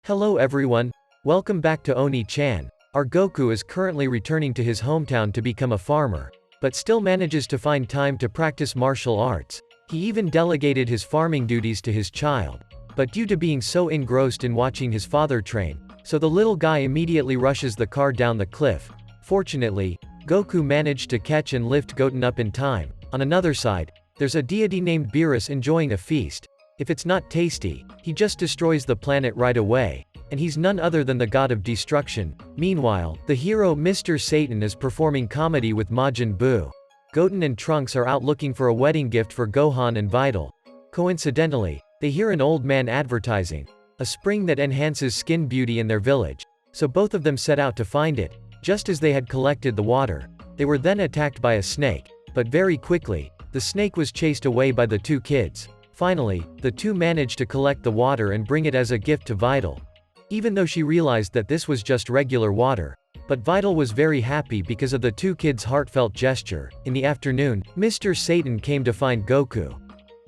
Hello everyone, welcome back to Oni-chan. Our Goku is currently returning to his hometown to become a farmer, but still manages to find time to practice martial arts. He even delegated his farming duties to his child. But due to being so engrossed in watching his father train, so the little guy immediately rushes the car down the cliff. Fortunately, Goku managed to catch and lift Goten up in time. On another side, there's a deity named Beerus enjoying a feast. If it's not tasty, he just destroys the planet right away, and he's none other than the god of destruction. Meanwhile, the hero Mr. Satan is performing comedy with Majin Buu. Goten and Trunks are out looking for a wedding gift for Gohan and Vital. Coincidentally, they hear an old man advertising a spring that enhances skin beauty in their village, so both of them set out to find it. Just as they had collected the water, they were then attacked by a snake, but very quickly, the snake was chased away by the two kids. Finally, the two managed to collect the water and bring it as a gift to Vital. Even though she realized that this was just regular water, but Vital was very happy because of the two kids' heartfelt gesture. In the afternoon, Mr. Satan came to find Goku.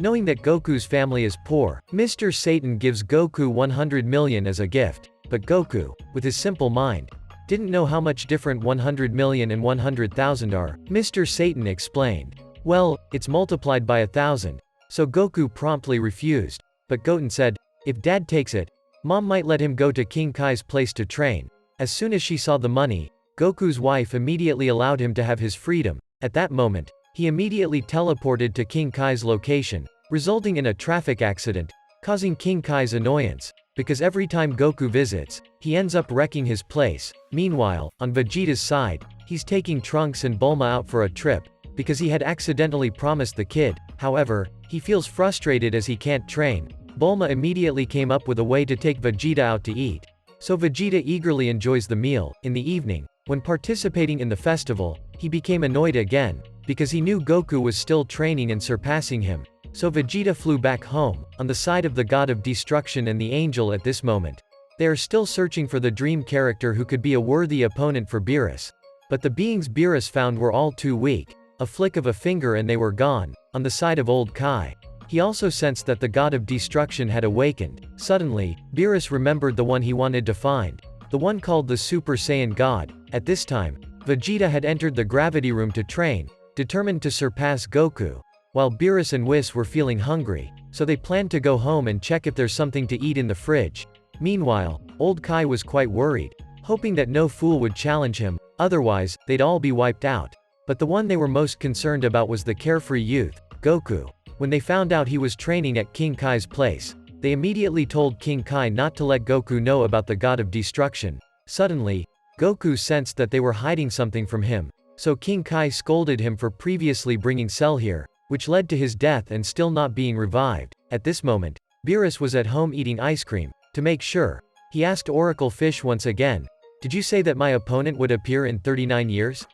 Knowing that Goku's family is poor, Mr. Satan gives Goku 100 million as a gift, but Goku, with his simple mind, didn't know how much different 100 million and 100,000 are. Mr. Satan explained, "Well, it's multiplied by 1,000. So Goku promptly refused, but Goten said, if dad takes it, mom might let him go to King Kai's place to train. As soon as she saw the money, Goku's wife immediately allowed him to have his freedom. At that moment, he immediately teleported to King Kai's location, resulting in a traffic accident, causing King Kai's annoyance, because every time Goku visits, he ends up wrecking his place. Meanwhile, on Vegeta's side, he's taking Trunks and Bulma out for a trip, because he had accidentally promised the kid. However, he feels frustrated as he can't train. Bulma immediately came up with a way to take Vegeta out to eat. So Vegeta eagerly enjoys the meal. In the evening, when participating in the festival, he became annoyed again, because he knew Goku was still training and surpassing him. So Vegeta flew back home, on the side of the god of destruction and the angel at this moment. They are still searching for the dream character who could be a worthy opponent for Beerus. But the beings Beerus found were all too weak. A flick of a finger and they were gone. On the side of old Kai, he also sensed that the god of destruction had awakened. Suddenly, Beerus remembered the one he wanted to find, the one called the Super Saiyan God. At this time, Vegeta had entered the gravity room to train, determined to surpass Goku, while Beerus and Whis were feeling hungry, so they planned to go home and check if there's something to eat in the fridge. Meanwhile, old Kai was quite worried, hoping that no fool would challenge him, otherwise, they'd all be wiped out. But the one they were most concerned about was the carefree youth, Goku. When they found out he was training at King Kai's place, they immediately told King Kai not to let Goku know about the god of destruction. Suddenly, Goku sensed that they were hiding something from him, so King Kai scolded him for previously bringing Cell here, which led to his death and still not being revived. At this moment, Beerus was at home eating ice cream. To make sure, he asked Oracle Fish once again, "Did you say that my opponent would appear in 39 years?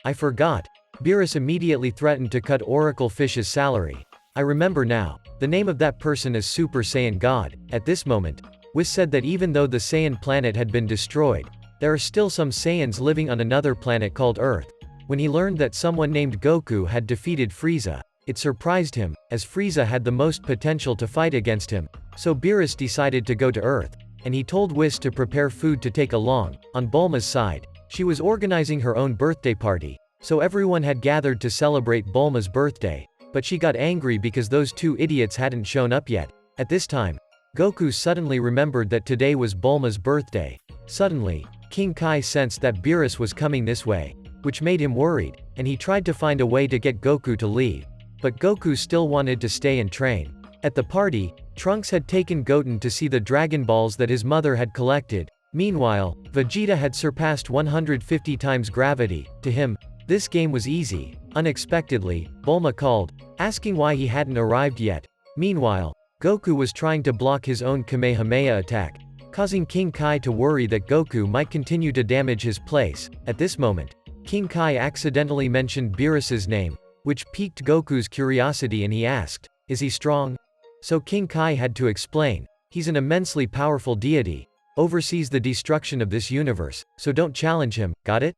I forgot." Beerus immediately threatened to cut Oracle Fish's salary. "I remember now. The name of that person is Super Saiyan God." At this moment, Whis said that even though the Saiyan planet had been destroyed, there are still some Saiyans living on another planet called Earth. When he learned that someone named Goku had defeated Frieza, it surprised him, as Frieza had the most potential to fight against him. So Beerus decided to go to Earth, and he told Whis to prepare food to take along. On Bulma's side, she was organizing her own birthday party, so everyone had gathered to celebrate Bulma's birthday. But she got angry because those two idiots hadn't shown up yet. At this time, Goku suddenly remembered that today was Bulma's birthday. Suddenly, King Kai sensed that Beerus was coming this way, which made him worried, and he tried to find a way to get Goku to leave. But Goku still wanted to stay and train. At the party, Trunks had taken Goten to see the Dragon Balls that his mother had collected. Meanwhile, Vegeta had surpassed 150 times gravity. To him, this game was easy. Unexpectedly, Bulma called, asking why he hadn't arrived yet. Meanwhile, Goku was trying to block his own Kamehameha attack, causing King Kai to worry that Goku might continue to damage his place. At this moment, King Kai accidentally mentioned Beerus's name, which piqued Goku's curiosity and he asked, "Is he strong?" So King Kai had to explain, "He's an immensely powerful deity, oversees the destruction of this universe, so don't challenge him, got it?"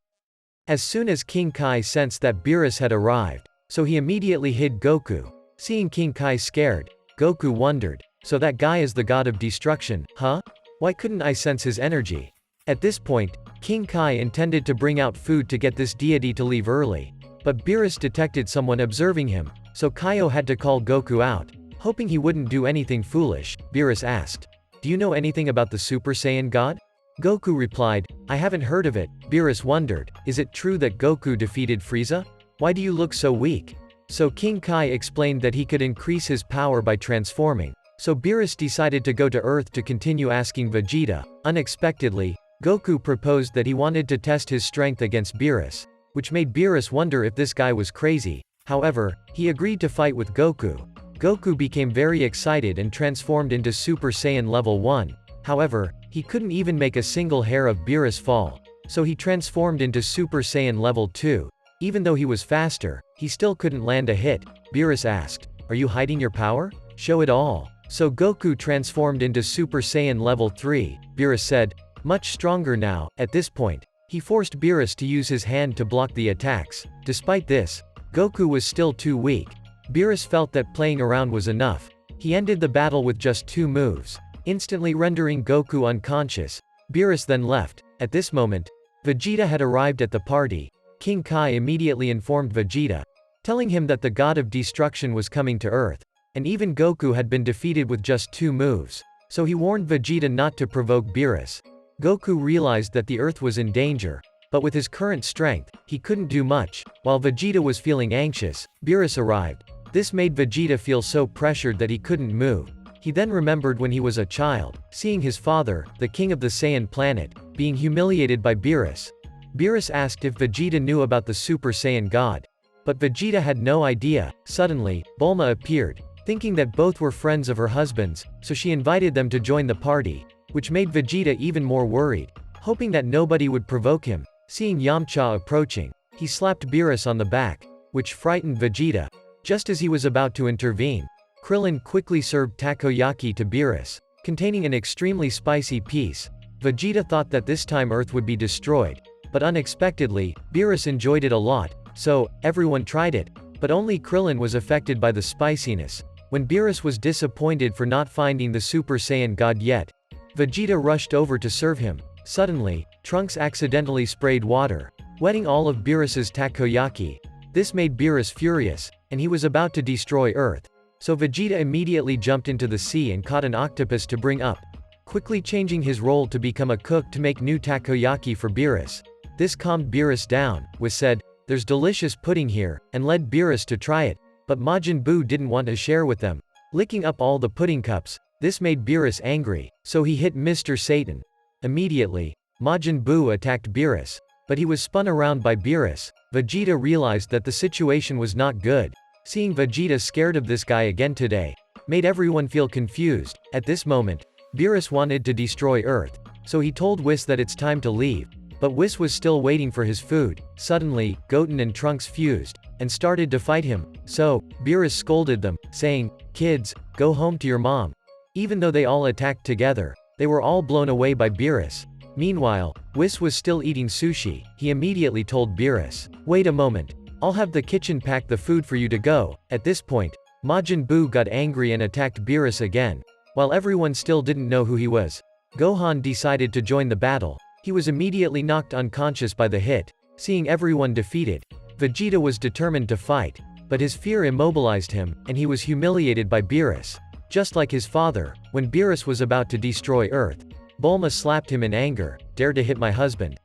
As soon as King Kai sensed that Beerus had arrived, so he immediately hid Goku. Seeing King Kai scared, Goku wondered, "So that guy is the god of destruction, huh? Why couldn't I sense his energy? At this point, King Kai intended to bring out food to get this deity to leave early. But Beerus detected someone observing him, so Kaio had to call Goku out. Hoping he wouldn't do anything foolish, Beerus asked, "Do you know anything about the Super Saiyan God?" Goku replied, "I haven't heard of it." Beerus wondered, "Is it true that Goku defeated Frieza? Why do you look so weak?" So King Kai explained that he could increase his power by transforming. So Beerus decided to go to Earth to continue asking Vegeta. Unexpectedly, Goku proposed that he wanted to test his strength against Beerus, which made Beerus wonder if this guy was crazy. However, he agreed to fight with Goku. Goku became very excited and transformed into Super Saiyan level 1. However, he couldn't even make a single hair of Beerus fall. So he transformed into Super Saiyan level 2. Even though he was faster, he still couldn't land a hit. Beerus asked, "Are you hiding your power? Show it all." So Goku transformed into Super Saiyan level 3. Beerus said, "Much stronger now." At this point, he forced Beerus to use his hand to block the attacks. Despite this, Goku was still too weak. Beerus felt that playing around was enough. He ended the battle with just 2 moves, instantly rendering Goku unconscious. Beerus then left. At this moment, Vegeta had arrived at the party. King Kai immediately informed Vegeta, telling him that the god of destruction was coming to Earth, and even Goku had been defeated with just 2 moves. So he warned Vegeta not to provoke Beerus. Goku realized that the Earth was in danger, but with his current strength, he couldn't do much. While Vegeta was feeling anxious, Beerus arrived. This made Vegeta feel so pressured that he couldn't move. He then remembered when he was a child, seeing his father, the king of the Saiyan planet, being humiliated by Beerus. Beerus asked if Vegeta knew about the Super Saiyan God. But Vegeta had no idea. Suddenly, Bulma appeared, thinking that both were friends of her husband's, so she invited them to join the party, which made Vegeta even more worried. Hoping that nobody would provoke him, seeing Yamcha approaching, he slapped Beerus on the back, which frightened Vegeta. Just as he was about to intervene, Krillin quickly served takoyaki to Beerus, containing an extremely spicy piece. Vegeta thought that this time Earth would be destroyed, but unexpectedly, Beerus enjoyed it a lot, so everyone tried it, but only Krillin was affected by the spiciness. When Beerus was disappointed for not finding the Super Saiyan God yet, Vegeta rushed over to serve him. Suddenly, Trunks accidentally sprayed water, wetting all of Beerus's takoyaki. This made Beerus furious, and he was about to destroy Earth. So Vegeta immediately jumped into the sea and caught an octopus to bring up, quickly changing his role to become a cook to make new takoyaki for Beerus. This calmed Beerus down, which said, "There's delicious pudding here," and led Beerus to try it. But Majin Buu didn't want to share with them, licking up all the pudding cups. This made Beerus angry, so he hit Mr. Satan. Immediately, Majin Buu attacked Beerus, but he was spun around by Beerus. Vegeta realized that the situation was not good. Seeing Vegeta scared of this guy again today, made everyone feel confused. At this moment, Beerus wanted to destroy Earth, so he told Whis that it's time to leave. But Whis was still waiting for his food. Suddenly, Goten and Trunks fused, and started to fight him. So, Beerus scolded them, saying, "Kids, go home to your mom." Even though they all attacked together, they were all blown away by Beerus. Meanwhile, Whis was still eating sushi. He immediately told Beerus, "Wait a moment. I'll have the kitchen pack the food for you to go." At this point, Majin Buu got angry and attacked Beerus again. While everyone still didn't know who he was, Gohan decided to join the battle. He was immediately knocked unconscious by the hit. Seeing everyone defeated, Vegeta was determined to fight, but his fear immobilized him, and he was humiliated by Beerus. Just like his father, when Beerus was about to destroy Earth, Bulma slapped him in anger, "Dare to hit my husband."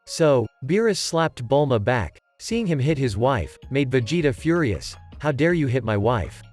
So, Beerus slapped Bulma back. Seeing him hit his wife, made Vegeta furious. "How dare you hit my wife?"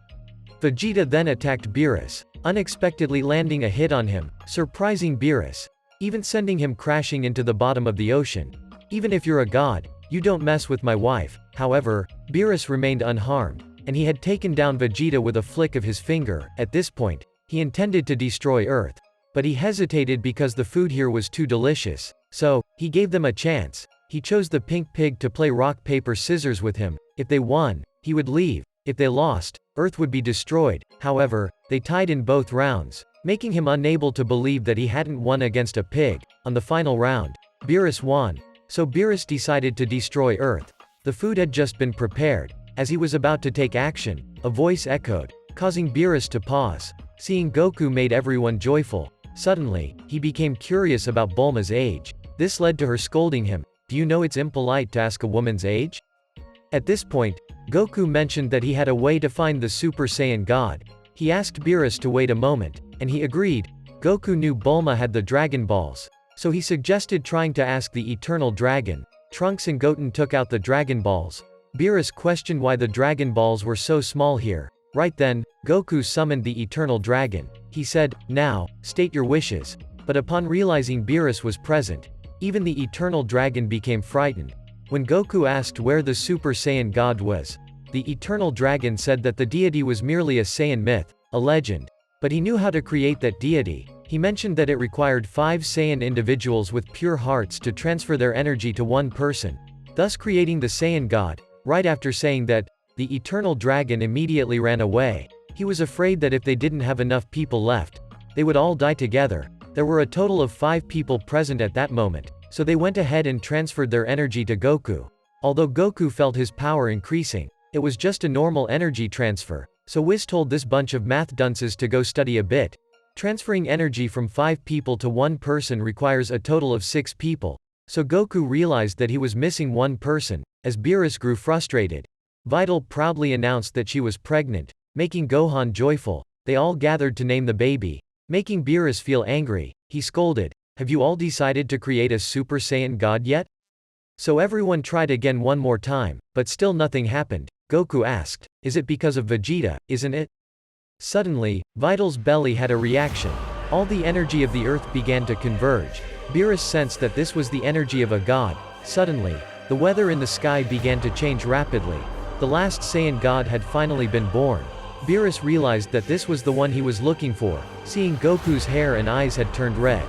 Vegeta then attacked Beerus, unexpectedly landing a hit on him, surprising Beerus, even sending him crashing into the bottom of the ocean. "Even if you're a god, you don't mess with my wife." However, Beerus remained unharmed, and he had taken down Vegeta with a flick of his finger. At this point, he intended to destroy Earth, but he hesitated because the food here was too delicious. So, he gave them a chance. He chose the pink pig to play rock paper scissors with him. If they won, he would leave. If they lost, Earth would be destroyed. However, they tied in both rounds, making him unable to believe that he hadn't won against a pig. On the final round, Beerus won. So Beerus decided to destroy Earth. The food had just been prepared. As he was about to take action, a voice echoed, causing Beerus to pause. Seeing Goku made everyone joyful. Suddenly, he became curious about Bulma's age. This led to her scolding him. Do you know it's impolite to ask a woman's age? At this point, Goku mentioned that he had a way to find the Super Saiyan God. He asked Beerus to wait a moment, and he agreed. Goku knew Bulma had the Dragon Balls, so he suggested trying to ask the Eternal Dragon. Trunks and Goten took out the Dragon Balls. Beerus questioned why the Dragon Balls were so small here. Right then, Goku summoned the Eternal Dragon. He said, "Now, state your wishes." But upon realizing Beerus was present, even the Eternal Dragon became frightened. When Goku asked where the Super Saiyan God was, the Eternal Dragon said that the deity was merely a Saiyan myth, a legend. But he knew how to create that deity. He mentioned that it required 5 Saiyan individuals with pure hearts to transfer their energy to one person, thus creating the Saiyan God. Right after saying that, the Eternal Dragon immediately ran away. He was afraid that if they didn't have enough people left, they would all die together. There were a total of 5 people present at that moment, so they went ahead and transferred their energy to Goku. Although Goku felt his power increasing, it was just a normal energy transfer, so Whis told this bunch of math dunces to go study a bit. Transferring energy from 5 people to one person requires a total of 6 people, so Goku realized that he was missing one person. As Beerus grew frustrated, Vital proudly announced that she was pregnant, making Gohan joyful. They all gathered to name the baby, making Beerus feel angry. He scolded, "Have you all decided to create a Super Saiyan God yet?" So everyone tried again one more time, but still nothing happened. Goku asked, "Is it because of Vegeta, isn't it?" Suddenly, Vital's belly had a reaction. All the energy of the earth began to converge. Beerus sensed that this was the energy of a god. Suddenly, the weather in the sky began to change rapidly. The last Saiyan God had finally been born. Beerus realized that this was the one he was looking for. Seeing Goku's hair and eyes had turned red,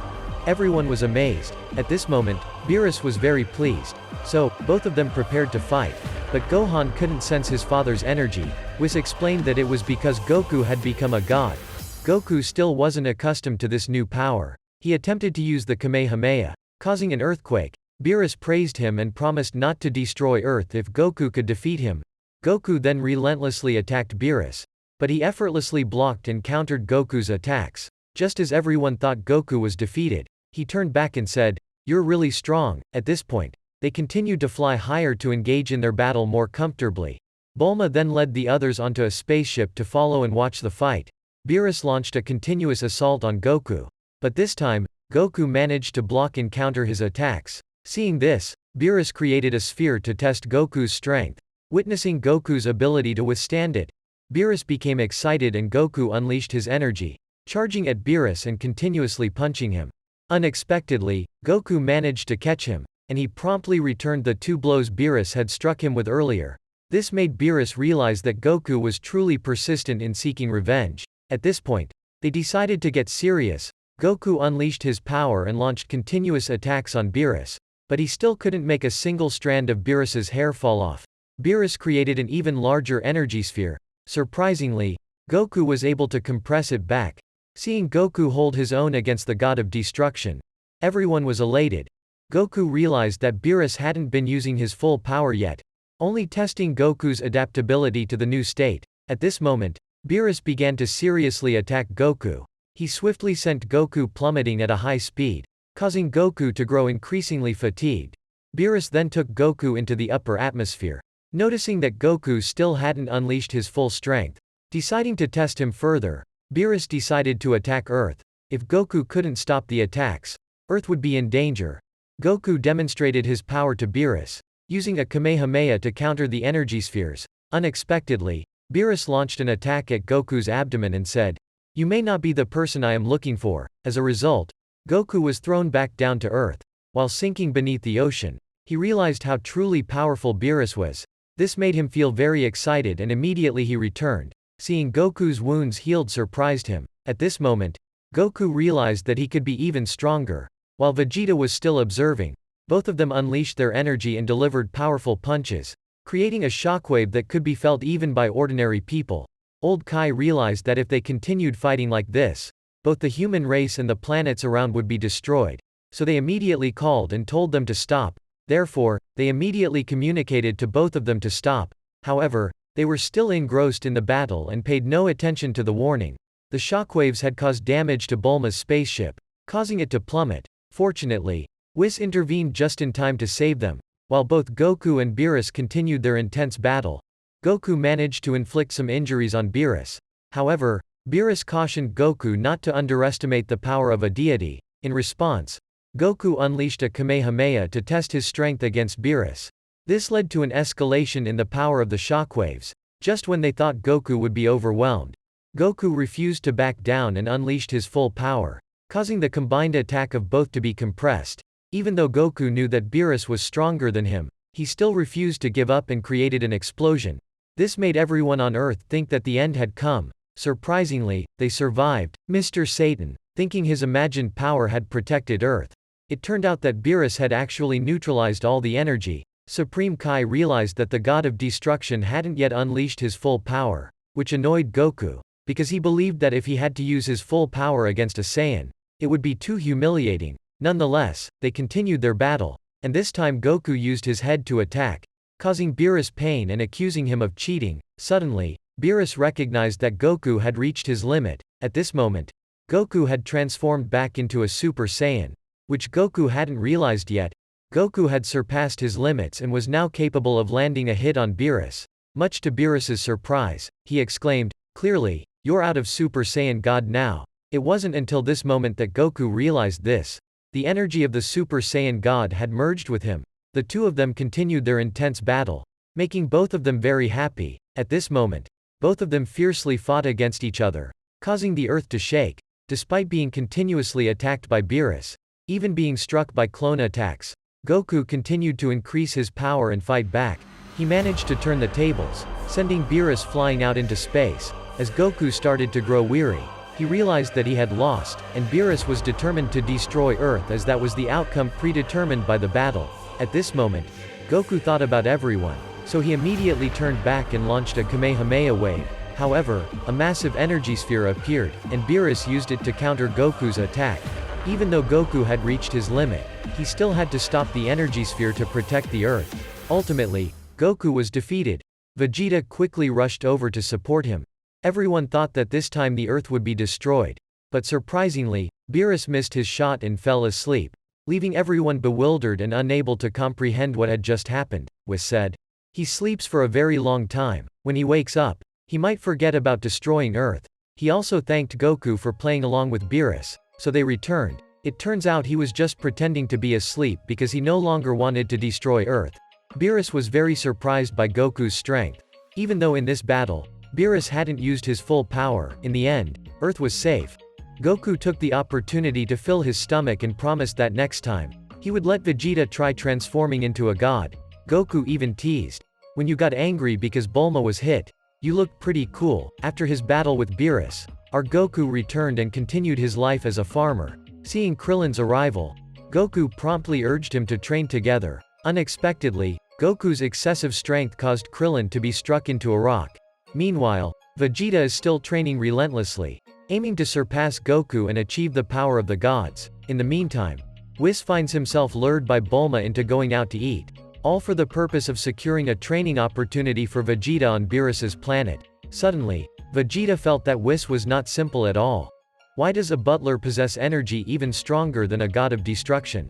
everyone was amazed. At this moment, Beerus was very pleased. So, both of them prepared to fight. But Gohan couldn't sense his father's energy. Whis explained that it was because Goku had become a god. Goku still wasn't accustomed to this new power. He attempted to use the Kamehameha, causing an earthquake. Beerus praised him and promised not to destroy Earth if Goku could defeat him. Goku then relentlessly attacked Beerus, but he effortlessly blocked and countered Goku's attacks. Just as everyone thought Goku was defeated, he turned back and said, "You're really strong." At this point, they continued to fly higher to engage in their battle more comfortably. Bulma then led the others onto a spaceship to follow and watch the fight. Beerus launched a continuous assault on Goku. But this time, Goku managed to block and counter his attacks. Seeing this, Beerus created a sphere to test Goku's strength. Witnessing Goku's ability to withstand it, Beerus became excited and Goku unleashed his energy, charging at Beerus and continuously punching him. Unexpectedly, Goku managed to catch him, and he promptly returned the 2 blows Beerus had struck him with earlier. This made Beerus realize that Goku was truly persistent in seeking revenge. At this point, they decided to get serious. Goku unleashed his power and launched continuous attacks on Beerus, but he still couldn't make a single strand of Beerus's hair fall off. Beerus created an even larger energy sphere. Surprisingly, Goku was able to compress it back. Seeing Goku hold his own against the god of destruction, everyone was elated. Goku realized that Beerus hadn't been using his full power yet, only testing Goku's adaptability to the new state. At this moment, Beerus began to seriously attack Goku. He swiftly sent Goku plummeting at a high speed, causing Goku to grow increasingly fatigued. Beerus then took Goku into the upper atmosphere. Noticing that Goku still hadn't unleashed his full strength, deciding to test him further, Beerus decided to attack Earth. If Goku couldn't stop the attacks, Earth would be in danger. Goku demonstrated his power to Beerus, using a Kamehameha to counter the energy spheres. Unexpectedly, Beerus launched an attack at Goku's abdomen and said, "You may not be the person I am looking for." As a result, Goku was thrown back down to Earth. While sinking beneath the ocean, he realized how truly powerful Beerus was. This made him feel very excited and immediately he returned. Seeing Goku's wounds healed surprised him. At this moment, Goku realized that he could be even stronger. While Vegeta was still observing, both of them unleashed their energy and delivered powerful punches, creating a shockwave that could be felt even by ordinary people. Old Kai realized that if they continued fighting like this, both the human race and the planets around would be destroyed. So they immediately called and told them to stop. Therefore, they immediately communicated to both of them to stop. However, they were still engrossed in the battle and paid no attention to the warning. The shockwaves had caused damage to Bulma's spaceship, causing it to plummet. Fortunately, Whis intervened just in time to save them. While both Goku and Beerus continued their intense battle, Goku managed to inflict some injuries on Beerus. However, Beerus cautioned Goku not to underestimate the power of a deity. In response, Goku unleashed a Kamehameha to test his strength against Beerus. This led to an escalation in the power of the shockwaves. Just when they thought Goku would be overwhelmed, Goku refused to back down and unleashed his full power, causing the combined attack of both to be compressed. Even though Goku knew that Beerus was stronger than him, he still refused to give up and created an explosion. This made everyone on Earth think that the end had come. Surprisingly, they survived. Mr. Satan, thinking his imagined power had protected Earth. It turned out that Beerus had actually neutralized all the energy. Supreme Kai realized that the god of destruction hadn't yet unleashed his full power, which annoyed Goku, because he believed that if he had to use his full power against a Saiyan, it would be too humiliating. Nonetheless, they continued their battle, and this time Goku used his head to attack, causing Beerus pain and accusing him of cheating. Suddenly, Beerus recognized that Goku had reached his limit. At this moment, Goku had transformed back into a Super Saiyan, which Goku hadn't realized yet. Goku had surpassed his limits and was now capable of landing a hit on Beerus. Much to Beerus's surprise, he exclaimed, "Clearly, you're out of Super Saiyan God now." It wasn't until this moment that Goku realized this. The energy of the Super Saiyan God had merged with him. The two of them continued their intense battle, making both of them very happy. At this moment, both of them fiercely fought against each other, causing the earth to shake. Despite being continuously attacked by Beerus, even being struck by clone attacks, Goku continued to increase his power and fight back. He managed to turn the tables, sending Beerus flying out into space. As Goku started to grow weary, he realized that he had lost, and Beerus was determined to destroy Earth as that was the outcome predetermined by the battle. At this moment, Goku thought about everyone, so he immediately turned back and launched a Kamehameha wave. However, a massive energy sphere appeared, and Beerus used it to counter Goku's attack. Even though Goku had reached his limit, he still had to stop the energy sphere to protect the Earth. Ultimately, Goku was defeated. Vegeta quickly rushed over to support him. Everyone thought that this time the Earth would be destroyed. But surprisingly, Beerus missed his shot and fell asleep, leaving everyone bewildered and unable to comprehend what had just happened. Whis said, "He sleeps for a very long time. When he wakes up, he might forget about destroying Earth." He also thanked Goku for playing along with Beerus, so they returned. It turns out he was just pretending to be asleep because he no longer wanted to destroy Earth. Beerus was very surprised by Goku's strength. Even though in this battle, Beerus hadn't used his full power, in the end, Earth was safe. Goku took the opportunity to fill his stomach and promised that next time, he would let Vegeta try transforming into a god. Goku even teased, "When you got angry because Bulma was hit, you looked pretty cool." After his battle with Beerus, our Goku returned and continued his life as a farmer. Seeing Krillin's arrival, Goku promptly urged him to train together. Unexpectedly, Goku's excessive strength caused Krillin to be struck into a rock. Meanwhile, Vegeta is still training relentlessly, aiming to surpass Goku and achieve the power of the gods. In the meantime, Whis finds himself lured by Bulma into going out to eat, all for the purpose of securing a training opportunity for Vegeta on Beerus's planet. Suddenly, Vegeta felt that Whis was not simple at all. Why does a butler possess energy even stronger than a god of destruction?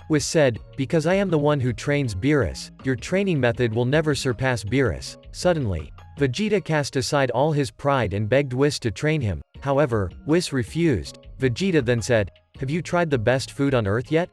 Whis said, "Because I am the one who trains Beerus. Your training method will never surpass Beerus." Suddenly, Vegeta cast aside all his pride and begged Whis to train him. However, Whis refused. Vegeta then said, "Have you tried the best food on Earth yet?"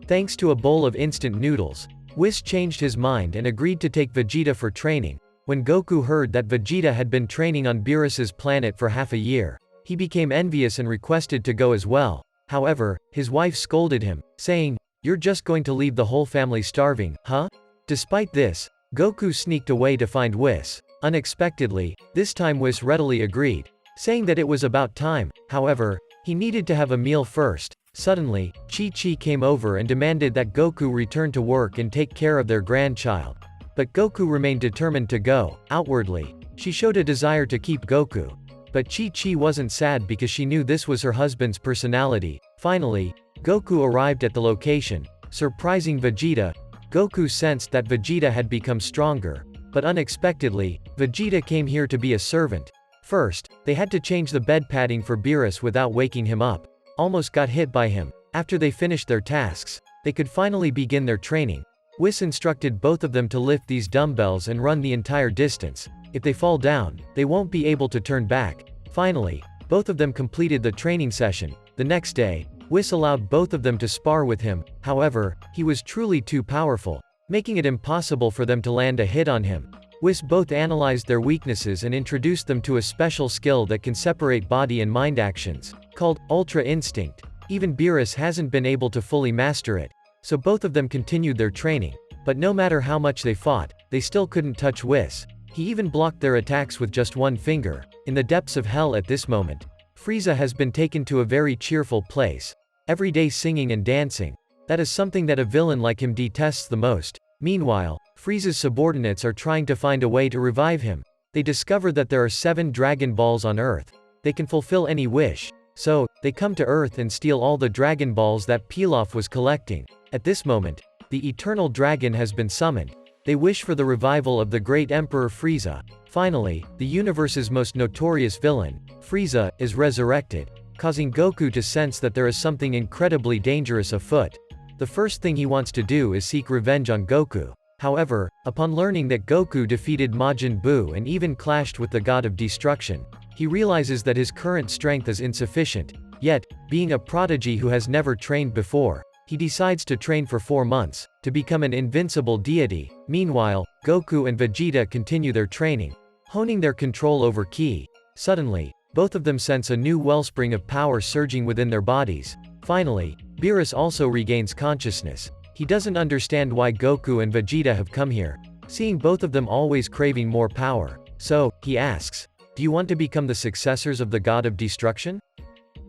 Thanks to a bowl of instant noodles, Whis changed his mind and agreed to take Vegeta for training. When Goku heard that Vegeta had been training on Beerus's planet for half a year, he became envious and requested to go as well. However, his wife scolded him, saying, "You're just going to leave the whole family starving, huh?" Despite this, Goku sneaked away to find Whis. Unexpectedly, this time Whis readily agreed, saying that it was about time. However, he needed to have a meal first. Suddenly, Chi-Chi came over and demanded that Goku return to work and take care of their grandchild. But Goku remained determined to go. Outwardly, she showed a desire to keep Goku. But Chi-Chi wasn't sad because she knew this was her husband's personality. Finally, Goku arrived at the location. Surprising Vegeta, Goku sensed that Vegeta had become stronger. But unexpectedly, Vegeta came here to be a servant. First, they had to change the bed padding for Beerus without waking him up. Almost got hit by him. After they finished their tasks, they could finally begin their training. Whis instructed both of them to lift these dumbbells and run the entire distance. If they fall down, they won't be able to turn back. Finally, both of them completed the training session. The next day, Whis allowed both of them to spar with him. However, he was truly too powerful, making it impossible for them to land a hit on him. Whis both analyzed their weaknesses and introduced them to a special skill that can separate body and mind actions, called Ultra Instinct. Even Beerus hasn't been able to fully master it. So both of them continued their training. But no matter how much they fought, they still couldn't touch Whis. He even blocked their attacks with just one finger. In the depths of hell at this moment, Frieza has been taken to a very cheerful place. Every day singing and dancing. That is something that a villain like him detests the most. Meanwhile, Frieza's subordinates are trying to find a way to revive him. They discover that there are 7 Dragon Balls on Earth. They can fulfill any wish. So, they come to Earth and steal all the Dragon Balls that Pilaf was collecting. At this moment, the Eternal Dragon has been summoned. They wish for the revival of the great Emperor Frieza. Finally, the universe's most notorious villain, Frieza, is resurrected, causing Goku to sense that there is something incredibly dangerous afoot. The first thing he wants to do is seek revenge on Goku. However, upon learning that Goku defeated Majin Buu and even clashed with the God of Destruction, he realizes that his current strength is insufficient. Yet, being a prodigy who has never trained before, he decides to train for 4 months, to become an invincible deity. Meanwhile, Goku and Vegeta continue their training, honing their control over Ki. Suddenly, both of them sense a new wellspring of power surging within their bodies. Finally, Beerus also regains consciousness. He doesn't understand why Goku and Vegeta have come here, seeing both of them always craving more power. So, he asks, "Do you want to become the successors of the God of Destruction?"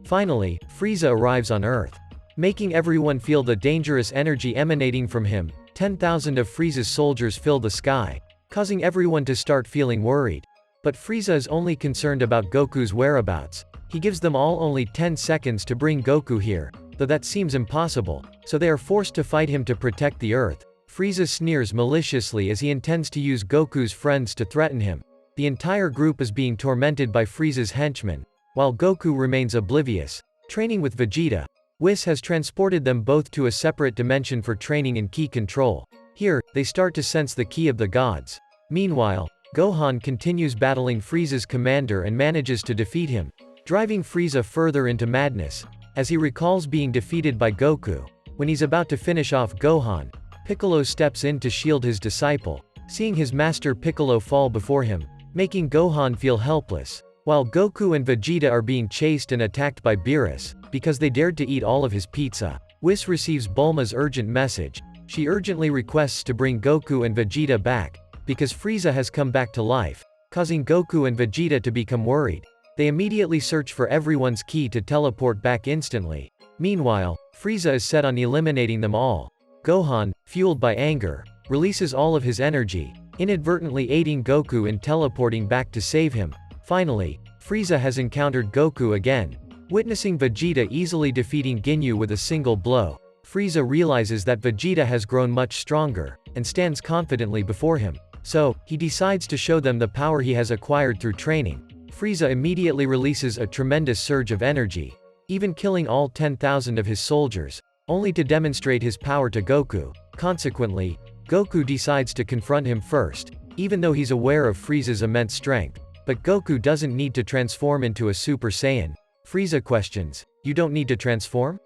Finally, Frieza arrives on Earth, making everyone feel the dangerous energy emanating from him. 10,000 of Frieza's soldiers fill the sky, causing everyone to start feeling worried. But Frieza is only concerned about Goku's whereabouts. He gives them all only 10 seconds to bring Goku here, though that seems impossible, so they are forced to fight him to protect the Earth. Frieza sneers maliciously as he intends to use Goku's friends to threaten him. The entire group is being tormented by Frieza's henchmen, while Goku remains oblivious, training with Vegeta. Whis has transported them both to a separate dimension for training in Ki control. Here, they start to sense the Ki of the gods. Meanwhile, Gohan continues battling Frieza's commander and manages to defeat him, driving Frieza further into madness. As he recalls being defeated by Goku, when he's about to finish off Gohan, Piccolo steps in to shield his disciple, seeing his master Piccolo fall before him, making Gohan feel helpless. While Goku and Vegeta are being chased and attacked by Beerus, because they dared to eat all of his pizza, Whis receives Bulma's urgent message. She urgently requests to bring Goku and Vegeta back, because Frieza has come back to life, causing Goku and Vegeta to become worried. They immediately search for everyone's Ki to teleport back instantly. Meanwhile, Frieza is set on eliminating them all. Gohan, fueled by anger, releases all of his energy, inadvertently aiding Goku in teleporting back to save him. Finally, Frieza has encountered Goku again. Witnessing Vegeta easily defeating Ginyu with a single blow, Frieza realizes that Vegeta has grown much stronger, and stands confidently before him. So, he decides to show them the power he has acquired through training. Frieza immediately releases a tremendous surge of energy, even killing all 10,000 of his soldiers, only to demonstrate his power to Goku. Consequently, Goku decides to confront him first, even though he's aware of Frieza's immense strength. But Goku doesn't need to transform into a Super Saiyan. Frieza questions, "You don't need to transform?"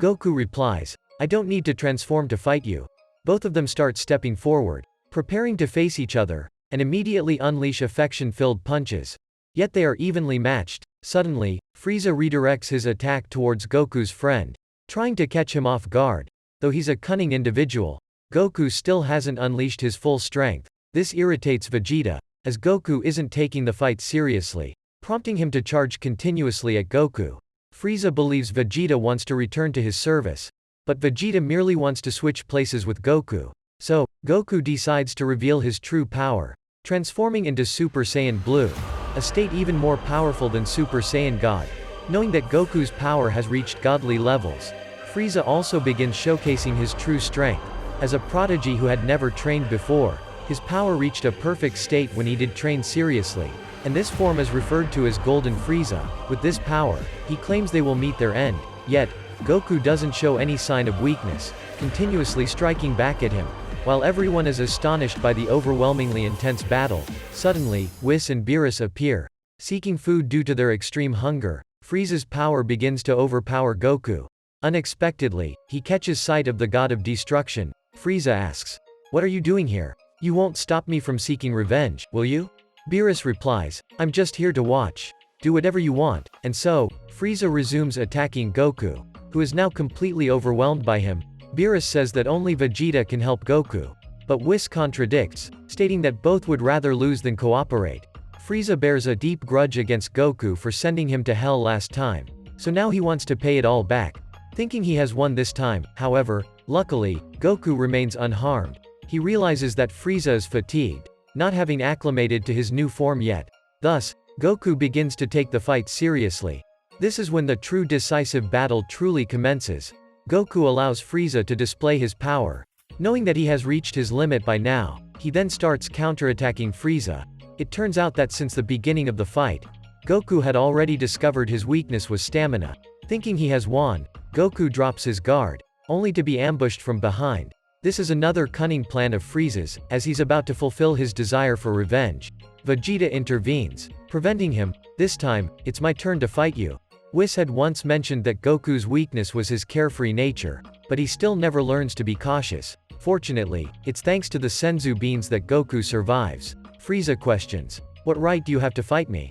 Goku replies, "I don't need to transform to fight you." Both of them start stepping forward, preparing to face each other, and immediately unleash affection-filled punches. Yet they are evenly matched. Suddenly, Frieza redirects his attack towards Goku's friend, trying to catch him off guard. Though he's a cunning individual, Goku still hasn't unleashed his full strength. This irritates Vegeta, as Goku isn't taking the fight seriously, prompting him to charge continuously at Goku. Frieza believes Vegeta wants to return to his service, but Vegeta merely wants to switch places with Goku. So, Goku decides to reveal his true power, transforming into Super Saiyan Blue, a state even more powerful than Super Saiyan God. Knowing that Goku's power has reached godly levels, Frieza also begins showcasing his true strength. As a prodigy who had never trained before, his power reached a perfect state when he did train seriously. and this form is referred to as Golden Frieza. With this power, he claims they will meet their end, yet, Goku doesn't show any sign of weakness, continuously striking back at him. While everyone is astonished by the overwhelmingly intense battle, suddenly, Whis and Beerus appear. Seeking food due to their extreme hunger, Frieza's power begins to overpower Goku. Unexpectedly, he catches sight of the god of destruction. Frieza asks, "What are you doing here? You won't stop me from seeking revenge, will you?" Beerus replies, "I'm just here to watch. Do whatever you want." And so, Frieza resumes attacking Goku, who is now completely overwhelmed by him. Beerus says that only Vegeta can help Goku. But Whis contradicts, stating that both would rather lose than cooperate. Frieza bears a deep grudge against Goku for sending him to hell last time, so now he wants to pay it all back, thinking he has won this time. However, luckily, Goku remains unharmed. He realizes that Frieza is fatigued, not having acclimated to his new form yet. Thus, Goku begins to take the fight seriously. This is when the true decisive battle truly commences. Goku allows Frieza to display his power. Knowing that he has reached his limit by now, he then starts counterattacking Frieza. It turns out that since the beginning of the fight, Goku had already discovered his weakness was stamina. Thinking he has won, Goku drops his guard, only to be ambushed from behind. This is another cunning plan of Frieza's, as he's about to fulfill his desire for revenge. Vegeta intervenes, preventing him. "This time, it's my turn to fight you." Whis had once mentioned that Goku's weakness was his carefree nature, but he still never learns to be cautious. Fortunately, it's thanks to the Senzu beans that Goku survives. Frieza questions, "What right do you have to fight me?"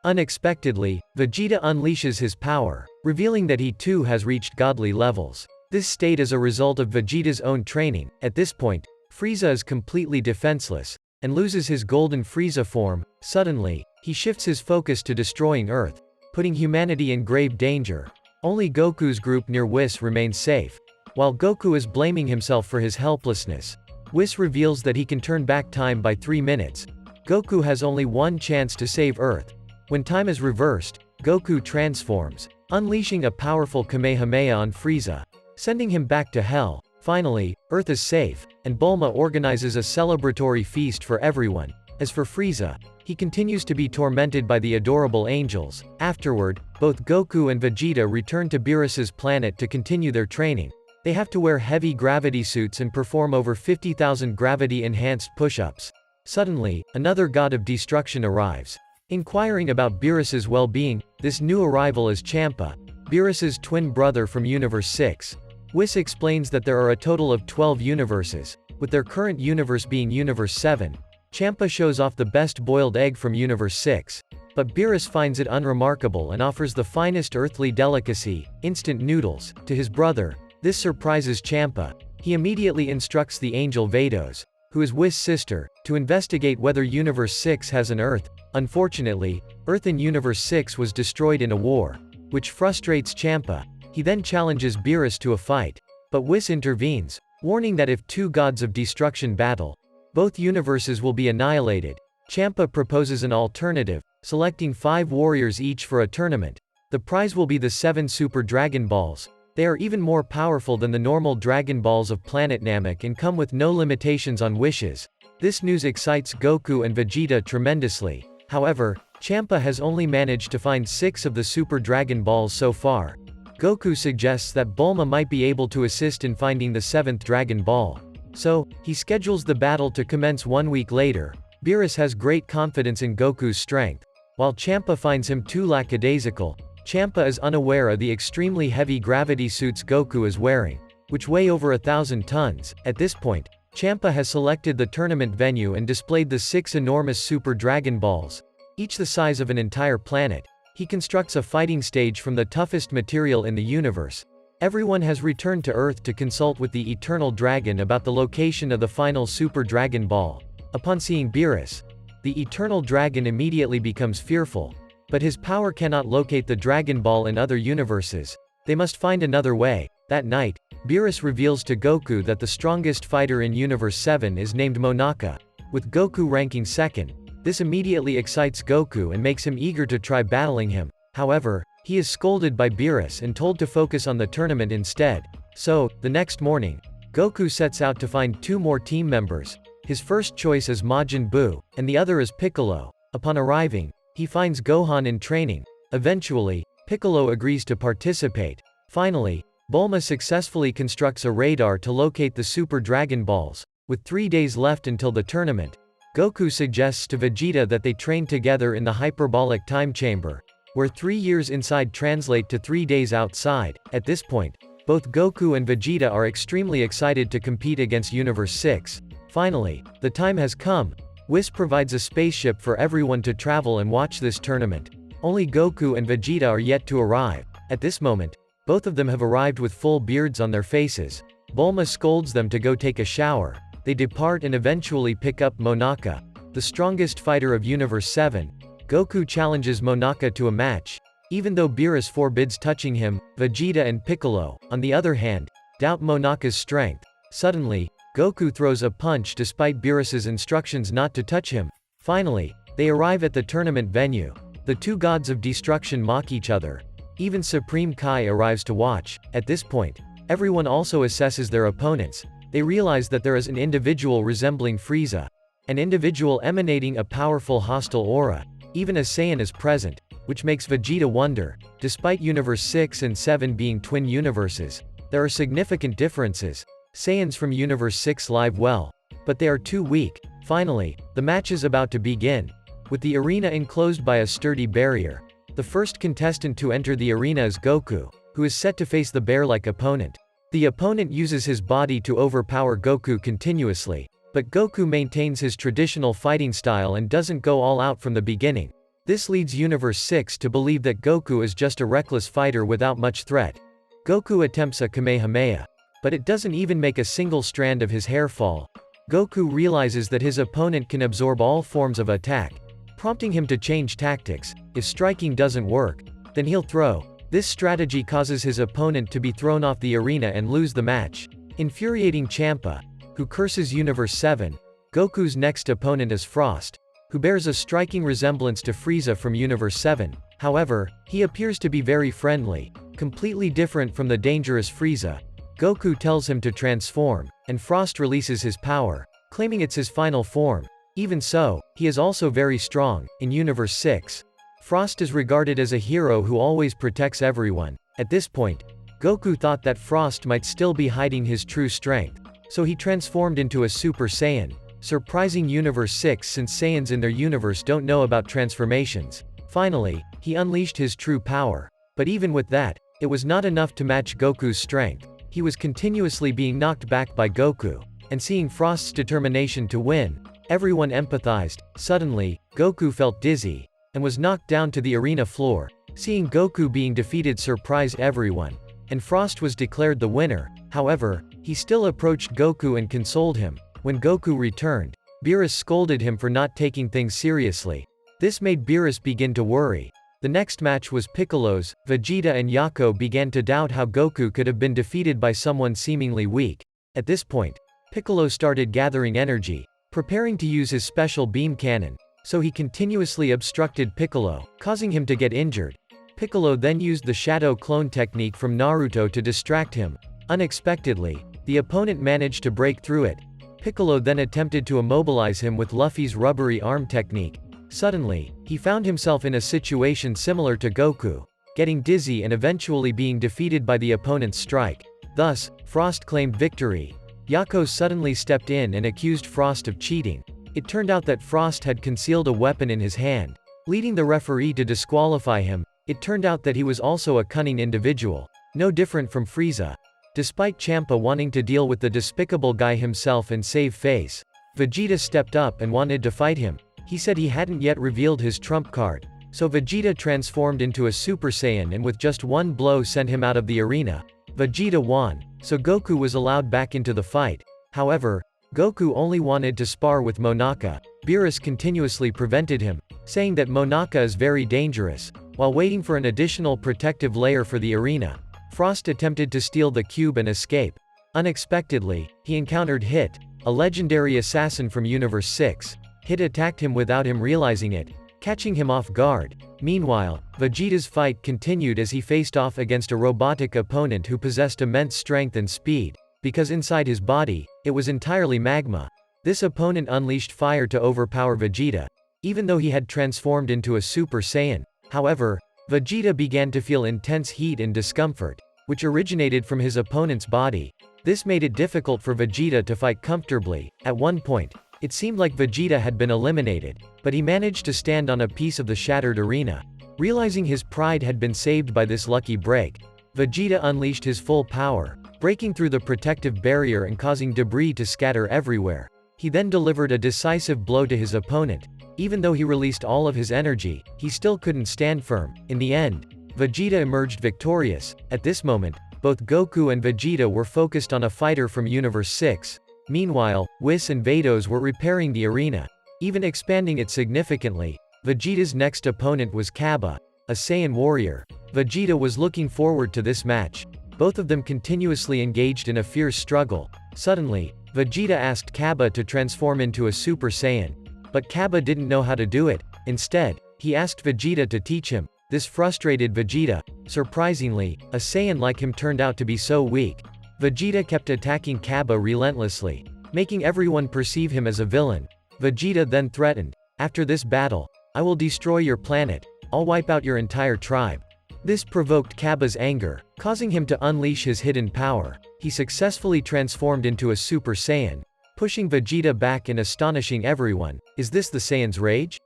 Unexpectedly, Vegeta unleashes his power, revealing that he too has reached godly levels. This state is a result of Vegeta's own training. At this point, Frieza is completely defenseless, and loses his Golden Frieza form. Suddenly, he shifts his focus to destroying Earth, putting humanity in grave danger. Only Goku's group near Whis remains safe. While Goku is blaming himself for his helplessness, Whis reveals that he can turn back time by 3 minutes. Goku has only one chance to save Earth. When time is reversed, Goku transforms, unleashing a powerful Kamehameha on Frieza, sending him back to hell. Finally, Earth is safe, and Bulma organizes a celebratory feast for everyone. As for Frieza, he continues to be tormented by the adorable angels. Afterward, both Goku and Vegeta return to Beerus's planet to continue their training. They have to wear heavy gravity suits and perform over 50,000 gravity-enhanced push-ups. Suddenly, another god of destruction arrives. Inquiring about Beerus's well-being, this new arrival is Champa, Beerus's twin brother from Universe 6. Whis explains that there are a total of 12 universes, with their current universe being Universe 7. Champa shows off the best boiled egg from Universe 6. But Beerus finds it unremarkable and offers the finest earthly delicacy, instant noodles, to his brother. This surprises Champa. He immediately instructs the angel Vados, who is Whis' sister, to investigate whether Universe 6 has an Earth. Unfortunately, Earth in Universe 6 was destroyed in a war, which frustrates Champa. He then challenges Beerus to a fight. But Whis intervenes, warning that if two gods of destruction battle, both universes will be annihilated. Champa proposes an alternative, selecting 5 warriors each for a tournament. The prize will be the 7 Super Dragon Balls. They are even more powerful than the normal Dragon Balls of Planet Namek and come with no limitations on wishes. This news excites Goku and Vegeta tremendously. However, Champa has only managed to find 6 of the Super Dragon Balls so far. Goku suggests that Bulma might be able to assist in finding the 7th Dragon Ball. So, he schedules the battle to commence 1 week later. Beerus has great confidence in Goku's strength, while Champa finds him too lackadaisical. Champa is unaware of the extremely heavy gravity suits Goku is wearing, which weigh over 1,000 tons. At this point, Champa has selected the tournament venue and displayed the 6 enormous Super Dragon Balls, each the size of an entire planet. He constructs a fighting stage from the toughest material in the universe. Everyone has returned to Earth to consult with the Eternal Dragon about the location of the final Super Dragon Ball. Upon seeing Beerus, the Eternal Dragon immediately becomes fearful. But his power cannot locate the Dragon Ball in other universes. They must find another way. That night, Beerus reveals to Goku that the strongest fighter in Universe 7 is named Monaka, with Goku ranking 2nd. This immediately excites Goku and makes him eager to try battling him. However, he is scolded by Beerus and told to focus on the tournament instead. So, the next morning, Goku sets out to find 2 more team members. His first choice is Majin Buu, and the other is Piccolo. Upon arriving, he finds Gohan in training. Eventually, Piccolo agrees to participate. Finally, Bulma successfully constructs a radar to locate the Super Dragon Balls. With 3 days left until the tournament, Goku suggests to Vegeta that they train together in the hyperbolic time chamber, where 3 years inside translate to 3 days outside. At this point, both Goku and Vegeta are extremely excited to compete against Universe 6. Finally, the time has come. Whis provides a spaceship for everyone to travel and watch this tournament. Only Goku and Vegeta are yet to arrive. At this moment, both of them have arrived with full beards on their faces. Bulma scolds them to go take a shower. They depart and eventually pick up Monaka, the strongest fighter of Universe 7. Goku challenges Monaka to a match. Even though Beerus forbids touching him, Vegeta and Piccolo, on the other hand, doubt Monaka's strength. Suddenly, Goku throws a punch despite Beerus's instructions not to touch him. Finally, they arrive at the tournament venue. The two gods of destruction mock each other. Even Supreme Kai arrives to watch. At this point, everyone also assesses their opponents. They realize that there is an individual resembling Frieza, an individual emanating a powerful hostile aura. Even a Saiyan is present, which makes Vegeta wonder. Despite Universe 6 and 7 being twin universes, there are significant differences. Saiyans from Universe 6 live well, but they are too weak. Finally, the match is about to begin. With the arena enclosed by a sturdy barrier, the first contestant to enter the arena is Goku, who is set to face the bear-like opponent. The opponent uses his body to overpower Goku continuously, but Goku maintains his traditional fighting style and doesn't go all out from the beginning. This leads Universe 6 to believe that Goku is just a reckless fighter without much threat. Goku attempts a Kamehameha, but it doesn't even make a single strand of his hair fall. Goku realizes that his opponent can absorb all forms of attack, prompting him to change tactics. If striking doesn't work, then he'll throw. This strategy causes his opponent to be thrown off the arena and lose the match, infuriating Champa, who curses Universe 7. Goku's next opponent is Frost, who bears a striking resemblance to Frieza from Universe 7. However, he appears to be very friendly, completely different from the dangerous Frieza. Goku tells him to transform, and Frost releases his power, claiming it's his final form. Even so, he is also very strong. In Universe 6, Frost is regarded as a hero who always protects everyone. At this point, Goku thought that Frost might still be hiding his true strength, so he transformed into a Super Saiyan, surprising Universe 6 since Saiyans in their universe don't know about transformations. Finally, he unleashed his true power. But even with that, it was not enough to match Goku's strength. He was continuously being knocked back by Goku, and seeing Frost's determination to win, everyone empathized. Suddenly, Goku felt dizzy, and was knocked down to the arena floor. Seeing Goku being defeated surprised everyone, and Frost was declared the winner. However, he still approached Goku and consoled him. When Goku returned, Beerus scolded him for not taking things seriously. This made Beerus begin to worry. The next match was Piccolo's. Vegeta and Yako began to doubt how Goku could have been defeated by someone seemingly weak. At this point, Piccolo started gathering energy, preparing to use his special beam cannon. So he continuously obstructed Piccolo, causing him to get injured. Piccolo then used the shadow clone technique from Naruto to distract him. Unexpectedly, the opponent managed to break through it. Piccolo then attempted to immobilize him with Luffy's rubbery arm technique. Suddenly, he found himself in a situation similar to Goku, getting dizzy and eventually being defeated by the opponent's strike. Thus, Frost claimed victory. Yako suddenly stepped in and accused Frost of cheating. It turned out that Frost had concealed a weapon in his hand, leading the referee to disqualify him. It turned out that he was also a cunning individual, no different from Frieza. Despite Champa wanting to deal with the despicable guy himself and save face, Vegeta stepped up and wanted to fight him. He said he hadn't yet revealed his trump card, so Vegeta transformed into a Super Saiyan and with just one blow sent him out of the arena. Vegeta won, so Goku was allowed back into the fight. However, Goku only wanted to spar with Monaka. Beerus continuously prevented him, saying that Monaka is very dangerous. While waiting for an additional protective layer for the arena, Frost attempted to steal the cube and escape. Unexpectedly, he encountered Hit, a legendary assassin from Universe 6. Hit attacked him without him realizing it, catching him off guard. Meanwhile, Vegeta's fight continued as he faced off against a robotic opponent who possessed immense strength and speed, because inside his body, it was entirely magma. This opponent unleashed fire to overpower Vegeta. even though he had transformed into a Super Saiyan. However, Vegeta began to feel intense heat and discomfort, which originated from his opponent's body. This made it difficult for Vegeta to fight comfortably. At one point, it seemed like Vegeta had been eliminated, but he managed to stand on a piece of the shattered arena. Realizing his pride had been saved by this lucky break, Vegeta unleashed his full power, breaking through the protective barrier and causing debris to scatter everywhere. He then delivered a decisive blow to his opponent. Even though he released all of his energy, he still couldn't stand firm. In the end, Vegeta emerged victorious. At this moment, both Goku and Vegeta were focused on a fighter from Universe 6. Meanwhile, Whis and Vados were repairing the arena, even expanding it significantly. Vegeta's next opponent was Cabba, a Saiyan warrior. Vegeta was looking forward to this match. Both of them continuously engaged in a fierce struggle. Suddenly, Vegeta asked Cabba to transform into a Super Saiyan. But Cabba didn't know how to do it. Instead, he asked Vegeta to teach him. This frustrated Vegeta. Surprisingly, a Saiyan like him turned out to be so weak. Vegeta kept attacking Cabba relentlessly, making everyone perceive him as a villain. Vegeta then threatened, "After this battle, I will destroy your planet. I'll wipe out your entire tribe." This provoked Cabba's anger, causing him to unleash his hidden power. He successfully transformed into a Super Saiyan, pushing Vegeta back and astonishing everyone. Is this the Saiyan's rage?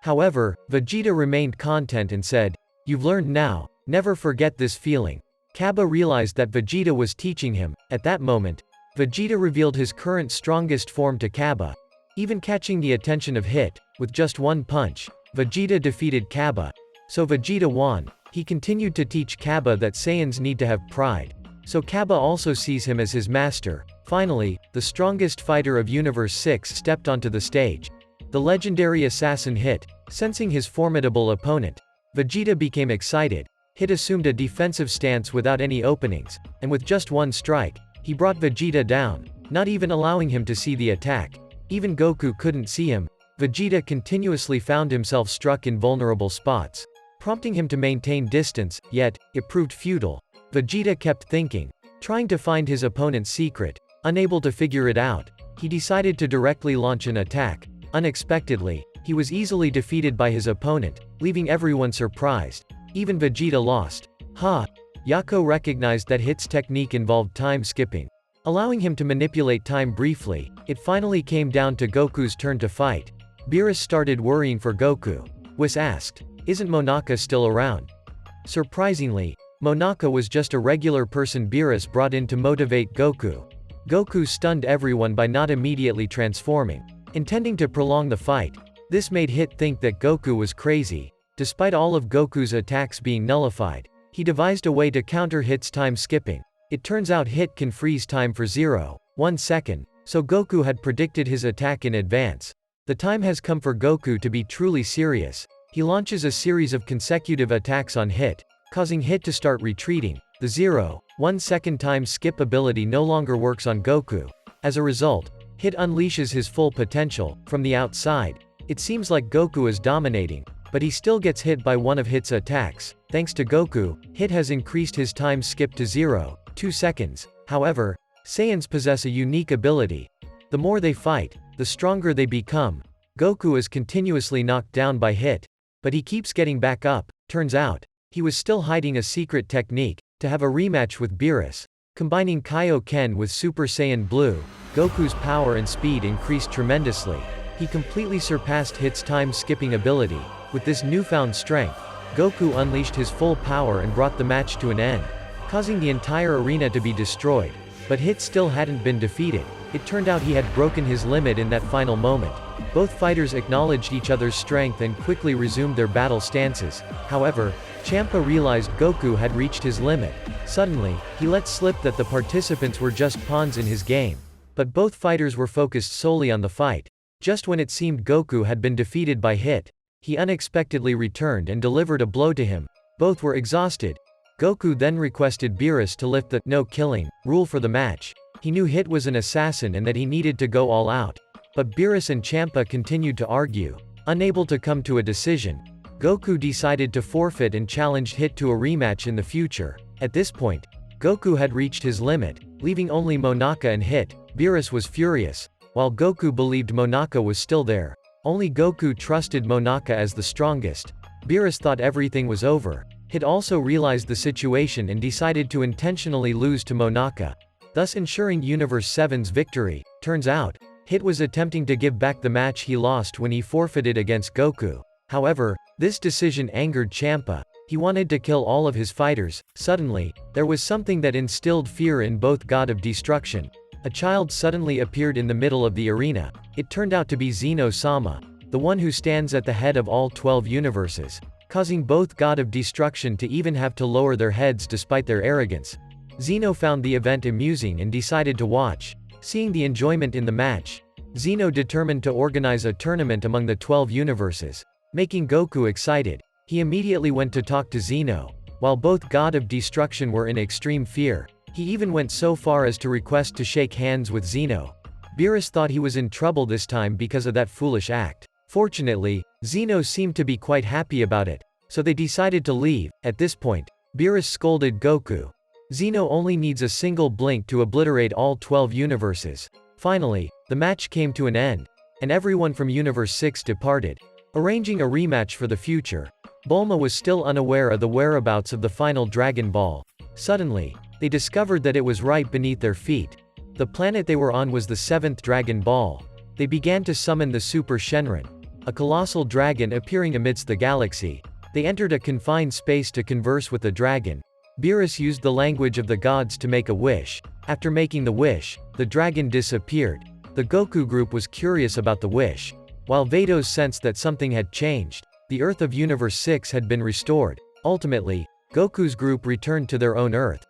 However, Vegeta remained content and said, "You've learned now, never forget this feeling." Cabba realized that Vegeta was teaching him. At that moment, Vegeta revealed his current strongest form to Cabba, even catching the attention of Hit. With just one punch, Vegeta defeated Cabba. So Vegeta won. He continued to teach Cabba that Saiyans need to have pride. So Cabba also sees him as his master. Finally, the strongest fighter of Universe 6 stepped onto the stage. The legendary assassin Hit. Sensing his formidable opponent, Vegeta became excited. Hit assumed a defensive stance without any openings, and with just one strike, he brought Vegeta down, not even allowing him to see the attack. Even Goku couldn't see him. Vegeta continuously found himself struck in vulnerable spots, prompting him to maintain distance, yet, it proved futile. Vegeta kept thinking, trying to find his opponent's secret. Unable to figure it out, he decided to directly launch an attack. Unexpectedly, he was easily defeated by his opponent, leaving everyone surprised. Even Vegeta lost. Yako recognized that Hit's technique involved time skipping, allowing him to manipulate time briefly. It finally came down to Goku's turn to fight. Beerus started worrying for Goku. Whis asked, "Isn't Monaka still around?" Surprisingly, Monaka was just a regular person Beerus brought in to motivate Goku. Goku stunned everyone by not immediately transforming, intending to prolong the fight. This made Hit think that Goku was crazy. Despite all of Goku's attacks being nullified, he devised a way to counter Hit's time skipping. It turns out Hit can freeze time for 0.1 second, so Goku had predicted his attack in advance. The time has come for Goku to be truly serious. He launches a series of consecutive attacks on Hit, causing Hit to start retreating. The 0.1 second time skip ability no longer works on Goku. As a result, Hit unleashes his full potential. From the outside, it seems like Goku is dominating, but he still gets hit by one of Hit's attacks. Thanks to Goku, Hit has increased his time skip to 0.2 seconds. However, Saiyans possess a unique ability. The more they fight, the stronger they become. Goku is continuously knocked down by Hit, but he keeps getting back up. Turns out, he was still hiding a secret technique, to have a rematch with Beerus. Combining Kaioken with Super Saiyan Blue, Goku's power and speed increased tremendously. He completely surpassed Hit's time-skipping ability. With this newfound strength, Goku unleashed his full power and brought the match to an end, causing the entire arena to be destroyed. But Hit still hadn't been defeated. It turned out he had broken his limit in that final moment. Both fighters acknowledged each other's strength and quickly resumed their battle stances. However, Champa realized Goku had reached his limit. Suddenly, he let slip that the participants were just pawns in his game. But both fighters were focused solely on the fight. Just when it seemed Goku had been defeated by Hit, he unexpectedly returned and delivered a blow to him. Both were exhausted. Goku then requested Beerus to lift the no-killing rule for the match. He knew Hit was an assassin and that he needed to go all out. But Beerus and Champa continued to argue. Unable to come to a decision, Goku decided to forfeit and challenged Hit to a rematch in the future. At this point, Goku had reached his limit, leaving only Monaka and Hit. Beerus was furious, while Goku believed Monaka was still there. Only Goku trusted Monaka as the strongest. Beerus thought everything was over. Hit also realized the situation and decided to intentionally lose to Monaka, thus ensuring Universe 7's victory. Turns out, Hit was attempting to give back the match he lost when he forfeited against Goku. However, this decision angered Champa. He wanted to kill all of his fighters. Suddenly, there was something that instilled fear in both God of Destruction. A child suddenly appeared in the middle of the arena. It turned out to be Zeno-sama, the one who stands at the head of all 12 universes, causing both God of Destruction to even have to lower their heads despite their arrogance. Zeno found the event amusing and decided to watch. Seeing the enjoyment in the match, Zeno determined to organize a tournament among the 12 universes. Making Goku excited, he immediately went to talk to Zeno. While both God of Destruction were in extreme fear, he even went so far as to request to shake hands with Zeno. Beerus thought he was in trouble this time because of that foolish act. Fortunately, Zeno seemed to be quite happy about it, so they decided to leave. At this point, Beerus scolded Goku. Zeno only needs a single blink to obliterate all 12 universes. Finally, the match came to an end, and everyone from Universe 6 departed, arranging a rematch for the future. Bulma was still unaware of the whereabouts of the final Dragon Ball. Suddenly, they discovered that it was right beneath their feet. The planet they were on was the 7th Dragon Ball. They began to summon the Super Shenron, a colossal dragon appearing amidst the galaxy. They entered a confined space to converse with the dragon. Beerus used the language of the gods to make a wish. After making the wish, the dragon disappeared. The Goku group was curious about the wish, while Vados sensed that something had changed. The Earth of Universe 6 had been restored. Ultimately, Goku's group returned to their own Earth.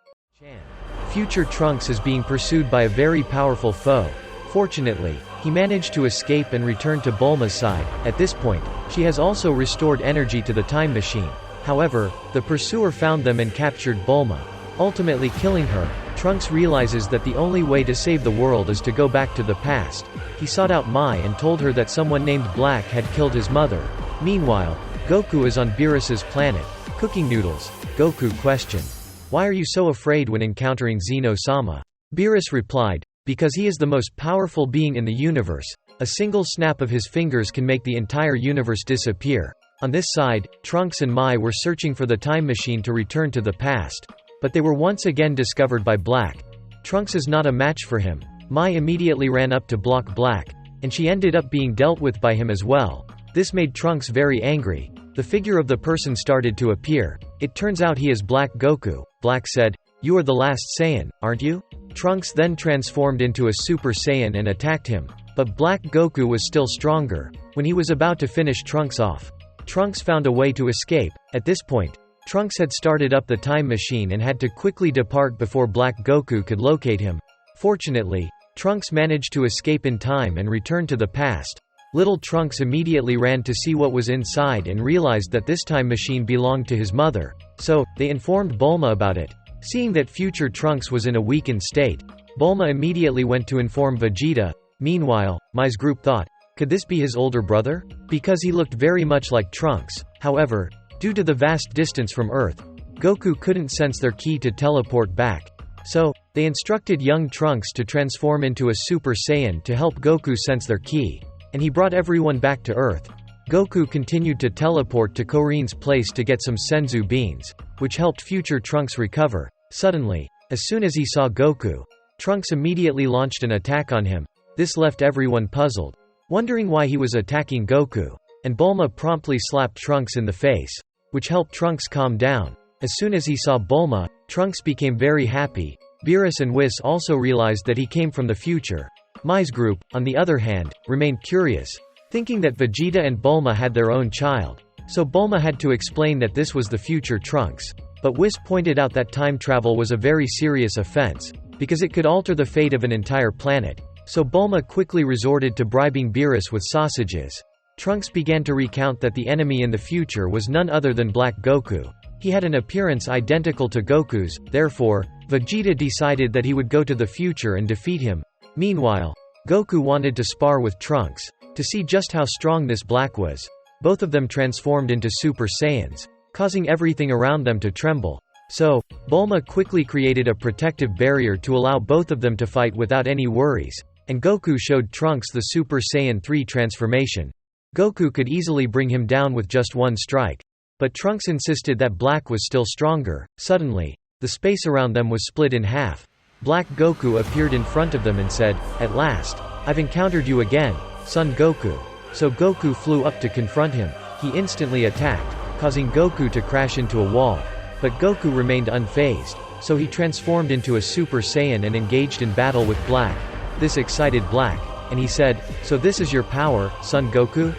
Future Trunks is being pursued by a very powerful foe. Fortunately, he managed to escape and return to Bulma's side. At this point, she has also restored energy to the time machine. However, the pursuer found them and captured Bulma, ultimately killing her. Trunks realizes that the only way to save the world is to go back to the past. He sought out Mai and told her that someone named Black had killed his mother. Meanwhile, Goku is on Beerus's planet, cooking noodles. Goku questioned, "Why are you so afraid when encountering Zeno-sama?" Beerus replied, "Because he is the most powerful being in the universe. A single snap of his fingers can make the entire universe disappear." On this side, Trunks and Mai were searching for the time machine to return to the past, but they were once again discovered by Black. Trunks is not a match for him. Mai immediately ran up to block Black, and she ended up being dealt with by him as well. This made Trunks very angry. The figure of the person started to appear. It turns out he is Black Goku. Black said, "You are the last Saiyan, aren't you?" Trunks then transformed into a Super Saiyan and attacked him. But Black Goku was still stronger. When he was about to finish Trunks off, Trunks found a way to escape. At this point, Trunks had started up the time machine and had to quickly depart before Black Goku could locate him. Fortunately, Trunks managed to escape in time and return to the past. Little Trunks immediately ran to see what was inside and realized that this time machine belonged to his mother. So, they informed Bulma about it. Seeing that future Trunks was in a weakened state, Bulma immediately went to inform Vegeta. Meanwhile, Mai's group thought, could this be his older brother? Because he looked very much like Trunks. However, due to the vast distance from Earth, Goku couldn't sense their ki to teleport back. So, they instructed young Trunks to transform into a Super Saiyan to help Goku sense their ki, and he brought everyone back to Earth. Goku continued to teleport to Korin's place to get some Senzu beans, which helped future Trunks recover. Suddenly, as soon as he saw Goku, Trunks immediately launched an attack on him. This left everyone puzzled, wondering why he was attacking Goku, and Bulma promptly slapped Trunks in the face, which helped Trunks calm down. As soon as he saw Bulma, Trunks became very happy. Beerus and Whis also realized that he came from the future. Mai's group, on the other hand, remained curious, thinking that Vegeta and Bulma had their own child. So Bulma had to explain that this was the future Trunks. But Whis pointed out that time travel was a very serious offense, because it could alter the fate of an entire planet. So Bulma quickly resorted to bribing Beerus with sausages. Trunks began to recount that the enemy in the future was none other than Black Goku. He had an appearance identical to Goku's, therefore, Vegeta decided that he would go to the future and defeat him. Meanwhile, Goku wanted to spar with Trunks, to see just how strong this Black was. Both of them transformed into Super Saiyans, causing everything around them to tremble. So, Bulma quickly created a protective barrier to allow both of them to fight without any worries, and Goku showed Trunks the Super Saiyan 3 transformation. Goku could easily bring him down with just one strike. But Trunks insisted that Black was still stronger. Suddenly, the space around them was split in half. Black Goku appeared in front of them and said, "At last, I've encountered you again, Son Goku." So Goku flew up to confront him. He instantly attacked, causing Goku to crash into a wall. But Goku remained unfazed, so he transformed into a Super Saiyan and engaged in battle with Black. This excited Black, and he said, "So this is your power, Son Goku?"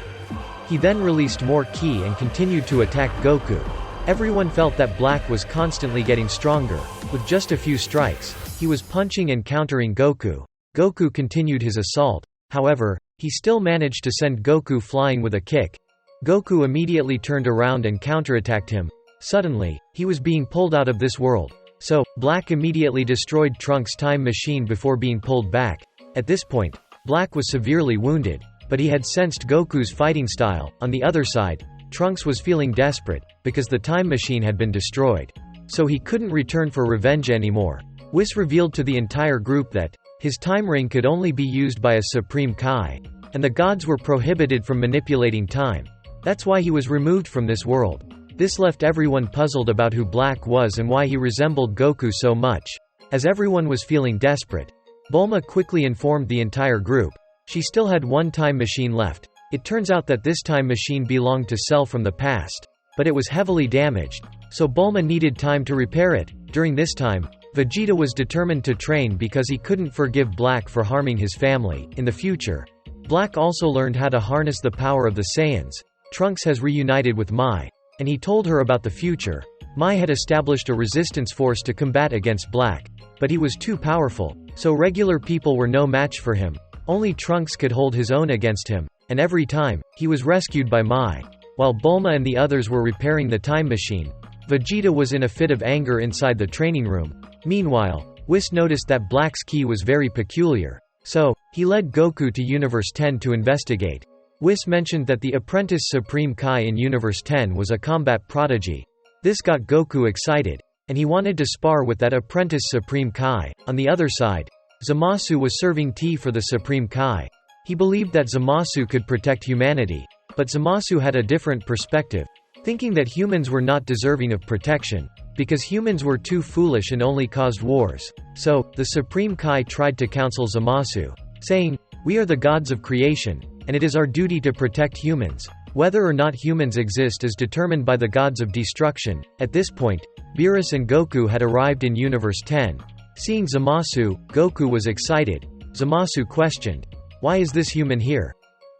He then released more ki and continued to attack Goku. Everyone felt that Black was constantly getting stronger. With just a few strikes, he was punching and countering Goku. Goku continued his assault. However, he still managed to send Goku flying with a kick. Goku immediately turned around and counterattacked him. Suddenly, he was being pulled out of this world. So, Black immediately destroyed Trunks' time machine before being pulled back. At this point, Black was severely wounded, but he had sensed Goku's fighting style. On the other side, Trunks was feeling desperate, because the time machine had been destroyed. So he couldn't return for revenge anymore. Whis revealed to the entire group that his time ring could only be used by a Supreme Kai, and the gods were prohibited from manipulating time. That's why he was removed from this world. This left everyone puzzled about who Black was and why he resembled Goku so much. As everyone was feeling desperate, Bulma quickly informed the entire group. She still had one time machine left. It turns out that this time machine belonged to Cell from the past, but it was heavily damaged, so Bulma needed time to repair it. During this time, Vegeta was determined to train because he couldn't forgive Black for harming his family. In the future, Black also learned how to harness the power of the Saiyans. Trunks has reunited with Mai, and he told her about the future. Mai had established a resistance force to combat against Black, but he was too powerful, so regular people were no match for him. Only Trunks could hold his own against him, and every time, he was rescued by Mai. While Bulma and the others were repairing the time machine, Vegeta was in a fit of anger inside the training room. Meanwhile, Whis noticed that Black's ki was very peculiar. So, he led Goku to Universe 10 to investigate. Whis mentioned that the apprentice Supreme Kai in Universe 10 was a combat prodigy. This got Goku excited, and he wanted to spar with that apprentice Supreme Kai. On the other side, Zamasu was serving tea for the Supreme Kai. He believed that Zamasu could protect humanity, but Zamasu had a different perspective, thinking that humans were not deserving of protection, because humans were too foolish and only caused wars. So, the Supreme Kai tried to counsel Zamasu, saying, "We are the gods of creation, and it is our duty to protect humans. Whether or not humans exist is determined by the gods of destruction." At this point, Beerus and Goku had arrived in Universe 10. Seeing Zamasu, Goku was excited. Zamasu questioned, "Why is this human here?"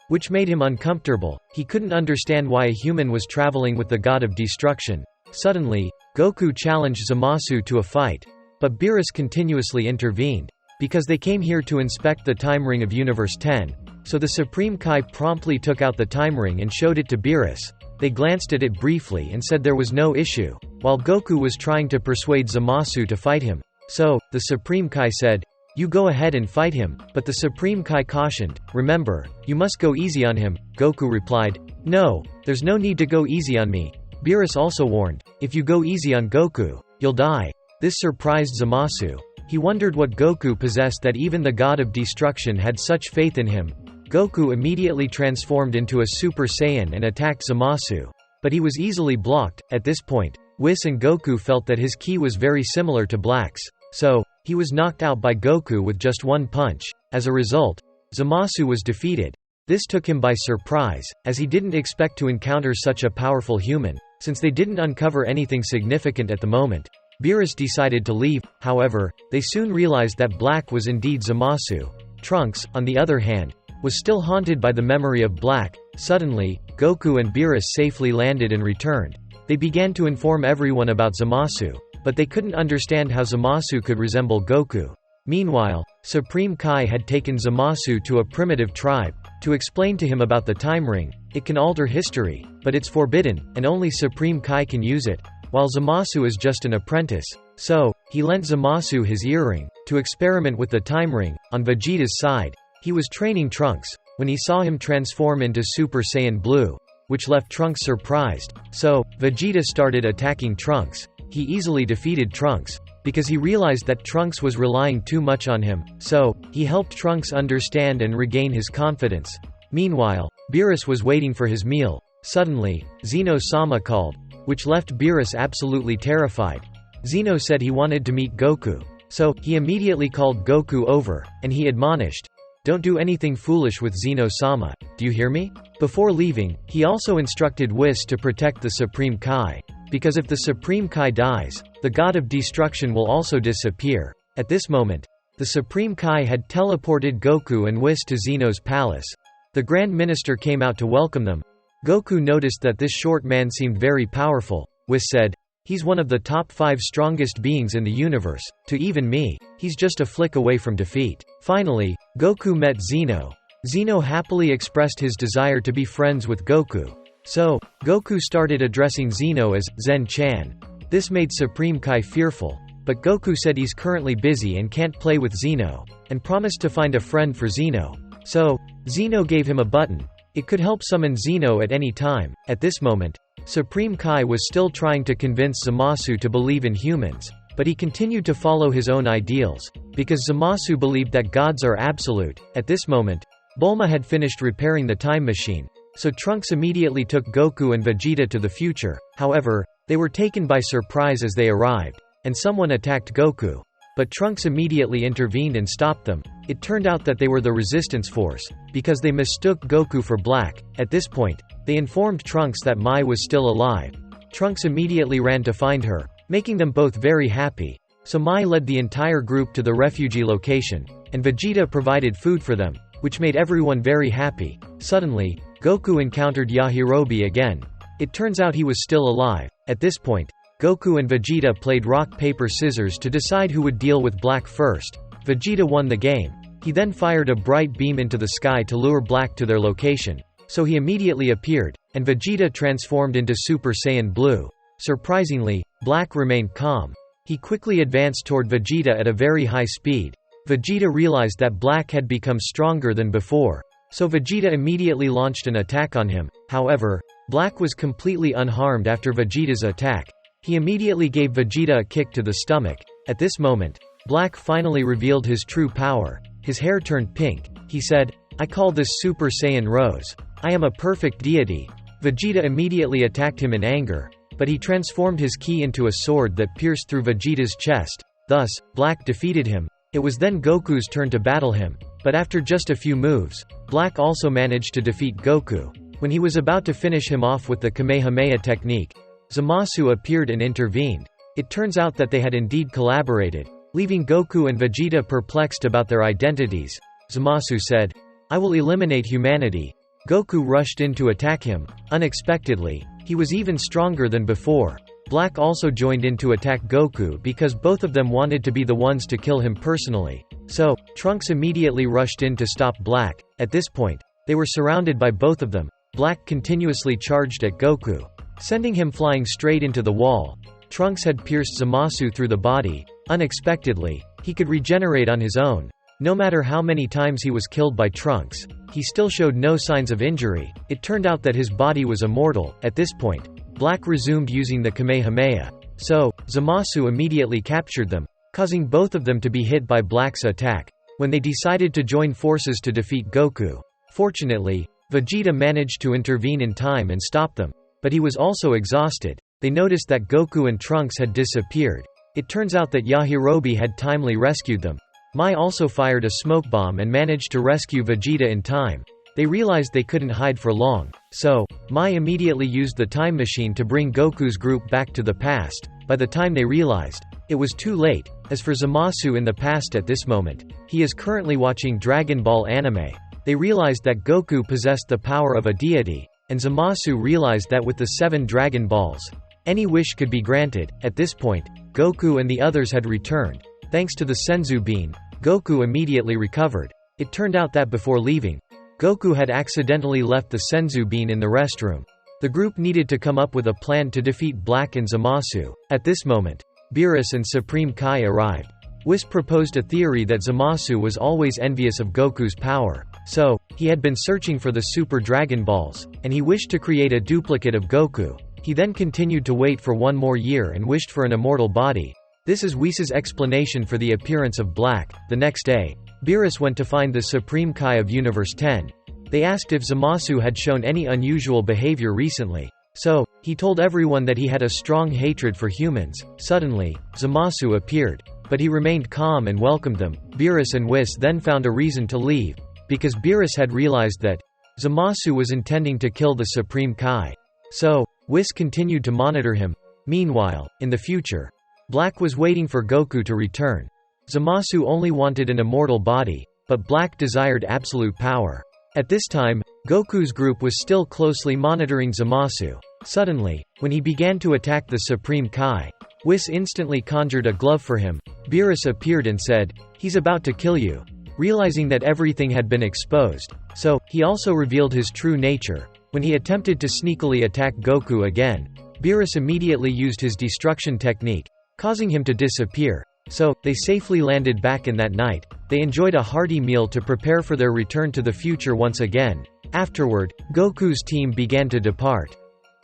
Which made him uncomfortable. He couldn't understand why a human was traveling with the god of destruction. Suddenly, Goku challenged Zamasu to a fight. But Beerus continuously intervened. Because they came here to inspect the time ring of Universe 10. So the Supreme Kai promptly took out the time ring and showed it to Beerus. They glanced at it briefly and said there was no issue, while Goku was trying to persuade Zamasu to fight him. So, the Supreme Kai said, "You go ahead and fight him," but the Supreme Kai cautioned, "Remember, you must go easy on him." Goku replied, "No, there's no need to go easy on me." Beerus also warned, "If you go easy on Goku, you'll die." This surprised Zamasu. He wondered what Goku possessed that even the god of destruction had such faith in him. Goku immediately transformed into a Super Saiyan and attacked Zamasu. But he was easily blocked. At this point, Whis and Goku felt that his ki was very similar to Black's. So, he was knocked out by Goku with just one punch. As a result, Zamasu was defeated. This took him by surprise, as he didn't expect to encounter such a powerful human, since they didn't uncover anything significant at the moment. Beerus decided to leave, however, they soon realized that Black was indeed Zamasu. Trunks, on the other hand, was still haunted by the memory of Black. Suddenly, Goku and Beerus safely landed and returned. They began to inform everyone about Zamasu, but they couldn't understand how Zamasu could resemble Goku. Meanwhile, Supreme Kai had taken Zamasu to a primitive tribe, to explain to him about the time ring. It can alter history, but it's forbidden, and only Supreme Kai can use it, while Zamasu is just an apprentice. So, he lent Zamasu his earring, to experiment with the time ring. On Vegeta's side, he was training Trunks, when he saw him transform into Super Saiyan Blue, which left Trunks surprised. So, Vegeta started attacking Trunks. He easily defeated Trunks, because he realized that Trunks was relying too much on him. So, he helped Trunks understand and regain his confidence. Meanwhile, Beerus was waiting for his meal. Suddenly, Zeno-sama called, which left Beerus absolutely terrified. Zeno said he wanted to meet Goku. So, he immediately called Goku over, and he admonished, "Don't do anything foolish with Zeno-sama, do you hear me?" Before leaving, he also instructed Whis to protect the Supreme Kai. Because if the Supreme Kai dies, the god of destruction will also disappear. At this moment, the Supreme Kai had teleported Goku and Whis to Zeno's palace. The Grand Minister came out to welcome them. Goku noticed that this short man seemed very powerful. Whis said, "He's one of the top 5 strongest beings in the universe. To even me, he's just a flick away from defeat." Finally, Goku met Zeno. Zeno happily expressed his desire to be friends with Goku. So, Goku started addressing Zeno as Zen-chan. This made Supreme Kai fearful, but Goku said he's currently busy and can't play with Zeno, and promised to find a friend for Zeno. So, Zeno gave him a button. It could help summon Zeno at any time. At this moment, Supreme Kai was still trying to convince Zamasu to believe in humans, but he continued to follow his own ideals, because Zamasu believed that gods are absolute. At this moment, Bulma had finished repairing the time machine, so Trunks immediately took Goku and Vegeta to the future. However, they were taken by surprise as they arrived, and someone attacked Goku. But Trunks immediately intervened and stopped them. It turned out that they were the resistance force, because they mistook Goku for Black. At this point, they informed Trunks that Mai was still alive. Trunks immediately ran to find her, making them both very happy. So Mai led the entire group to the refugee location, and Vegeta provided food for them, which made everyone very happy. Suddenly, Goku encountered Yajirobe again. It turns out he was still alive. At this point, Goku and Vegeta played rock paper scissors to decide who would deal with Black first. Vegeta won the game. He then fired a bright beam into the sky to lure Black to their location. So he immediately appeared, and Vegeta transformed into Super Saiyan Blue. Surprisingly, Black remained calm. He quickly advanced toward Vegeta at a very high speed. Vegeta realized that Black had become stronger than before, so Vegeta immediately launched an attack on him. However, Black was completely unharmed after Vegeta's attack. He immediately gave Vegeta a kick to the stomach. At this moment, Black finally revealed his true power. His hair turned pink. He said, "I call this Super Saiyan Rose. I am a perfect deity." Vegeta immediately attacked him in anger, but he transformed his ki into a sword that pierced through Vegeta's chest. Thus, Black defeated him. It was then Goku's turn to battle him, but after just a few moves, Black also managed to defeat Goku. When he was about to finish him off with the Kamehameha technique, Zamasu appeared and intervened. It turns out that they had indeed collaborated, leaving Goku and Vegeta perplexed about their identities. Zamasu said, "I will eliminate humanity." Goku rushed in to attack him. Unexpectedly, he was even stronger than before. Black also joined in to attack Goku because both of them wanted to be the ones to kill him personally. So, Trunks immediately rushed in to stop Black. At this point, they were surrounded by both of them. Black continuously charged at Goku, sending him flying straight into the wall. Trunks had pierced Zamasu through the body. Unexpectedly, he could regenerate on his own. No matter how many times he was killed by Trunks, he still showed no signs of injury. It turned out that his body was immortal. At this point, Black resumed using the Kamehameha. So, Zamasu immediately captured them, causing both of them to be hit by Black's attack, when they decided to join forces to defeat Goku. Fortunately, Vegeta managed to intervene in time and stop them, but he was also exhausted. They noticed that Goku and Trunks had disappeared. It turns out that Yajirobe had timely rescued them. Mai also fired a smoke bomb and managed to rescue Vegeta in time. They realized they couldn't hide for long, so, Mai immediately used the time machine to bring Goku's group back to the past. By the time they realized, it was too late. As for Zamasu in the past at this moment, he is currently watching Dragon Ball anime. They realized that Goku possessed the power of a deity, and Zamasu realized that with the 7 Dragon Balls, any wish could be granted. At this point, Goku and the others had returned. Thanks to the Senzu Bean, Goku immediately recovered. It turned out that before leaving, Goku had accidentally left the Senzu Bean in the restroom. The group needed to come up with a plan to defeat Black and Zamasu. At this moment, Beerus and Supreme Kai arrived. Whis proposed a theory that Zamasu was always envious of Goku's power. So, he had been searching for the Super Dragon Balls, and he wished to create a duplicate of Goku. He then continued to wait for 1 more year and wished for an immortal body. This is Whis' explanation for the appearance of Black. The next day, Beerus went to find the Supreme Kai of Universe 10. They asked if Zamasu had shown any unusual behavior recently. So, he told everyone that he had a strong hatred for humans. Suddenly, Zamasu appeared. But he remained calm and welcomed them. Beerus and Whis then found a reason to leave, because Beerus had realized that Zamasu was intending to kill the Supreme Kai. So, Whis continued to monitor him. Meanwhile, in the future, Black was waiting for Goku to return. Zamasu only wanted an immortal body, but Black desired absolute power. At this time, Goku's group was still closely monitoring Zamasu. Suddenly, when he began to attack the Supreme Kai, Whis instantly conjured a glove for him. Beerus appeared and said, "He's about to kill you." Realizing that everything had been exposed, so, he also revealed his true nature. When he attempted to sneakily attack Goku again, Beerus immediately used his destruction technique, causing him to disappear. So, they safely landed back in that night. They enjoyed a hearty meal to prepare for their return to the future once again. Afterward, Goku's team began to depart.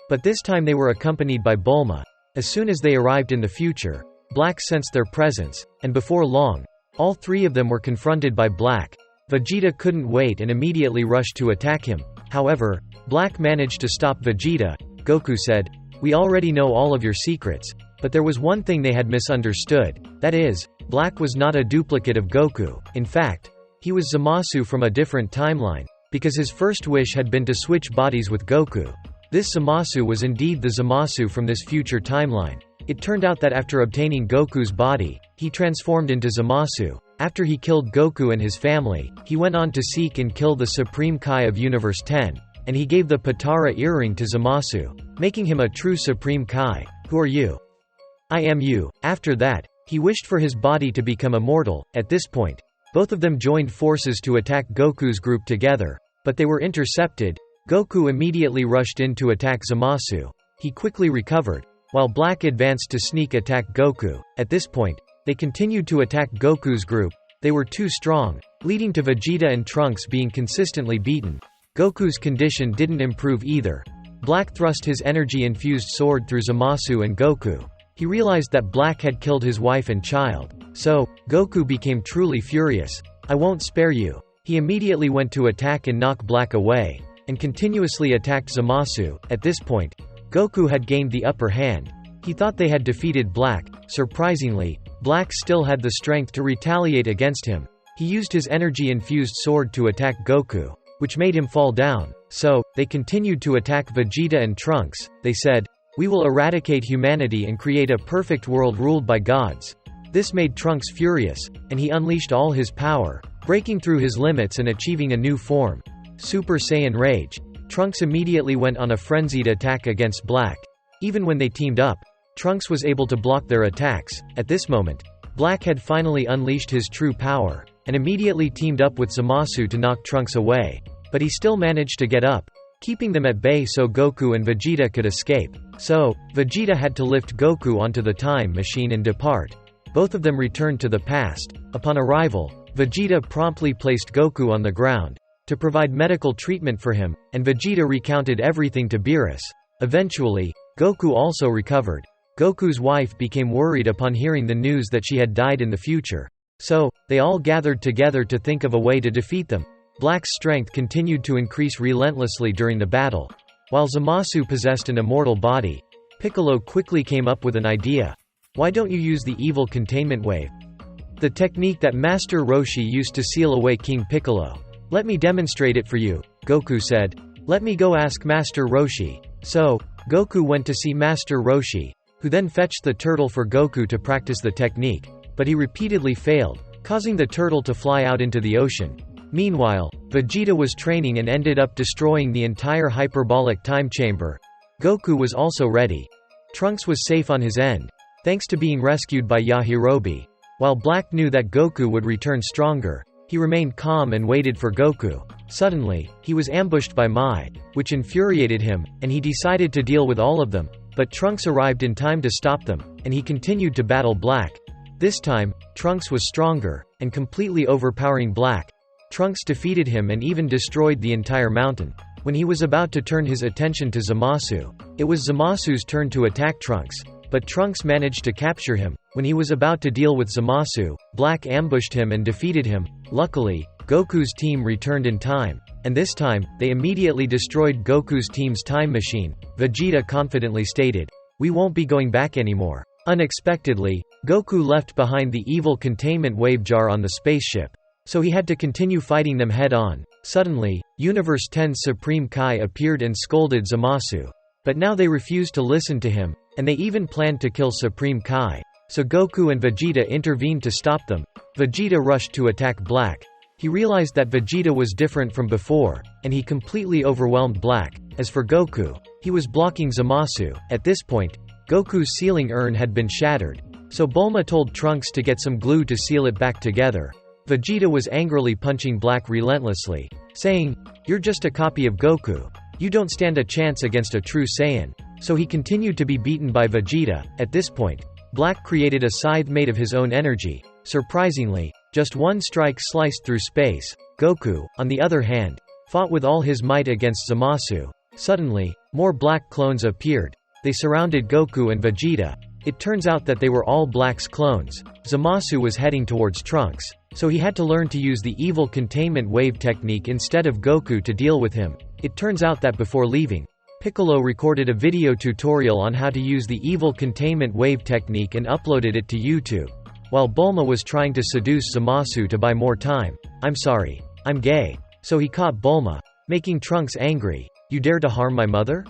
But this time they were accompanied by Bulma. As soon as they arrived in the future, Black sensed their presence, and before long, all three of them were confronted by Black. Vegeta couldn't wait and immediately rushed to attack him. However, Black managed to stop Vegeta. Goku said, "We already know all of your secrets." But there was one thing they had misunderstood. That is, Black was not a duplicate of Goku. In fact, he was Zamasu from a different timeline, because his first wish had been to switch bodies with Goku. This Zamasu was indeed the Zamasu from this future timeline. It turned out that after obtaining Goku's body, he transformed into Zamasu. After he killed Goku and his family, he went on to seek and kill the Supreme Kai of Universe 10, and he gave the Patara earring to Zamasu, making him a true Supreme Kai. "Who are you?" "I am you." After that, he wished for his body to become immortal. At this point, both of them joined forces to attack Goku's group together, but they were intercepted. Goku immediately rushed in to attack Zamasu. He quickly recovered, while Black advanced to sneak attack Goku. At this point, they continued to attack Goku's group. They were too strong, leading to Vegeta and Trunks being consistently beaten. Goku's condition didn't improve either. Black thrust his energy-infused sword through Zamasu and Goku. He realized that Black had killed his wife and child. So, Goku became truly furious. "I won't spare you." He immediately went to attack and knock Black away, and continuously attacked Zamasu. At this point, Goku had gained the upper hand. He thought they had defeated Black. Surprisingly, Black still had the strength to retaliate against him. He used his energy-infused sword to attack Goku, which made him fall down. So, they continued to attack Vegeta and Trunks. They said, "We will eradicate humanity and create a perfect world ruled by gods." This made Trunks furious, and he unleashed all his power, breaking through his limits and achieving a new form, Super Saiyan Rage. Trunks immediately went on a frenzied attack against Black. Even when they teamed up, Trunks was able to block their attacks. At this moment, Black had finally unleashed his true power, and immediately teamed up with Zamasu to knock Trunks away. But he still managed to get up, keeping them at bay so Goku and Vegeta could escape. So, Vegeta had to lift Goku onto the time machine and depart. Both of them returned to the past. Upon arrival, Vegeta promptly placed Goku on the ground to provide medical treatment for him, and Vegeta recounted everything to Beerus. Eventually, Goku also recovered. Goku's wife became worried upon hearing the news that she had died in the future. So, they all gathered together to think of a way to defeat them. Black's strength continued to increase relentlessly during the battle. While Zamasu possessed an immortal body, Piccolo quickly came up with an idea. "Why don't you use the evil containment wave? The technique that Master Roshi used to seal away King Piccolo. Let me demonstrate it for you," Goku said. "Let me go ask Master Roshi." So, Goku went to see Master Roshi, who then fetched the turtle for Goku to practice the technique. But he repeatedly failed, causing the turtle to fly out into the ocean. Meanwhile, Vegeta was training and ended up destroying the entire hyperbolic time chamber. Goku was also ready. Trunks was safe on his end, thanks to being rescued by Yajirobe. While Black knew that Goku would return stronger, he remained calm and waited for Goku. Suddenly, he was ambushed by Mai, which infuriated him, and he decided to deal with all of them. But Trunks arrived in time to stop them, and he continued to battle Black. This time, Trunks was stronger, and completely overpowering Black. Trunks defeated him and even destroyed the entire mountain. When he was about to turn his attention to Zamasu, it was Zamasu's turn to attack Trunks, but Trunks managed to capture him. When he was about to deal with Zamasu, Black ambushed him and defeated him. Luckily, Goku's team returned in time, and this time, they immediately destroyed Goku's team's time machine. Vegeta confidently stated, "We won't be going back anymore." Unexpectedly, Goku left behind the evil containment wave jar on the spaceship. So he had to continue fighting them head-on. Suddenly, Universe 10's Supreme Kai appeared and scolded Zamasu. But now they refused to listen to him, and they even planned to kill Supreme Kai. So Goku and Vegeta intervened to stop them. Vegeta rushed to attack Black. He realized that Vegeta was different from before, and he completely overwhelmed Black. As for Goku, he was blocking Zamasu. At this point, Goku's sealing urn had been shattered. So Bulma told Trunks to get some glue to seal it back together. Vegeta was angrily punching Black relentlessly, saying, "You're just a copy of Goku. You don't stand a chance against a true Saiyan." So he continued to be beaten by Vegeta. At this point, Black created a scythe made of his own energy. Surprisingly, just one strike sliced through space. Goku, on the other hand, fought with all his might against Zamasu. Suddenly, more Black clones appeared. They surrounded Goku and Vegeta. It turns out that they were all Black's clones. Zamasu was heading towards Trunks, so he had to learn to use the evil containment wave technique instead of Goku to deal with him. It turns out that before leaving, Piccolo recorded a video tutorial on how to use the evil containment wave technique and uploaded it to YouTube. While Bulma was trying to seduce Zamasu to buy more time. "I'm sorry. I'm gay." So he caught Bulma, making Trunks angry. "You dare to harm my mother?"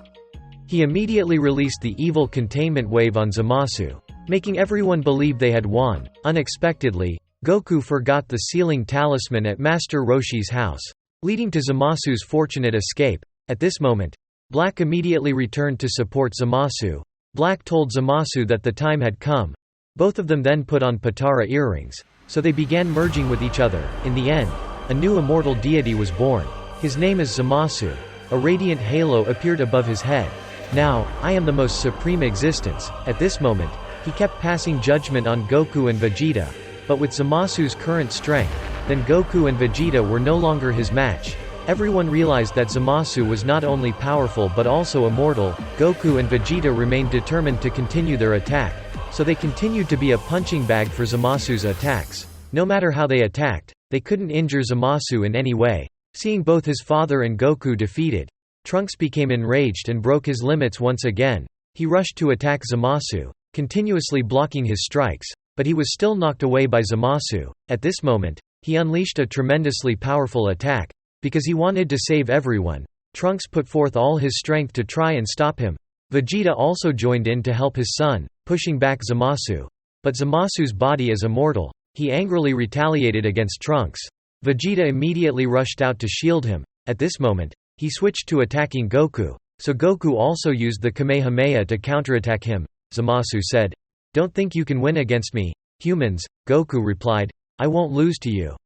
He immediately released the evil containment wave on Zamasu, making everyone believe they had won. Unexpectedly, Goku forgot the sealing talisman at Master Roshi's house, leading to Zamasu's fortunate escape. At this moment, Black immediately returned to support Zamasu. Black told Zamasu that the time had come. Both of them then put on Patara earrings, so they began merging with each other. In the end, a new immortal deity was born. His name is Zamasu. A radiant halo appeared above his head. "Now, I am the most supreme existence." At this moment, he kept passing judgment on Goku and Vegeta, but with Zamasu's current strength, then Goku and Vegeta were no longer his match. Everyone realized that Zamasu was not only powerful but also immortal. Goku and Vegeta remained determined to continue their attack, so they continued to be a punching bag for Zamasu's attacks. No matter how they attacked, they couldn't injure Zamasu in any way. Seeing both his father and Goku defeated, Trunks became enraged and broke his limits once again. He rushed to attack Zamasu, continuously blocking his strikes, but he was still knocked away by Zamasu. At this moment, he unleashed a tremendously powerful attack. Because he wanted to save everyone, Trunks put forth all his strength to try and stop him. Vegeta also joined in to help his son, pushing back Zamasu. But Zamasu's body is immortal. He angrily retaliated against Trunks. Vegeta immediately rushed out to shield him. At this moment, he switched to attacking Goku, so Goku also used the Kamehameha to counterattack him. Zamasu said, "Don't think you can win against me, humans." Goku replied, "I won't lose to you."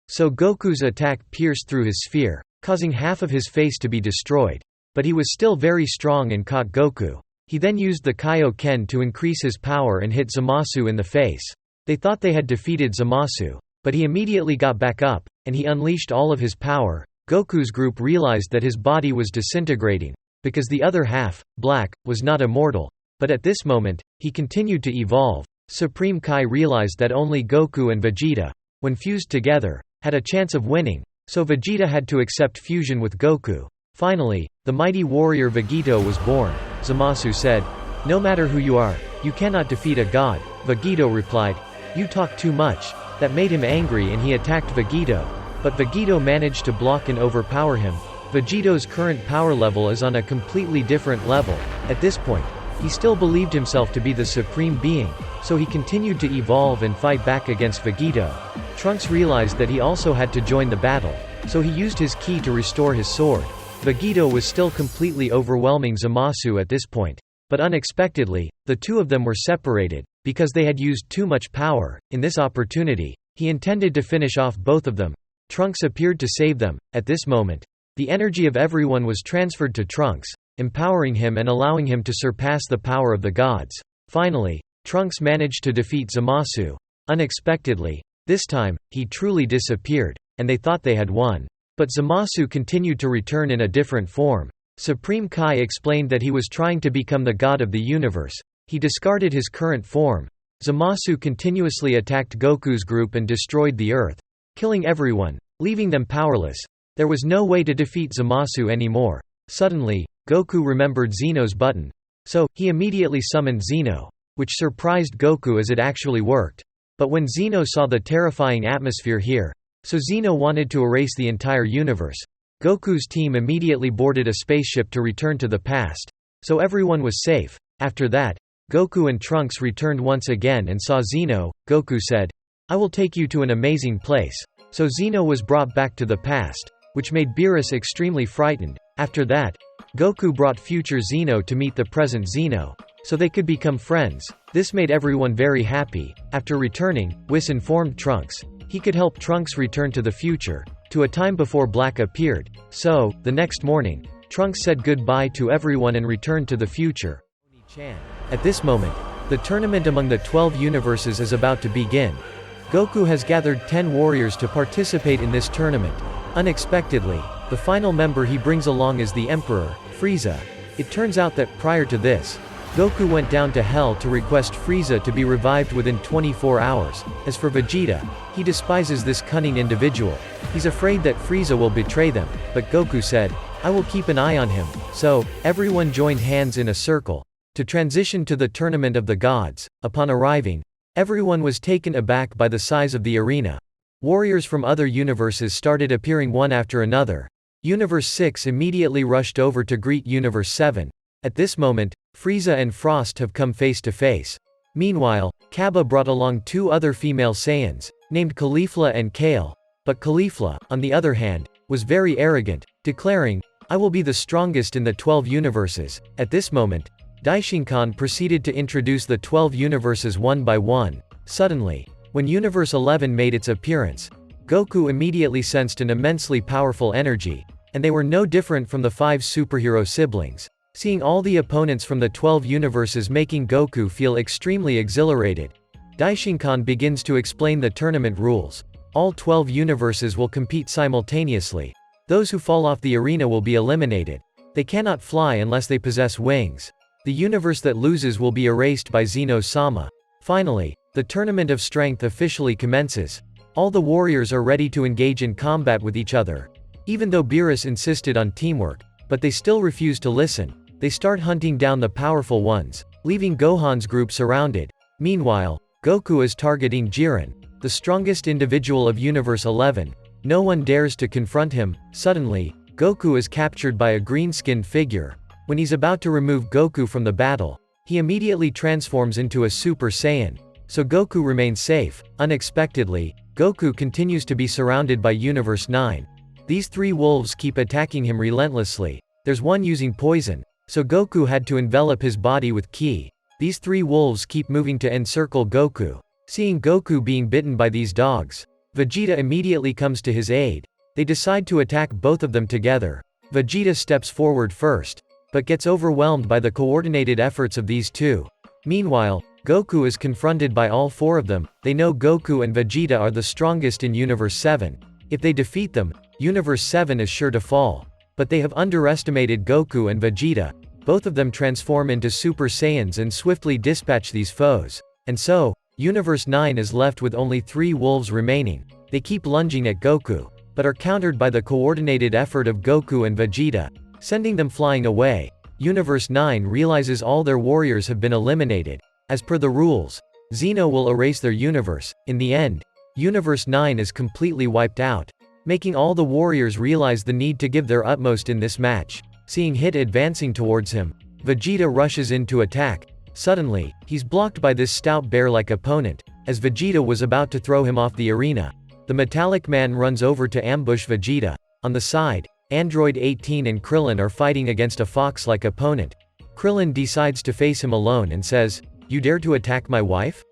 So Goku's attack pierced through his sphere, causing half of his face to be destroyed. But he was still very strong and caught Goku. He then used the Kaioken to increase his power and hit Zamasu in the face. They thought they had defeated Zamasu, but he immediately got back up, and he unleashed all of his power. Goku's group realized that his body was disintegrating, because the other half, Black, was not immortal. But at this moment, he continued to evolve. Supreme Kai realized that only Goku and Vegeta, when fused together, had a chance of winning, so Vegeta had to accept fusion with Goku. Finally, the mighty warrior Vegito was born. Zamasu said, "No matter who you are, you cannot defeat a god." Vegito replied, "You talk too much." That made him angry and he attacked Vegito. But Vegito managed to block and overpower him. Vegito's current power level is on a completely different level. At this point, he still believed himself to be the supreme being, so he continued to evolve and fight back against Vegito. Trunks realized that he also had to join the battle, so he used his ki to restore his sword. Vegito was still completely overwhelming Zamasu at this point. But unexpectedly, the two of them were separated, because they had used too much power. In this opportunity, he intended to finish off both of them. Trunks appeared to save them. At this moment, the energy of everyone was transferred to Trunks, empowering him and allowing him to surpass the power of the gods. Finally, Trunks managed to defeat Zamasu. Unexpectedly, this time, he truly disappeared, and they thought they had won. But Zamasu continued to return in a different form. Supreme Kai explained that he was trying to become the god of the universe. He discarded his current form. Zamasu continuously attacked Goku's group and destroyed the earth, killing everyone. leaving them powerless. There was no way to defeat Zamasu anymore. Suddenly, Goku remembered Zeno's button. So, he immediately summoned Zeno, which surprised Goku as it actually worked. But when Zeno saw the terrifying atmosphere here, so Zeno wanted to erase the entire universe. Goku's team immediately boarded a spaceship to return to the past. So everyone was safe. After that, Goku and Trunks returned once again and saw Zeno. Goku said, "I will take you to an amazing place." So Zeno was brought back to the past, which made Beerus extremely frightened. After that, Goku brought future Zeno to meet the present Zeno, so they could become friends. This made everyone very happy. After returning, Whis informed Trunks he could help Trunks return to the future, to a time before Black appeared. So, the next morning, Trunks said goodbye to everyone and returned to the future. At this moment, the tournament among the 12 universes is about to begin. Goku has gathered 10 warriors to participate in this tournament. Unexpectedly, the final member he brings along is the Emperor, Frieza. It turns out that, prior to this, Goku went down to Hell to request Frieza to be revived within 24 hours. As for Vegeta, he despises this cunning individual. He's afraid that Frieza will betray them, but Goku said, "I will keep an eye on him." So, everyone joined hands in a circle to transition to the Tournament of the Gods. Upon arriving, everyone was taken aback by the size of the arena. Warriors from other universes started appearing one after another. Universe 6 immediately rushed over to greet Universe 7. At this moment, Frieza and Frost have come face to face. Meanwhile, Cabba brought along 2 other female Saiyans, named Caulifla and Kale. But Caulifla, on the other hand, was very arrogant, declaring, "I will be the strongest in the 12 universes." At this moment, Daishinkan proceeded to introduce the 12 universes one by one. Suddenly, when Universe 11 made its appearance, Goku immediately sensed an immensely powerful energy, and they were no different from the 5 superhero siblings. Seeing all the opponents from the 12 universes making Goku feel extremely exhilarated, Daishinkan begins to explain the tournament rules. All 12 universes will compete simultaneously. Those who fall off the arena will be eliminated. They cannot fly unless they possess wings. The universe that loses will be erased by Zeno-sama. Finally, the Tournament of Strength officially commences. All the warriors are ready to engage in combat with each other. Even though Beerus insisted on teamwork, but they still refuse to listen. They start hunting down the powerful ones, leaving Gohan's group surrounded. Meanwhile, Goku is targeting Jiren, the strongest individual of Universe 11. No one dares to confront him. Suddenly, Goku is captured by a green-skinned figure. When he's about to remove Goku from the battle, he immediately transforms into a Super Saiyan. So Goku remains safe. Unexpectedly, Goku continues to be surrounded by Universe 9. These 3 wolves keep attacking him relentlessly. There's one using poison, so Goku had to envelop his body with ki. These 3 wolves keep moving to encircle Goku. Seeing Goku being bitten by these dogs, Vegeta immediately comes to his aid. They decide to attack both of them together. Vegeta steps forward first, but gets overwhelmed by the coordinated efforts of these 2. Meanwhile, Goku is confronted by all 4 of them. They know Goku and Vegeta are the strongest in Universe 7. If they defeat them, Universe 7 is sure to fall. But they have underestimated Goku and Vegeta. Both of them transform into Super Saiyans and swiftly dispatch these foes. And so, Universe 9 is left with only 3 wolves remaining. They keep lunging at Goku, but are countered by the coordinated effort of Goku and Vegeta, sending them flying away. Universe 9 realizes all their warriors have been eliminated. As per the rules, Zeno will erase their universe. In the end, Universe 9 is completely wiped out, making all the warriors realize the need to give their utmost in this match. Seeing Hit advancing towards him, Vegeta rushes in to attack. Suddenly, he's blocked by this stout bear-like opponent. As Vegeta was about to throw him off the arena, the Metallic Man runs over to ambush Vegeta. On the side, Android 18 and Krillin are fighting against a fox-like opponent. Krillin decides to face him alone and says, "You dare to attack my wife?"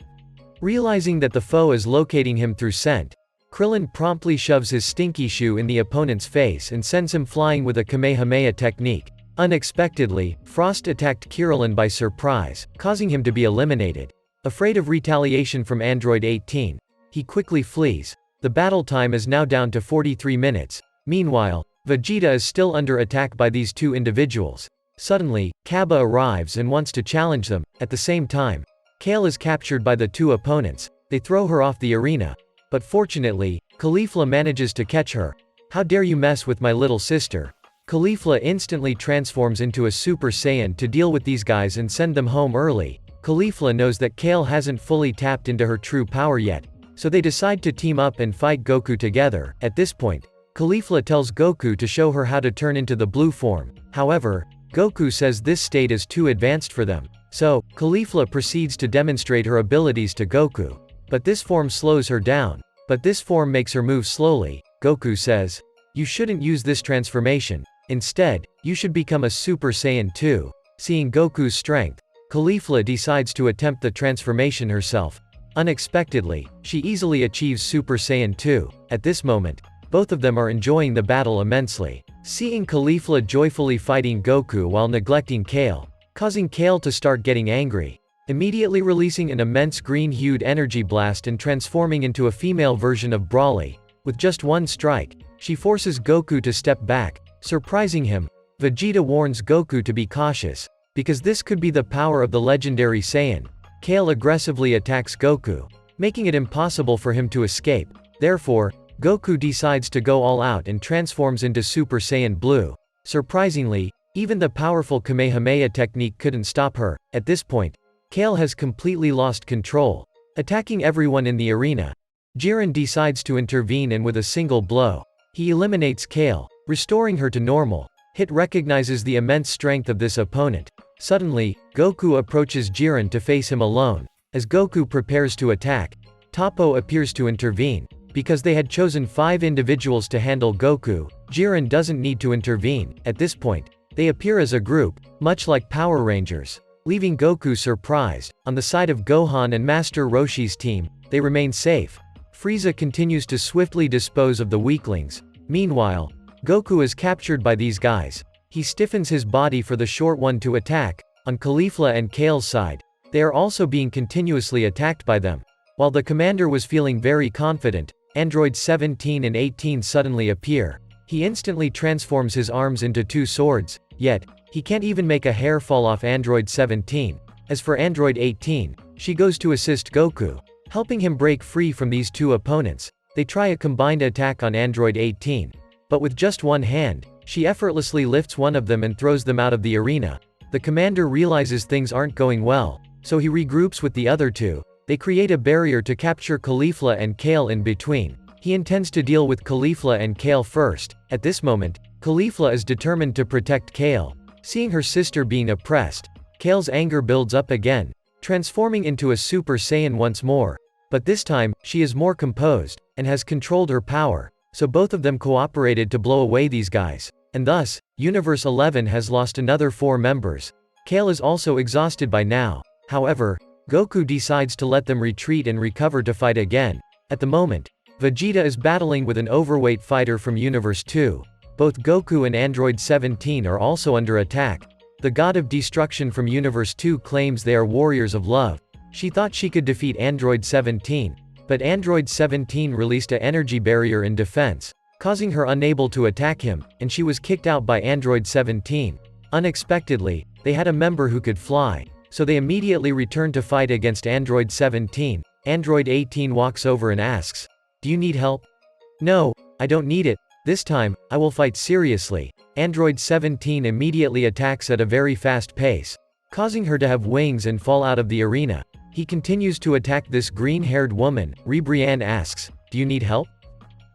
Realizing that the foe is locating him through scent, Krillin promptly shoves his stinky shoe in the opponent's face and sends him flying with a Kamehameha technique. Unexpectedly, Frost attacked Krillin by surprise, causing him to be eliminated. Afraid of retaliation from Android 18, he quickly flees. The battle time is now down to 43 minutes. Meanwhile, Vegeta is still under attack by these 2 individuals. Suddenly, Cabba arrives and wants to challenge them. At the same time, Kale is captured by the 2 opponents. They throw her off the arena. But fortunately, Caulifla manages to catch her. "How dare you mess with my little sister?" Caulifla instantly transforms into a Super Saiyan to deal with these guys and send them home early. Caulifla knows that Kale hasn't fully tapped into her true power yet, so they decide to team up and fight Goku together. At this point, Caulifla tells Goku to show her how to turn into the blue form. However, Goku says this state is too advanced for them. So, Caulifla proceeds to demonstrate her abilities to Goku. But this form slows her down. But this form makes her move slowly. Goku says, "You shouldn't use this transformation. Instead, you should become a Super Saiyan 2. Seeing Goku's strength, Caulifla decides to attempt the transformation herself. Unexpectedly, she easily achieves Super Saiyan 2. At this moment, both of them are enjoying the battle immensely. Seeing Caulifla joyfully fighting Goku while neglecting Kale, causing Kale to start getting angry, immediately releasing an immense green-hued energy blast and transforming into a female version of Brawly. With just one strike, she forces Goku to step back, surprising him. Vegeta warns Goku to be cautious, because this could be the power of the legendary Saiyan. Kale aggressively attacks Goku, making it impossible for him to escape. Therefore, Goku decides to go all out and transforms into Super Saiyan Blue. Surprisingly, even the powerful Kamehameha technique couldn't stop her. At this point, Kale has completely lost control, attacking everyone in the arena. Jiren decides to intervene and with a single blow, he eliminates Kale, restoring her to normal. Hit recognizes the immense strength of this opponent. Suddenly, Goku approaches Jiren to face him alone. As Goku prepares to attack, Toppo appears to intervene. Because they had chosen 5 individuals to handle Goku, Jiren doesn't need to intervene. At this point, they appear as a group, much like Power Rangers, leaving Goku surprised. On the side of Gohan and Master Roshi's team, they remain safe. Frieza continues to swiftly dispose of the weaklings. Meanwhile, Goku is captured by these guys. He stiffens his body for the short one to attack. On Caulifla and Kale's side, they are also being continuously attacked by them. While the commander was feeling very confident, Android 17 and 18 suddenly appear. He instantly transforms his arms into 2 swords, yet, he can't even make a hair fall off Android 17. As for Android 18, she goes to assist Goku, helping him break free from these 2 opponents. They try a combined attack on Android 18. But with just one hand, she effortlessly lifts one of them and throws them out of the arena. The commander realizes things aren't going well, so he regroups with the other 2. They create a barrier to capture Caulifla and Kale in between. He intends to deal with Caulifla and Kale first. At this moment, Caulifla is determined to protect Kale. Seeing her sister being oppressed, Kale's anger builds up again, transforming into a Super Saiyan once more. But this time, she is more composed, and has controlled her power, so both of them cooperated to blow away these guys. And thus, Universe 11 has lost another 4 members. Kale is also exhausted by now. However, Goku decides to let them retreat and recover to fight again. At the moment, Vegeta is battling with an overweight fighter from Universe 2. Both Goku and Android 17 are also under attack. The God of Destruction from Universe 2 claims they are warriors of love. She thought she could defeat Android 17, but Android 17 released an energy barrier in defense, causing her unable to attack him, and she was kicked out by Android 17. Unexpectedly, they had a member who could fly, so they immediately returned to fight against Android 17. Android 18 walks over and asks, "Do you need help?" "No, I don't need it. This time, I will fight seriously." Android 17 immediately attacks at a very fast pace, causing her to have wings and fall out of the arena. He continues to attack this green-haired woman. Ribrianne asks, "Do you need help?"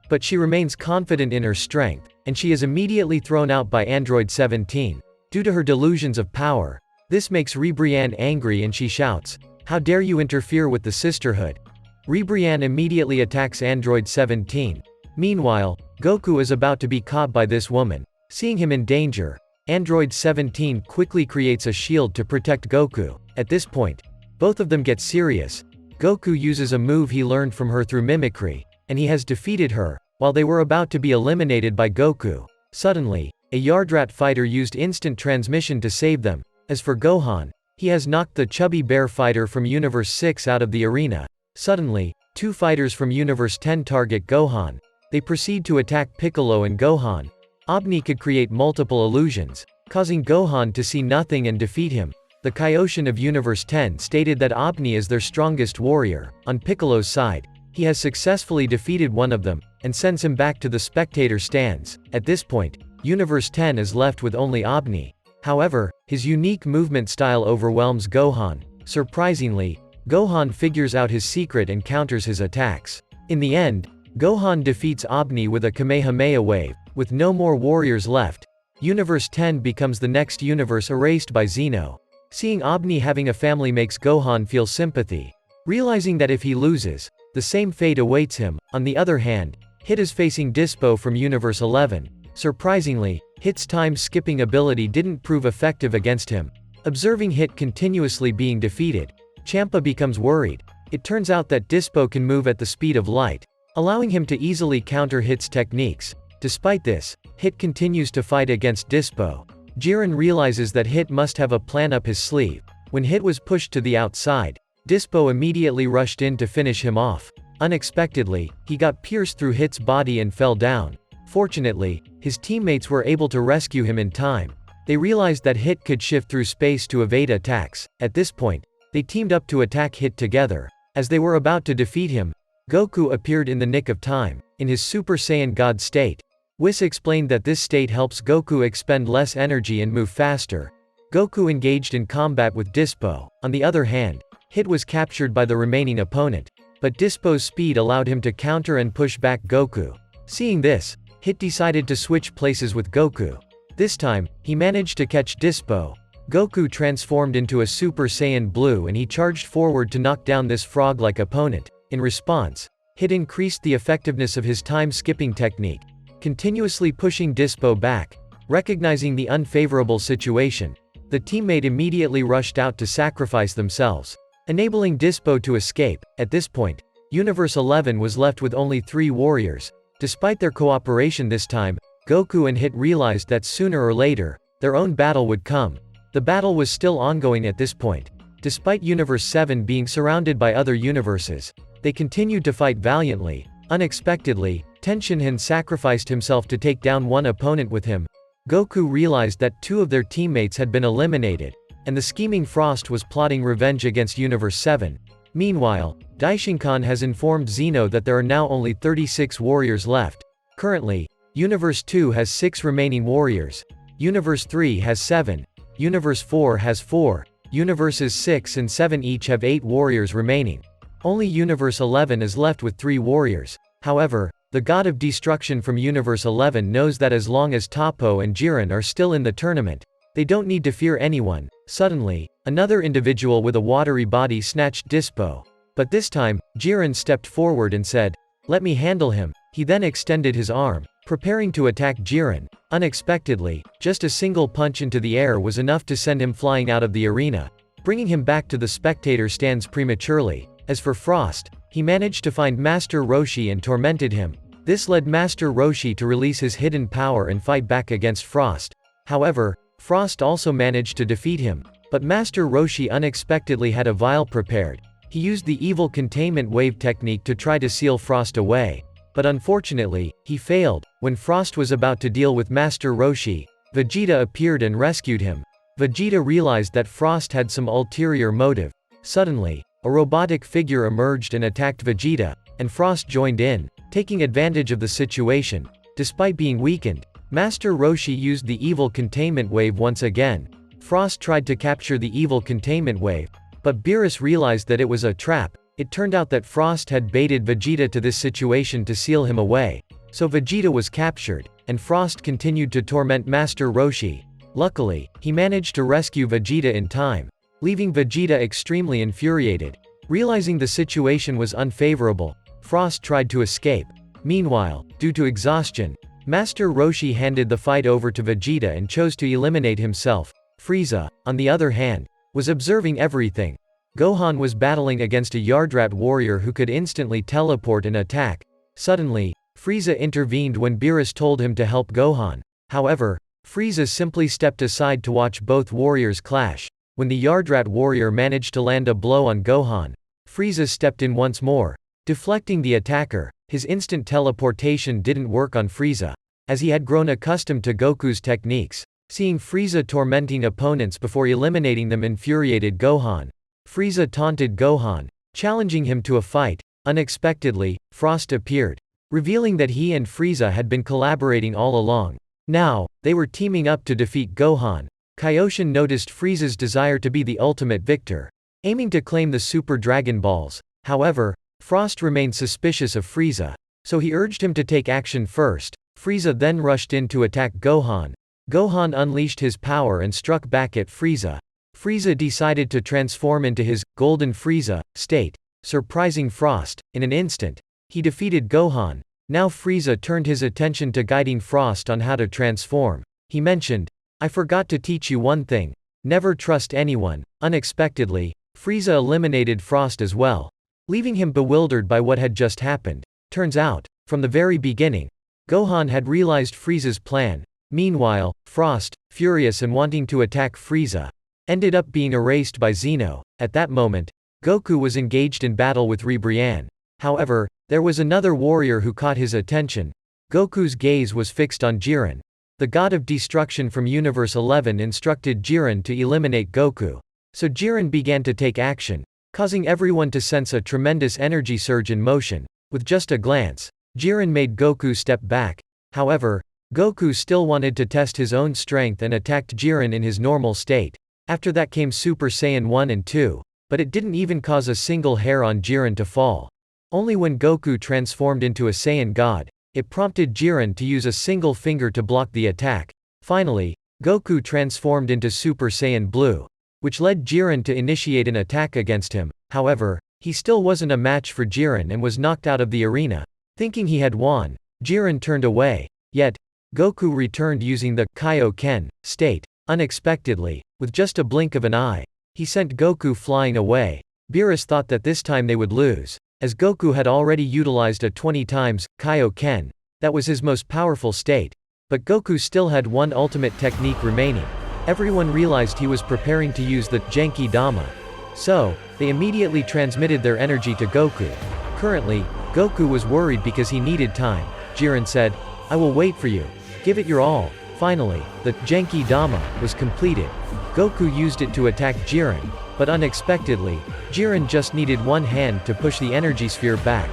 But she remains confident in her strength, and she is immediately thrown out by Android 17. Due to her delusions of power, this makes Ribrianne angry and she shouts, "How dare you interfere with the sisterhood?" Ribrianne immediately attacks Android 17. Meanwhile, Goku is about to be caught by this woman. Seeing him in danger, Android 17 quickly creates a shield to protect Goku. At this point, both of them get serious. Goku uses a move he learned from her through mimicry, and he has defeated her. While they were about to be eliminated by Goku, suddenly, a Yardrat fighter used instant transmission to save them. As for Gohan, he has knocked the chubby bear fighter from Universe 6 out of the arena. Suddenly, 2 fighters from Universe 10 target Gohan. They proceed to attack Piccolo and Gohan. Obni could create multiple illusions, causing Gohan to see nothing and defeat him. The Kaioshin of Universe 10 stated that Obni is their strongest warrior. On Piccolo's side, He has successfully defeated one of them, and sends him back to the spectator stands. At this point, Universe 10 is left with only Abni. However, his unique movement style overwhelms Gohan. Surprisingly, Gohan figures out his secret and counters his attacks. In the end, Gohan defeats Abni with a Kamehameha wave. With no more warriors left, Universe 10 becomes the next universe erased by Zeno. Seeing Abni having a family makes Gohan feel sympathy. Realizing that if he loses, the same fate awaits him. On the other hand, Hit is facing Dispo from Universe 11. Surprisingly, Hit's time-skipping ability didn't prove effective against him. Observing Hit continuously being defeated, Champa becomes worried. It turns out that Dispo can move at the speed of light, allowing him to easily counter Hit's techniques. Despite this, Hit continues to fight against Dispo. Jiren realizes that Hit must have a plan up his sleeve. When Hit was pushed to the outside, Dispo immediately rushed in to finish him off. Unexpectedly, he got pierced through Hit's body and fell down. Fortunately, his teammates were able to rescue him in time. They realized that Hit could shift through space to evade attacks. At this point, they teamed up to attack Hit together. As they were about to defeat him, Goku appeared in the nick of time. In his Super Saiyan God state, Whis explained that this state helps Goku expend less energy and move faster. Goku engaged in combat with Dispo. On the other hand, Hit was captured by the remaining opponent, but Dispo's speed allowed him to counter and push back Goku. Seeing this, Hit decided to switch places with Goku. This time, he managed to catch Dispo. Goku transformed into a Super Saiyan Blue and he charged forward to knock down this frog-like opponent. In response, Hit increased the effectiveness of his time-skipping technique, continuously pushing Dispo back. Recognizing the unfavorable situation, the teammate immediately rushed out to sacrifice themselves, enabling Dispo to escape. At this point, Universe 11 was left with only 3 warriors. Despite their cooperation this time, Goku and Hit realized that sooner or later, their own battle would come. The battle was still ongoing at this point. Despite Universe 7 being surrounded by other universes, they continued to fight valiantly. Unexpectedly, Tenshinhan sacrificed himself to take down one opponent with him. Goku realized that 2 of their teammates had been eliminated, and the scheming Frost was plotting revenge against Universe 7. Meanwhile, Daishinkan has informed Zeno that there are now only 36 warriors left. Currently, Universe 2 has 6 remaining warriors. Universe 3 has 7. Universe 4 has 4. Universes 6 and 7 each have 8 warriors remaining. Only Universe 11 is left with 3 warriors. However, the God of Destruction from Universe 11 knows that as long as Toppo and Jiren are still in the tournament, they don't need to fear anyone. Suddenly, another individual with a watery body snatched Dispo. But this time, Jiren stepped forward and said, "Let me handle him." He then extended his arm, preparing to attack Jiren. Unexpectedly, just a single punch into the air was enough to send him flying out of the arena, bringing him back to the spectator stands prematurely. As for Frost, he managed to find Master Roshi and tormented him. This led Master Roshi to release his hidden power and fight back against Frost. However, Frost also managed to defeat him, but Master Roshi unexpectedly had a vial prepared. He used the evil containment wave technique to try to seal Frost away. But unfortunately, he failed. When Frost was about to deal with Master Roshi, Vegeta appeared and rescued him. Vegeta realized that Frost had some ulterior motive. Suddenly, a robotic figure emerged and attacked Vegeta, and Frost joined in, taking advantage of the situation. Despite being weakened, Master Roshi used the evil containment wave once again. Frost tried to capture the evil containment wave, but Beerus realized that it was a trap. It turned out that Frost had baited Vegeta to this situation to seal him away. So Vegeta was captured, and Frost continued to torment Master Roshi. Luckily, he managed to rescue Vegeta in time, leaving Vegeta extremely infuriated. Realizing the situation was unfavorable, Frost tried to escape. Meanwhile, due to exhaustion, Master Roshi handed the fight over to Vegeta and chose to eliminate himself. Frieza, on the other hand, was observing everything. Gohan was battling against a Yardrat warrior who could instantly teleport and attack. Suddenly, Frieza intervened when Beerus told him to help Gohan. However, Frieza simply stepped aside to watch both warriors clash. When the Yardrat warrior managed to land a blow on Gohan, Frieza stepped in once more, deflecting the attacker. His instant teleportation didn't work on Frieza, as he had grown accustomed to Goku's techniques. Seeing Frieza tormenting opponents before eliminating them infuriated Gohan. Frieza taunted Gohan, challenging him to a fight. Unexpectedly, Frost appeared, revealing that he and Frieza had been collaborating all along. Now, they were teaming up to defeat Gohan. Kaioshin noticed Frieza's desire to be the ultimate victor, aiming to claim the Super Dragon Balls. However, Frost remained suspicious of Frieza, so he urged him to take action first. Frieza then rushed in to attack Gohan. Gohan unleashed his power and struck back at Frieza. Frieza decided to transform into his Golden Frieza state, surprising Frost. In an instant, he defeated Gohan. Now Frieza turned his attention to guiding Frost on how to transform. He mentioned, "I forgot to teach you one thing. Never trust anyone." Unexpectedly, Frieza eliminated Frost as well, leaving him bewildered by what had just happened. Turns out, from the very beginning, Gohan had realized Frieza's plan. Meanwhile, Frost, furious and wanting to attack Frieza, ended up being erased by Zeno. At that moment, Goku was engaged in battle with Ribrianne. However, there was another warrior who caught his attention. Goku's gaze was fixed on Jiren. The god of destruction from Universe 11 instructed Jiren to eliminate Goku. So Jiren began to take action, causing everyone to sense a tremendous energy surge in motion. With just a glance, Jiren made Goku step back. However, Goku still wanted to test his own strength and attacked Jiren in his normal state. After that came Super Saiyan 1 and 2, but it didn't even cause a single hair on Jiren to fall. Only when Goku transformed into a Saiyan god, it prompted Jiren to use a single finger to block the attack. Finally, Goku transformed into Super Saiyan Blue, which led Jiren to initiate an attack against him. However, he still wasn't a match for Jiren and was knocked out of the arena. Thinking he had won, Jiren turned away. Yet, Goku returned using the Kaioken state. Unexpectedly, with just a blink of an eye, he sent Goku flying away. Beerus thought that this time they would lose, as Goku had already utilized a 20 times Kaioken. That was his most powerful state. But Goku still had one ultimate technique remaining. Everyone realized he was preparing to use the Genki Dama. So, they immediately transmitted their energy to Goku. Currently, Goku was worried because he needed time. Jiren said, "I will wait for you. Give it your all." Finally, the Genki Dama was completed. Goku used it to attack Jiren, but unexpectedly, Jiren just needed one hand to push the energy sphere back.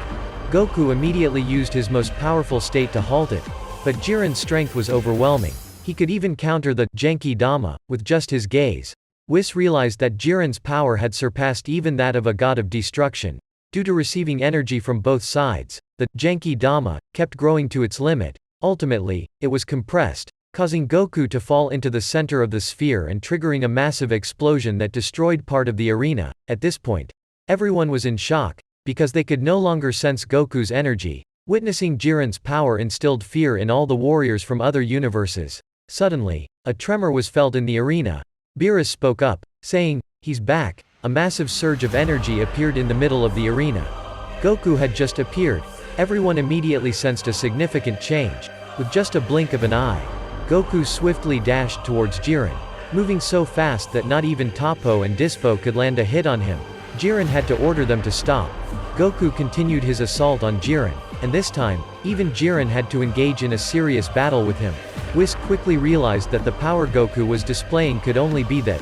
Goku immediately used his most powerful state to halt it, but Jiren's strength was overwhelming. He could even counter the Genki Dama with just his gaze. Whis realized that Jiren's power had surpassed even that of a god of destruction. Due to receiving energy from both sides, the Genki Dama kept growing to its limit. Ultimately, it was compressed, causing Goku to fall into the center of the sphere and triggering a massive explosion that destroyed part of the arena. At this point, everyone was in shock, because they could no longer sense Goku's energy. Witnessing Jiren's power instilled fear in all the warriors from other universes. Suddenly, a tremor was felt in the arena. Beerus spoke up, saying, "He's back." A massive surge of energy appeared in the middle of the arena. Goku had just appeared. Everyone immediately sensed a significant change. With just a blink of an eye, Goku swiftly dashed towards Jiren, moving so fast that not even Toppo and Dispo could land a hit on him. Jiren had to order them to stop. Goku continued his assault on Jiren, and this time, even Jiren had to engage in a serious battle with him. Whis quickly realized that the power Goku was displaying could only be that.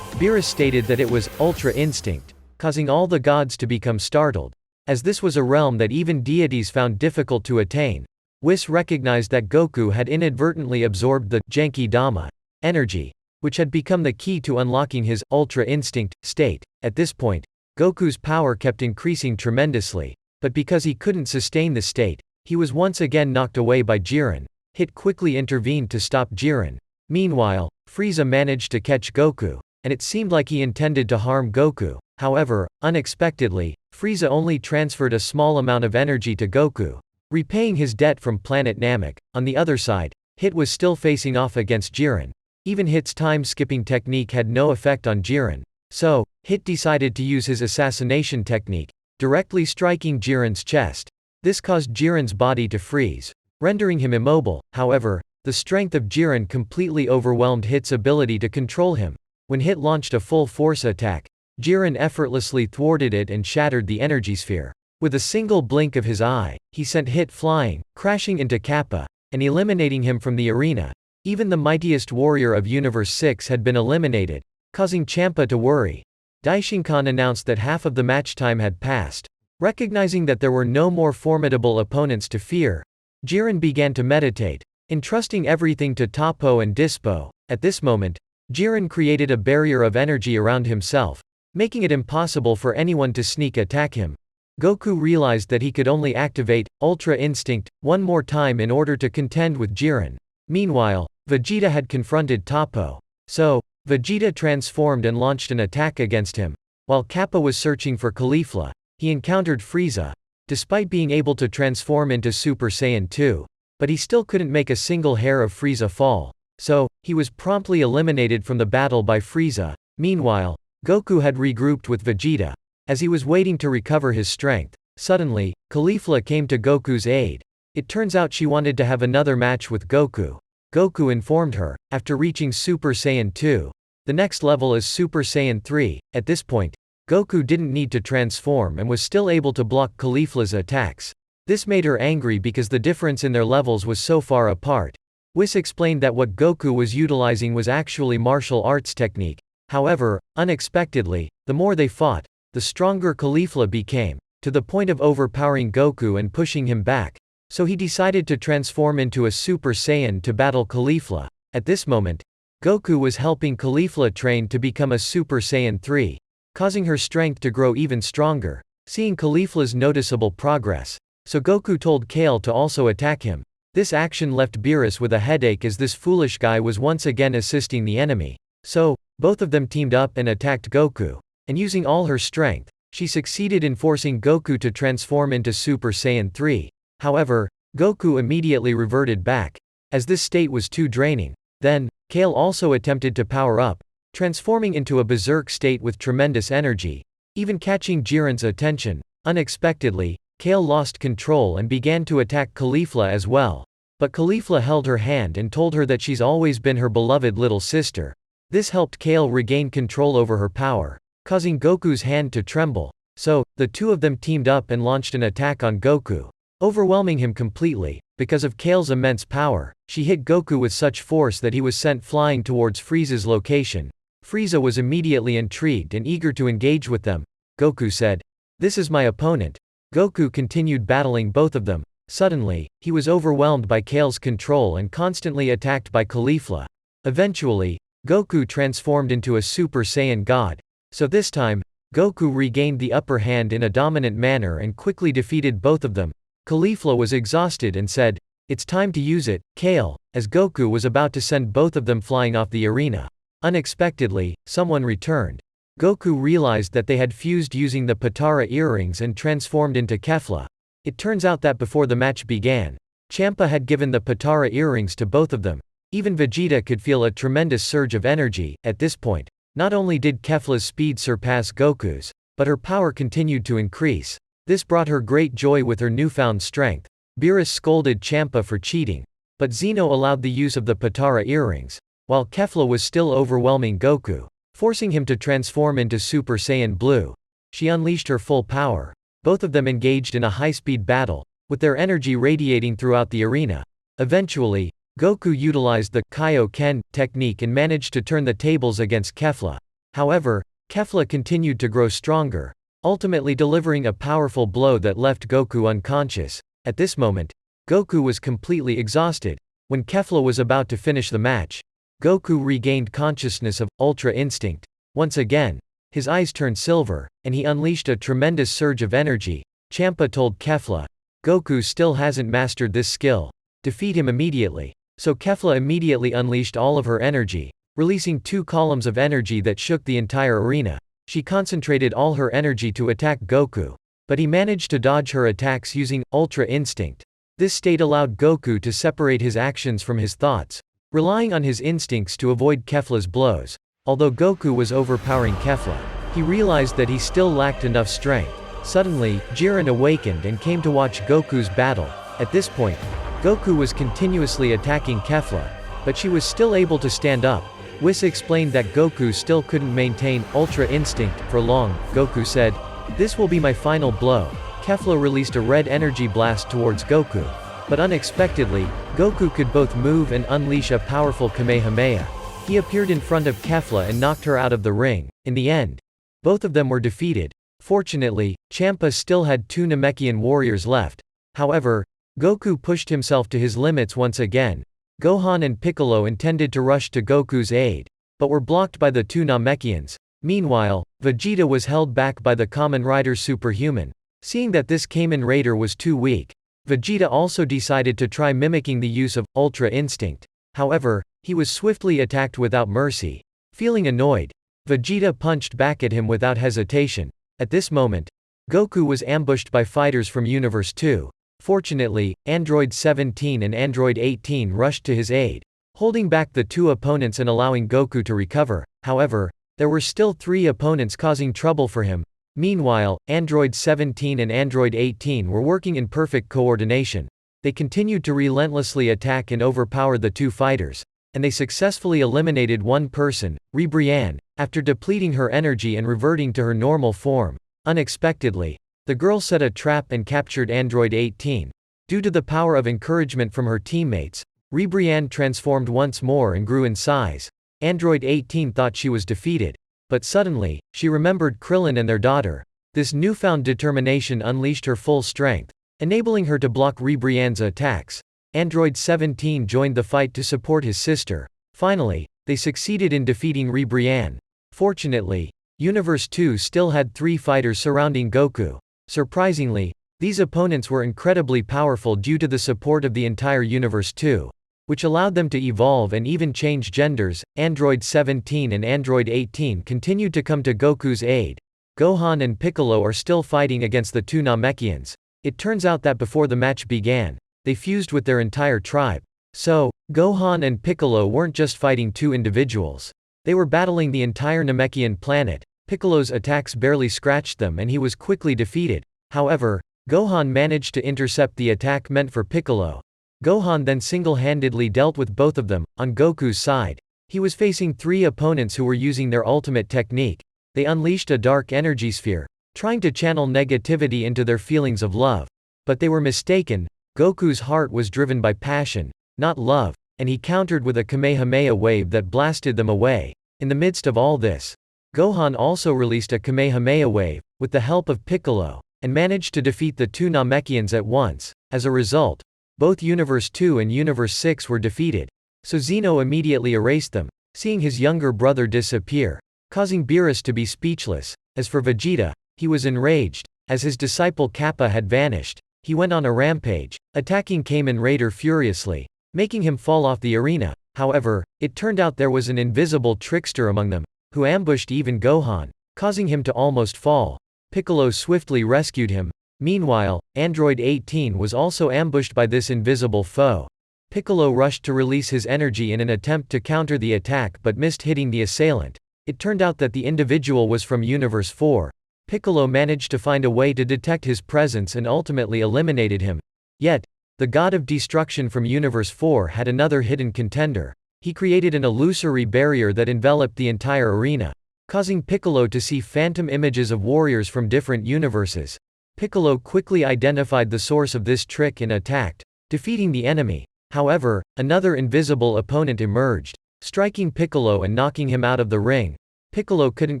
Beerus stated that it was Ultra Instinct, causing all the gods to become startled, as this was a realm that even deities found difficult to attain. Whis recognized that Goku had inadvertently absorbed the Genki Dama energy, which had become the key to unlocking his Ultra Instinct state. At this point, Goku's power kept increasing tremendously, but because he couldn't sustain the state, he was once again knocked away by Jiren. Hit quickly intervened to stop Jiren. Meanwhile, Frieza managed to catch Goku, and it seemed like he intended to harm Goku. However, unexpectedly, Frieza only transferred a small amount of energy to Goku, repaying his debt from planet Namek. On the other side, Hit was still facing off against Jiren. Even Hit's time-skipping technique had no effect on Jiren. So, Hit decided to use his assassination technique, directly striking Jiren's chest. This caused Jiren's body to freeze, rendering him immobile. However, the strength of Jiren completely overwhelmed Hit's ability to control him. When Hit launched a full-force attack, Jiren effortlessly thwarted it and shattered the energy sphere. With a single blink of his eye, he sent Hit flying, crashing into Kappa, and eliminating him from the arena. Even the mightiest warrior of Universe 6 had been eliminated, causing Champa to worry. Daishinkan announced that half of the match time had passed. Recognizing that there were no more formidable opponents to fear, Jiren began to meditate, entrusting everything to Toppo and Dispo. At this moment, Jiren created a barrier of energy around himself, making it impossible for anyone to sneak attack him. Goku realized that he could only activate Ultra Instinct one more time in order to contend with Jiren. Meanwhile, Vegeta had confronted Toppo. So, Vegeta transformed and launched an attack against him. While Kappa was searching for Caulifla, he encountered Frieza. Despite being able to transform into Super Saiyan 2, but he still couldn't make a single hair of Frieza fall. So, he was promptly eliminated from the battle by Frieza. Meanwhile, Goku had regrouped with Vegeta. As he was waiting to recover his strength, suddenly, Caulifla came to Goku's aid. It turns out she wanted to have another match with Goku. Goku informed her, after reaching Super Saiyan 2, the next level is Super Saiyan 3. At this point, Goku didn't need to transform and was still able to block Caulifla's attacks. This made her angry because the difference in their levels was so far apart. Whis explained that what Goku was utilizing was actually martial arts technique. However, unexpectedly, the more they fought, the stronger Caulifla became, to the point of overpowering Goku and pushing him back. So he decided to transform into a Super Saiyan to battle Caulifla. At this moment, Goku was helping Caulifla train to become a Super Saiyan 3, causing her strength to grow even stronger. Seeing Caulifla's noticeable progress, so Goku told Kale to also attack him. This action left Beerus with a headache as this foolish guy was once again assisting the enemy. So, both of them teamed up and attacked Goku. And using all her strength, she succeeded in forcing Goku to transform into Super Saiyan 3. However, Goku immediately reverted back, as this state was too draining. Then, Kale also attempted to power up, transforming into a berserk state with tremendous energy, even catching Jiren's attention. Unexpectedly, Kale lost control and began to attack Caulifla as well. But Caulifla held her hand and told her that she's always been her beloved little sister. This helped Kale regain control over her power, causing Goku's hand to tremble. So, the two of them teamed up and launched an attack on Goku, overwhelming him completely. Because of Kale's immense power, she hit Goku with such force that he was sent flying towards Frieza's location. Frieza was immediately intrigued and eager to engage with them. Goku said, "This is my opponent." Goku continued battling both of them. Suddenly, he was overwhelmed by Kale's control and constantly attacked by Caulifla. Eventually, Goku transformed into a Super Saiyan God. So this time, Goku regained the upper hand in a dominant manner and quickly defeated both of them. Caulifla was exhausted and said, "It's time to use it, Kale," as Goku was about to send both of them flying off the arena. Unexpectedly, someone returned. Goku realized that they had fused using the Potara earrings and transformed into Kefla. It turns out that before the match began, Champa had given the Potara earrings to both of them. Even Vegeta could feel a tremendous surge of energy. At this point, not only did Kefla's speed surpass Goku's, but her power continued to increase. This brought her great joy with her newfound strength. Beerus scolded Champa for cheating, but Zeno allowed the use of the Potara earrings, while Kefla was still overwhelming Goku, forcing him to transform into Super Saiyan Blue. She unleashed her full power. Both of them engaged in a high-speed battle, with their energy radiating throughout the arena. Eventually, Goku utilized the Kaioken technique and managed to turn the tables against Kefla. However, Kefla continued to grow stronger, ultimately delivering a powerful blow that left Goku unconscious. At this moment, Goku was completely exhausted. When Kefla was about to finish the match, Goku regained consciousness of Ultra Instinct. Once again, his eyes turned silver, and he unleashed a tremendous surge of energy. Champa told Kefla, "Goku still hasn't mastered this skill. Defeat him immediately." So Kefla immediately unleashed all of her energy, releasing 2 columns of energy that shook the entire arena. She concentrated all her energy to attack Goku, but he managed to dodge her attacks using Ultra Instinct. This state allowed Goku to separate his actions from his thoughts, relying on his instincts to avoid Kefla's blows. Although Goku was overpowering Kefla, he realized that he still lacked enough strength. Suddenly, Jiren awakened and came to watch Goku's battle. At this point, Goku was continuously attacking Kefla, but she was still able to stand up. Whis explained that Goku still couldn't maintain Ultra Instinct for long. Goku said, "This will be my final blow." Kefla released a red energy blast towards Goku. But unexpectedly, Goku could both move and unleash a powerful Kamehameha. He appeared in front of Kefla and knocked her out of the ring. In the end, both of them were defeated. Fortunately, Champa still had 2 Namekian warriors left. However, Goku pushed himself to his limits once again. Gohan and Piccolo intended to rush to Goku's aid, but were blocked by the 2 Namekians. Meanwhile, Vegeta was held back by the Kamen Rider Superhuman. Seeing that this Kamen Rider was too weak, Vegeta also decided to try mimicking the use of Ultra Instinct. However, he was swiftly attacked without mercy. Feeling annoyed, Vegeta punched back at him without hesitation. At this moment, Goku was ambushed by fighters from Universe 2. Fortunately, Android 17 and Android 18 rushed to his aid, holding back the 2 opponents and allowing Goku to recover. However, there were still 3 opponents causing trouble for him. Meanwhile, Android 17 and Android 18 were working in perfect coordination. They continued to relentlessly attack and overpower the 2 fighters, and they successfully eliminated one person, Ribrianne, after depleting her energy and reverting to her normal form. Unexpectedly, the girl set a trap and captured Android 18. Due to the power of encouragement from her teammates, Ribrianne transformed once more and grew in size. Android 18 thought she was defeated, but suddenly, she remembered Krillin and their daughter. This newfound determination unleashed her full strength, enabling her to block Ribrianne's attacks. Android 17 joined the fight to support his sister. Finally, they succeeded in defeating Ribrianne. Fortunately, Universe 2 still had 3 fighters surrounding Goku. Surprisingly, these opponents were incredibly powerful due to the support of the entire Universe 2, which allowed them to evolve and even change genders. Android 17 and Android 18 continued to come to Goku's aid. Gohan and Piccolo are still fighting against the 2 Namekians. It turns out that before the match began, they fused with their entire tribe. So, Gohan and Piccolo weren't just fighting 2 individuals. They were battling the entire Namekian planet. Piccolo's attacks barely scratched them and he was quickly defeated. However, Gohan managed to intercept the attack meant for Piccolo. Gohan then single-handedly dealt with both of them. On Goku's side, he was facing 3 opponents who were using their ultimate technique. They unleashed a dark energy sphere, trying to channel negativity into their feelings of love. But they were mistaken. Goku's heart was driven by passion, not love, and he countered with a Kamehameha wave that blasted them away. In the midst of all this, Gohan also released a Kamehameha wave, with the help of Piccolo, and managed to defeat the 2 Namekians at once. As a result, both Universe 2 and Universe 6 were defeated. So Zeno immediately erased them, seeing his younger brother disappear, causing Beerus to be speechless. As for Vegeta, he was enraged, as his disciple Kappa had vanished. He went on a rampage, attacking Kamen Rider furiously, making him fall off the arena. However, it turned out there was an invisible trickster among them, who ambushed even Gohan, causing him to almost fall. Piccolo swiftly rescued him. Meanwhile, Android 18 was also ambushed by this invisible foe. Piccolo rushed to release his energy in an attempt to counter the attack but missed hitting the assailant. It turned out that the individual was from Universe 4. Piccolo managed to find a way to detect his presence and ultimately eliminated him. Yet, the god of destruction from Universe 4 had another hidden contender. He created an illusory barrier that enveloped the entire arena, causing Piccolo to see phantom images of warriors from different universes. Piccolo quickly identified the source of this trick and attacked, defeating the enemy. However, another invisible opponent emerged, striking Piccolo and knocking him out of the ring. Piccolo couldn't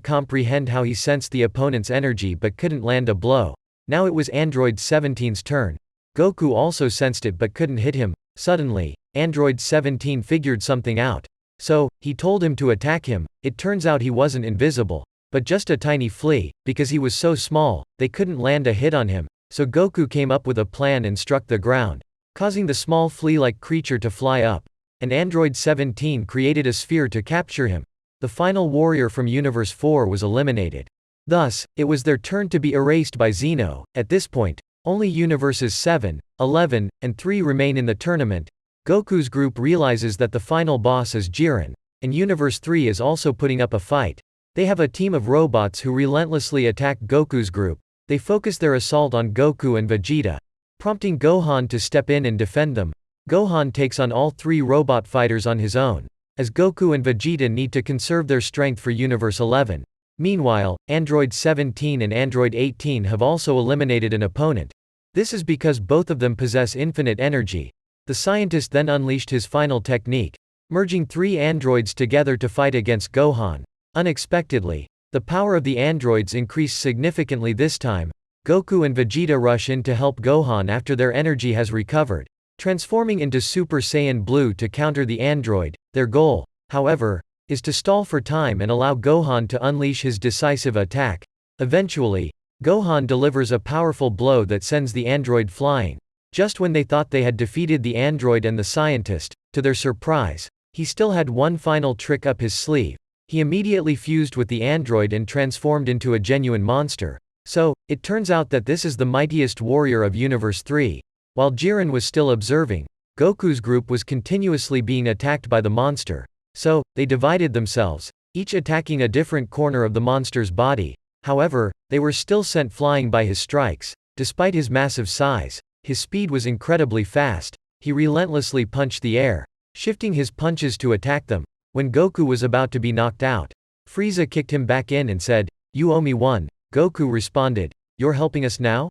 comprehend how he sensed the opponent's energy but couldn't land a blow. Now it was Android 17's turn. Goku also sensed it but couldn't hit him. Suddenly, Android 17 figured something out. So, he told him to attack him. It turns out he wasn't invisible, but just a tiny flea. Because he was so small, they couldn't land a hit on him. So Goku came up with a plan and struck the ground, causing the small flea-like creature to fly up. And Android 17 created a sphere to capture him. The final warrior from Universe 4 was eliminated. Thus, it was their turn to be erased by Zeno. At this point, only Universes 7, 11, and 3 remain in the tournament. Goku's group realizes that the final boss is Jiren, and Universe 3 is also putting up a fight. They have a team of robots who relentlessly attack Goku's group. They focus their assault on Goku and Vegeta, prompting Gohan to step in and defend them. Gohan takes on all 3 robot fighters on his own, as Goku and Vegeta need to conserve their strength for Universe 11. Meanwhile, Android 17 and Android 18 have also eliminated an opponent. This is because both of them possess infinite energy. The scientist then unleashed his final technique, merging 3 androids together to fight against Gohan. Unexpectedly, The power of the androids increased significantly this time. Goku and Vegeta rush in to help Gohan after their energy has recovered, transforming into Super Saiyan Blue to counter the android. Their goal, however, is to stall for time and allow Gohan to unleash his decisive attack. Eventually, Gohan delivers a powerful blow that sends the android flying. Just when they thought they had defeated the android and the scientist, to their surprise, he still had one final trick up his sleeve. He immediately fused with the android and transformed into a genuine monster. So, it turns out that this is the mightiest warrior of Universe 3. While Jiren was still observing, Goku's group was continuously being attacked by the monster. So, they divided themselves, each attacking a different corner of the monster's body. However, they were still sent flying by his strikes. Despite his massive size, his speed was incredibly fast. He relentlessly punched the air, shifting his punches to attack them. When Goku was about to be knocked out, Frieza kicked him back in and said, "You owe me one." Goku responded, "You're helping us now?"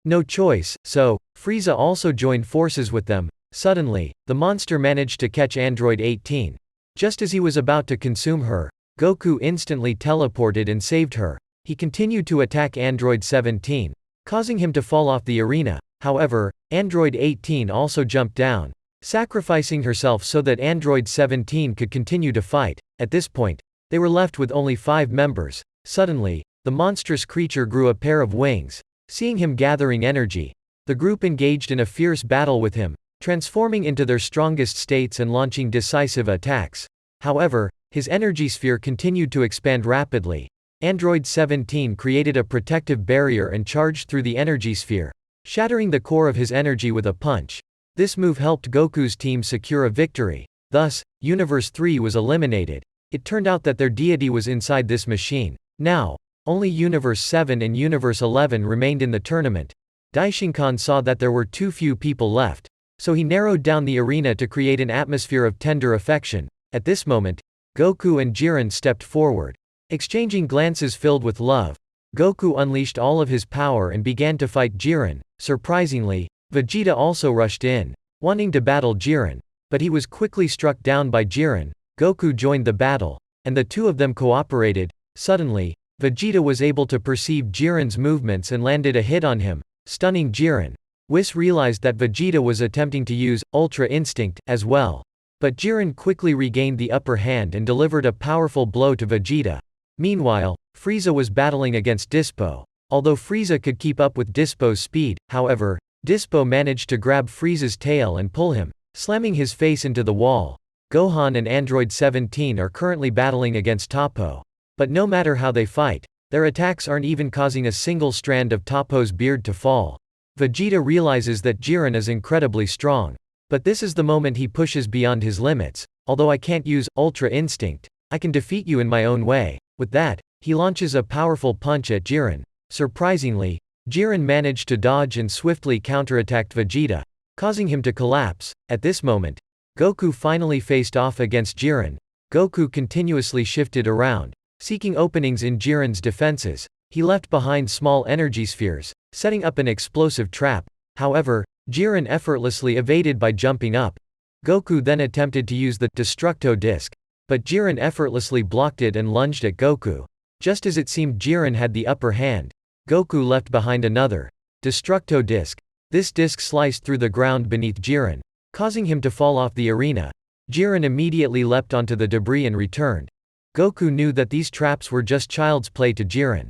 No choice, so, Frieza also joined forces with them. Suddenly, the monster managed to catch Android 18. Just as he was about to consume her, Goku instantly teleported and saved her. He continued to attack Android 17, causing him to fall off the arena. However, Android 18 also jumped down, sacrificing herself so that Android 17 could continue to fight. At this point, they were left with only 5 members. Suddenly, the monstrous creature grew a pair of wings. Seeing him gathering energy, the group engaged in a fierce battle with him, transforming into their strongest states and launching decisive attacks. However, his energy sphere continued to expand rapidly. Android 17 created a protective barrier and charged through the energy sphere, shattering the core of his energy with a punch. This move helped Goku's team secure a victory. Thus, Universe 3 was eliminated. It turned out that their deity was inside this machine. Now, only Universe 7 and Universe 11 remained in the tournament. Daishinkan saw that there were too few people left, so he narrowed down the arena to create an atmosphere of tender affection. At this moment, Goku and Jiren stepped forward. Exchanging glances filled with love, Goku unleashed all of his power and began to fight Jiren. Surprisingly, Vegeta also rushed in, wanting to battle Jiren, but he was quickly struck down by Jiren. Goku joined the battle, and the two of them cooperated. Suddenly, Vegeta was able to perceive Jiren's movements and landed a hit on him, stunning Jiren. Whis realized that Vegeta was attempting to use Ultra Instinct as well. But Jiren quickly regained the upper hand and delivered a powerful blow to Vegeta. Meanwhile, Frieza was battling against Dispo. Although Frieza could keep up with Dispo's speed, however, Dispo managed to grab Frieza's tail and pull him, slamming his face into the wall. Gohan and Android 17 are currently battling against Toppo. But no matter how they fight, their attacks aren't even causing a single strand of Toppo's beard to fall. Vegeta realizes that Jiren is incredibly strong. But this is the moment he pushes beyond his limits. "Although I can't use Ultra Instinct, I can defeat you in my own way." With that, he launches a powerful punch at Jiren. Surprisingly, Jiren managed to dodge and swiftly counterattacked Vegeta, causing him to collapse. At this moment, Goku finally faced off against Jiren. Goku continuously shifted around, seeking openings in Jiren's defenses. He left behind small energy spheres, setting up an explosive trap. However, Jiren effortlessly evaded by jumping up. Goku then attempted to use the Destructo Disc, but Jiren effortlessly blocked it and lunged at Goku. Just as it seemed Jiren had the upper hand, Goku left behind another Destructo Disc. This disc sliced through the ground beneath Jiren, causing him to fall off the arena. Jiren immediately leapt onto the debris and returned. Goku knew that these traps were just child's play to Jiren.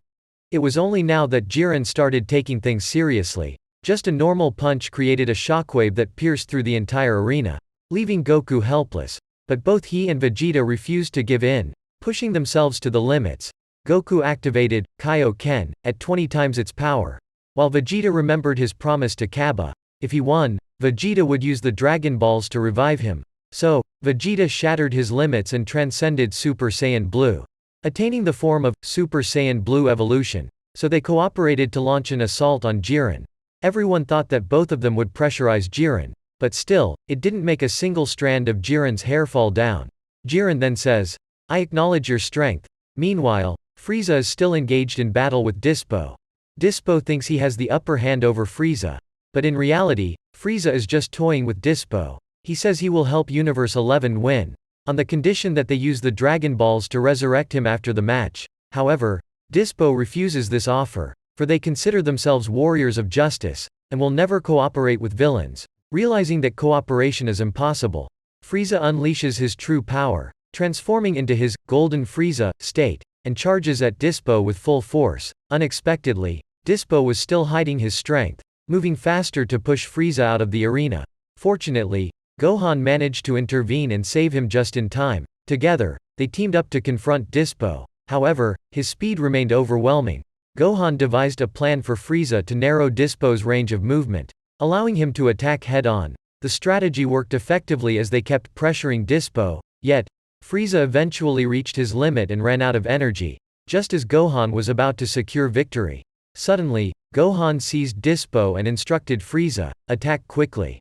It was only now that Jiren started taking things seriously. Just a normal punch created a shockwave that pierced through the entire arena, leaving Goku helpless. But both he and Vegeta refused to give in, pushing themselves to the limits. Goku activated Kaioken at 20 times its power, while Vegeta remembered his promise to Kaba. If he won, Vegeta would use the Dragon Balls to revive him. So, Vegeta shattered his limits and transcended Super Saiyan Blue, attaining the form of Super Saiyan Blue Evolution. So they cooperated to launch an assault on Jiren. Everyone thought that both of them would pressurize Jiren, but still, it didn't make a single strand of Jiren's hair fall down. Jiren then says, "I acknowledge your strength." Meanwhile, Frieza is still engaged in battle with Dispo. Dispo thinks he has the upper hand over Frieza, but in reality, Frieza is just toying with Dispo. He says he will help Universe 11 win, on the condition that they use the Dragon Balls to resurrect him after the match. However, Dispo refuses this offer, for they consider themselves warriors of justice, and will never cooperate with villains. Realizing that cooperation is impossible, Frieza unleashes his true power, transforming into his Golden Frieza state, and charges at Dispo with full force. Unexpectedly, Dispo was still hiding his strength, moving faster to push Frieza out of the arena. Fortunately, Gohan managed to intervene and save him just in time. Together, they teamed up to confront Dispo. However, his speed remained overwhelming. Gohan devised a plan for Frieza to narrow Dispo's range of movement, allowing him to attack head-on. The strategy worked effectively as they kept pressuring Dispo, yet, Frieza eventually reached his limit and ran out of energy, just as Gohan was about to secure victory. Suddenly, Gohan seized Dispo and instructed Frieza, "Attack quickly."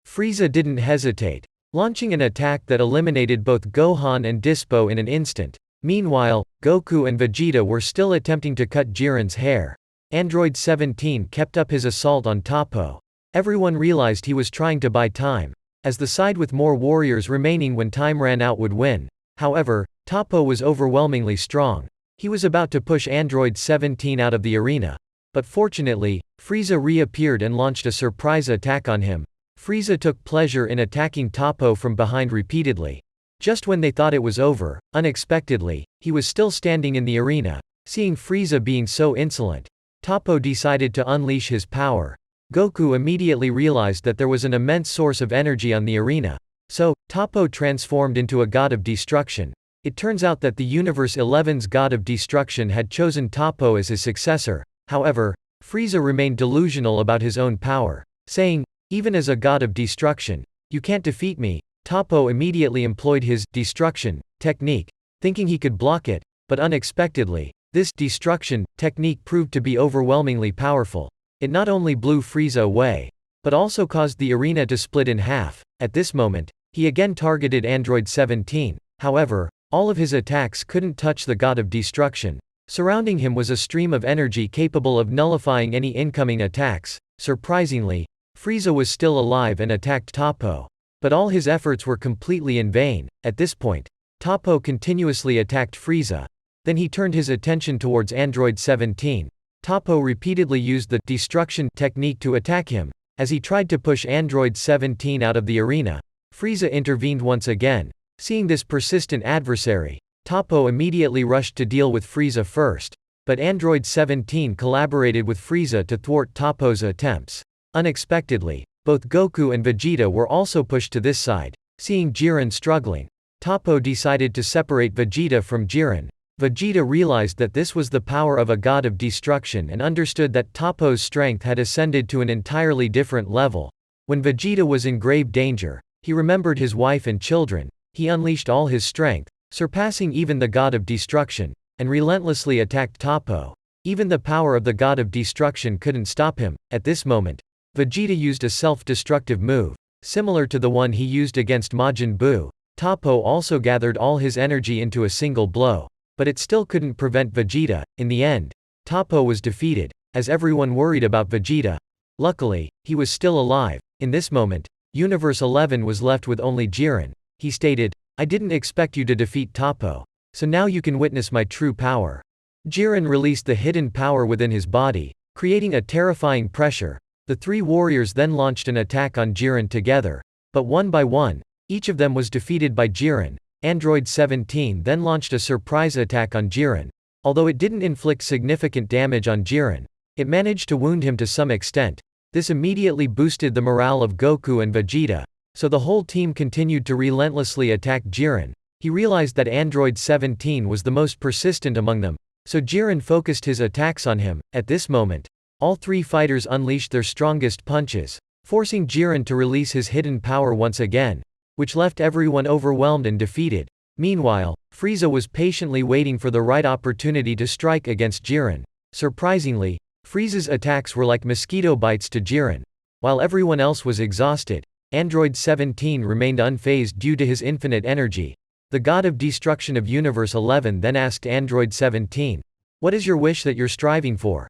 Frieza didn't hesitate, launching an attack that eliminated both Gohan and Dispo in an instant. Meanwhile, Goku and Vegeta were still attempting to cut Jiren's hair. Android 17 kept up his assault on Toppo. Everyone realized he was trying to buy time, as the side with more warriors remaining when time ran out would win. However, Toppo was overwhelmingly strong. He was about to push Android 17 out of the arena. But fortunately, Frieza reappeared and launched a surprise attack on him. Frieza took pleasure in attacking Toppo from behind repeatedly. Just when they thought it was over, unexpectedly, he was still standing in the arena. Seeing Frieza being so insolent, Toppo decided to unleash his power. Goku immediately realized that there was an immense source of energy on the arena. So, Toppo transformed into a god of destruction. It turns out that the Universe 11's god of destruction had chosen Toppo as his successor. However, Frieza remained delusional about his own power, saying, "Even as a god of destruction, you can't defeat me." Toppo immediately employed his destruction technique, thinking he could block it, but unexpectedly, this destruction technique proved to be overwhelmingly powerful. It not only blew Frieza away, but also caused the arena to split in half. At this moment, he again targeted Android 17. However, all of his attacks couldn't touch the god of destruction. Surrounding him was a stream of energy capable of nullifying any incoming attacks. Surprisingly, Frieza was still alive and attacked Toppo. But all his efforts were completely in vain. At this point, Toppo continuously attacked Frieza. Then he turned his attention towards Android 17. Toppo repeatedly used the destruction technique to attack him. As he tried to push Android 17 out of the arena, Frieza intervened once again. Seeing this persistent adversary, Toppo immediately rushed to deal with Frieza first. But Android 17 collaborated with Frieza to thwart Toppo's attempts. Unexpectedly, both Goku and Vegeta were also pushed to this side. Seeing Jiren struggling, Toppo decided to separate Vegeta from Jiren. Vegeta realized that this was the power of a god of destruction and understood that Toppo's strength had ascended to an entirely different level. When Vegeta was in grave danger, he remembered his wife and children. He unleashed all his strength, surpassing even the god of destruction, and relentlessly attacked Toppo. Even the power of the god of destruction couldn't stop him. At this moment, Vegeta used a self-destructive move, similar to the one he used against Majin Buu. Toppo also gathered all his energy into a single blow, but it still couldn't prevent Vegeta. In the end, Toppo was defeated, as everyone worried about Vegeta. Luckily, he was still alive. In this moment, Universe 11 was left with only Jiren. He stated, "I didn't expect you to defeat Toppo, so now you can witness my true power." Jiren released the hidden power within his body, creating a terrifying pressure. The three warriors then launched an attack on Jiren together, but one by one, each of them was defeated by Jiren. Android 17 then launched a surprise attack on Jiren. Although it didn't inflict significant damage on Jiren, it managed to wound him to some extent. This immediately boosted the morale of Goku and Vegeta, so the whole team continued to relentlessly attack Jiren. He realized that Android 17 was the most persistent among them, so Jiren focused his attacks on him. At this moment, all three fighters unleashed their strongest punches, forcing Jiren to release his hidden power once again, which left everyone overwhelmed and defeated. Meanwhile, Frieza was patiently waiting for the right opportunity to strike against Jiren. Surprisingly, Frieza's attacks were like mosquito bites to Jiren. While everyone else was exhausted, Android 17 remained unfazed due to his infinite energy. The god of destruction of Universe 11 then asked Android 17, "What is your wish that you're striving for?"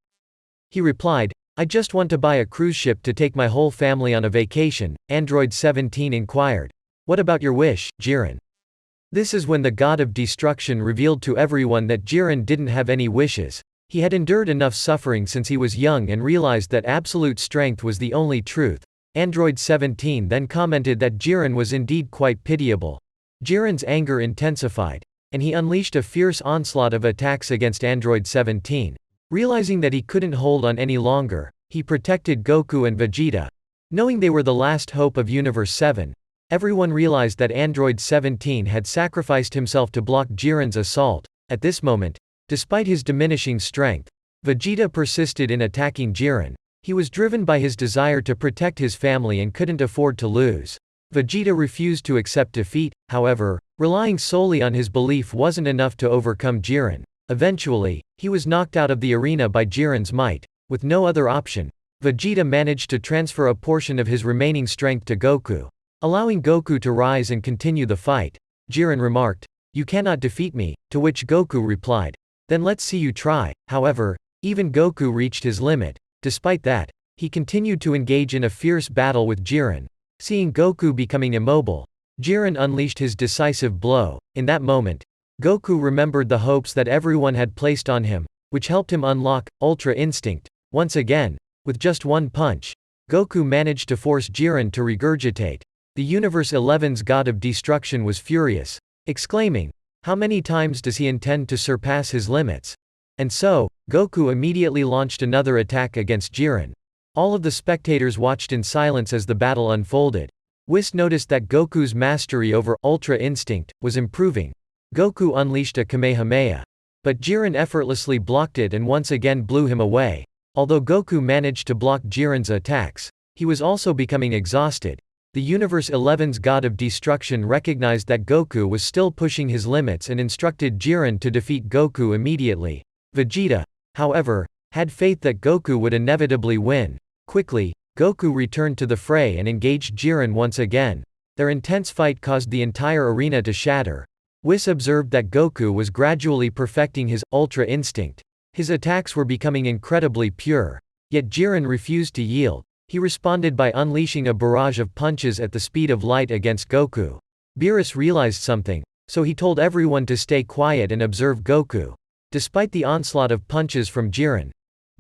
He replied, "I just want to buy a cruise ship to take my whole family on a vacation." Android 17 inquired, "What about your wish, Jiren?" This is when the god of destruction revealed to everyone that Jiren didn't have any wishes. He had endured enough suffering since he was young and realized that absolute strength was the only truth. Android 17 then commented that Jiren was indeed quite pitiable. Jiren's anger intensified, and he unleashed a fierce onslaught of attacks against Android 17. Realizing that he couldn't hold on any longer, he protected Goku and Vegeta. Knowing they were the last hope of Universe 7, everyone realized that Android 17 had sacrificed himself to block Jiren's assault. At this moment, despite his diminishing strength, Vegeta persisted in attacking Jiren. He was driven by his desire to protect his family and couldn't afford to lose. Vegeta refused to accept defeat, however, relying solely on his belief wasn't enough to overcome Jiren. Eventually, he was knocked out of the arena by Jiren's might. With no other option, Vegeta managed to transfer a portion of his remaining strength to Goku. Allowing Goku to rise and continue the fight, Jiren remarked, "You cannot defeat me," to which Goku replied, "Then let's see you try." However, even Goku reached his limit. Despite that, he continued to engage in a fierce battle with Jiren. Seeing Goku becoming immobile, Jiren unleashed his decisive blow. In that moment, Goku remembered the hopes that everyone had placed on him, which helped him unlock Ultra Instinct. Once again, with just one punch, Goku managed to force Jiren to regurgitate. The Universe 11's god of destruction was furious, exclaiming, "How many times does he intend to surpass his limits?" And so, Goku immediately launched another attack against Jiren. All of the spectators watched in silence as the battle unfolded. Whis noticed that Goku's mastery over Ultra Instinct was improving. Goku unleashed a Kamehameha. But Jiren effortlessly blocked it and once again blew him away. Although Goku managed to block Jiren's attacks, he was also becoming exhausted. The Universe 11's god of destruction recognized that Goku was still pushing his limits and instructed Jiren to defeat Goku immediately. Vegeta, however, had faith that Goku would inevitably win. Quickly, Goku returned to the fray and engaged Jiren once again. Their intense fight caused the entire arena to shatter. Whis observed that Goku was gradually perfecting his Ultra Instinct. His attacks were becoming incredibly pure. Yet Jiren refused to yield. He responded by unleashing a barrage of punches at the speed of light against Goku. Beerus realized something, so he told everyone to stay quiet and observe Goku. Despite the onslaught of punches from Jiren,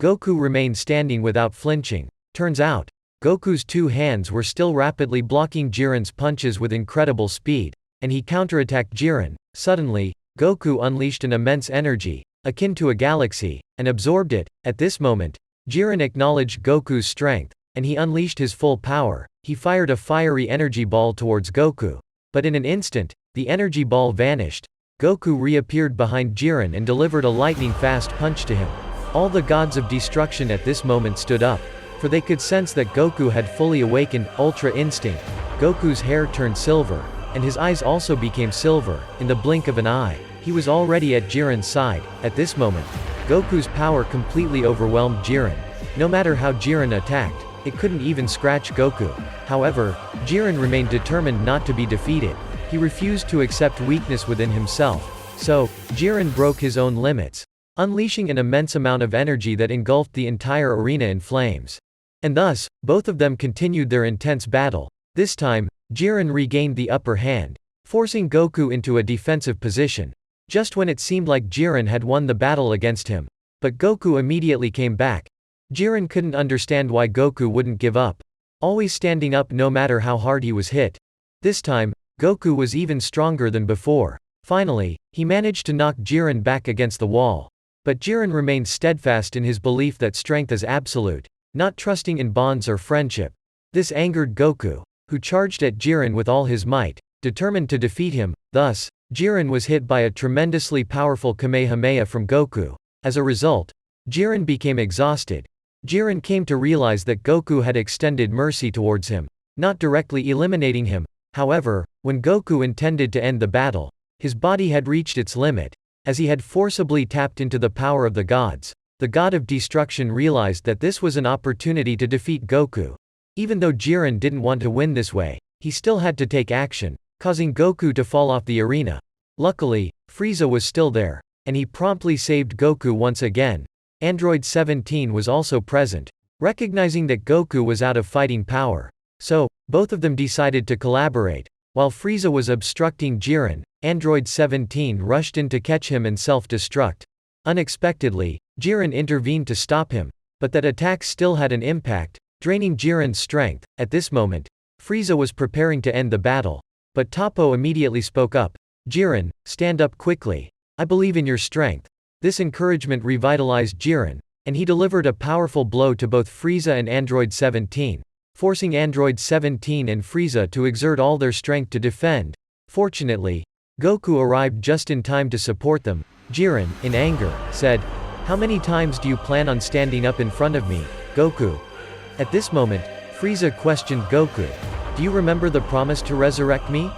Goku remained standing without flinching. Turns out, Goku's two hands were still rapidly blocking Jiren's punches with incredible speed, and he counterattacked Jiren. Suddenly, Goku unleashed an immense energy, akin to a galaxy, and absorbed it. At this moment, Jiren acknowledged Goku's strength, and he unleashed his full power. He fired a fiery energy ball towards Goku. But in an instant, the energy ball vanished. Goku reappeared behind Jiren and delivered a lightning-fast punch to him. All the gods of destruction at this moment stood up, for they could sense that Goku had fully awakened Ultra Instinct. Goku's hair turned silver, and his eyes also became silver. In the blink of an eye, he was already at Jiren's side. At this moment, Goku's power completely overwhelmed Jiren. No matter how Jiren attacked, it couldn't even scratch Goku. However, Jiren remained determined not to be defeated. He refused to accept weakness within himself. So, Jiren broke his own limits, unleashing an immense amount of energy that engulfed the entire arena in flames. And thus, both of them continued their intense battle. This time, Jiren regained the upper hand, forcing Goku into a defensive position. Just when it seemed like Jiren had won the battle against him. But Goku immediately came back. Jiren couldn't understand why Goku wouldn't give up, always standing up no matter how hard he was hit. This time, Goku was even stronger than before. Finally, he managed to knock Jiren back against the wall. But Jiren remained steadfast in his belief that strength is absolute, not trusting in bonds or friendship. This angered Goku, who charged at Jiren with all his might, determined to defeat him. Thus, Jiren was hit by a tremendously powerful Kamehameha from Goku. As a result, Jiren became exhausted. Jiren came to realize that Goku had extended mercy towards him, not directly eliminating him. However, when Goku intended to end the battle, his body had reached its limit, as he had forcibly tapped into the power of the gods. The god of destruction realized that this was an opportunity to defeat Goku. Even though Jiren didn't want to win this way, he still had to take action, causing Goku to fall off the arena. Luckily, Frieza was still there, and he promptly saved Goku once again. Android 17 was also present, recognizing that Goku was out of fighting power. So, both of them decided to collaborate. While Frieza was obstructing Jiren, Android 17 rushed in to catch him and self-destruct. Unexpectedly, Jiren intervened to stop him, but that attack still had an impact, draining Jiren's strength. At this moment, Frieza was preparing to end the battle, but Toppo immediately spoke up. Jiren, stand up quickly. I believe in your strength. This encouragement revitalized Jiren, and he delivered a powerful blow to both Frieza and Android 17, forcing Android 17 and Frieza to exert all their strength to defend. Fortunately, Goku arrived just in time to support them. Jiren, in anger, said, "How many times do you plan on standing up in front of me, Goku?" At this moment, Frieza questioned Goku. "Do you remember the promise to resurrect me?"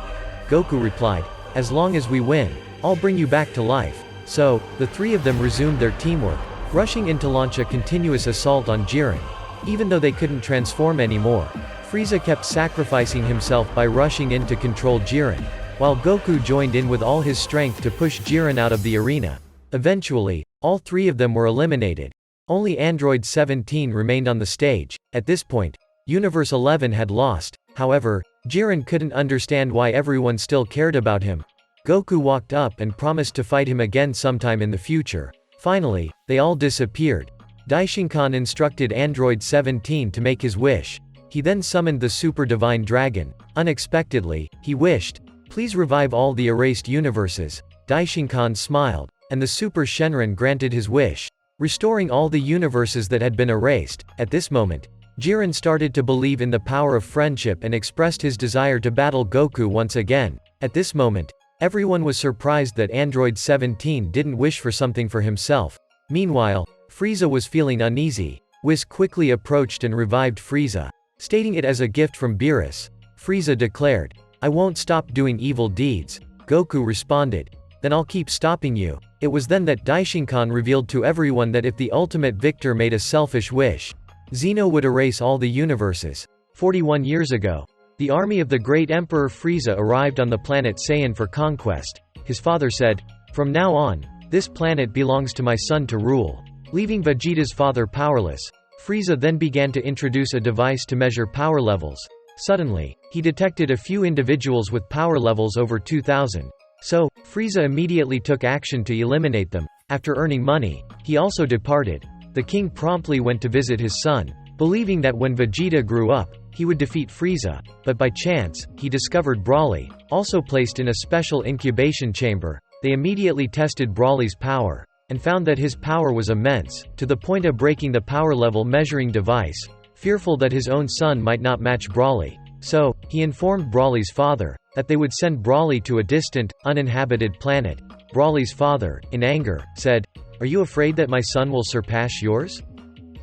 Goku replied, "As long as we win, I'll bring you back to life." So, the three of them resumed their teamwork, rushing in to launch a continuous assault on Jiren. Even though they couldn't transform anymore, Frieza kept sacrificing himself by rushing in to control Jiren, while Goku joined in with all his strength to push Jiren out of the arena. Eventually, all three of them were eliminated. Only Android 17 remained on the stage. At this point, Universe 11 had lost. However, Jiren couldn't understand why everyone still cared about him. Goku walked up and promised to fight him again sometime in the future. Finally, they all disappeared. Daishinkan instructed Android 17 to make his wish. He then summoned the Super Divine Dragon. Unexpectedly, he wished, "Please revive all the erased universes." Daishinkan smiled, and the Super Shenron granted his wish, restoring all the universes that had been erased. At this moment, Jiren started to believe in the power of friendship and expressed his desire to battle Goku once again. At this moment, everyone was surprised that Android 17 didn't wish for something for himself. Meanwhile, Frieza was feeling uneasy. Whis quickly approached and revived Frieza, stating it as a gift from Beerus. Frieza declared, "I won't stop doing evil deeds." Goku responded, "Then I'll keep stopping you." It was then that Daishinkan revealed to everyone that if the ultimate victor made a selfish wish, Zeno would erase all the universes. 41 years ago, the army of the great Emperor Frieza arrived on the planet Saiyan for conquest. His father said, "From now on, this planet belongs to my son to rule," leaving Vegeta's father powerless. Frieza then began to introduce a device to measure power levels. Suddenly, he detected a few individuals with power levels over 2000. So, Frieza immediately took action to eliminate them. After earning money, he also departed. The king promptly went to visit his son, believing that when Vegeta grew up, he would defeat Frieza, but by chance, he discovered Broly, also placed in a special incubation chamber. They immediately tested Broly's power, and found that his power was immense, to the point of breaking the power level measuring device. Fearful that his own son might not match Broly, so, he informed Broly's father, that they would send Broly to a distant, uninhabited planet. Broly's father, in anger, said, "Are you afraid that my son will surpass yours?"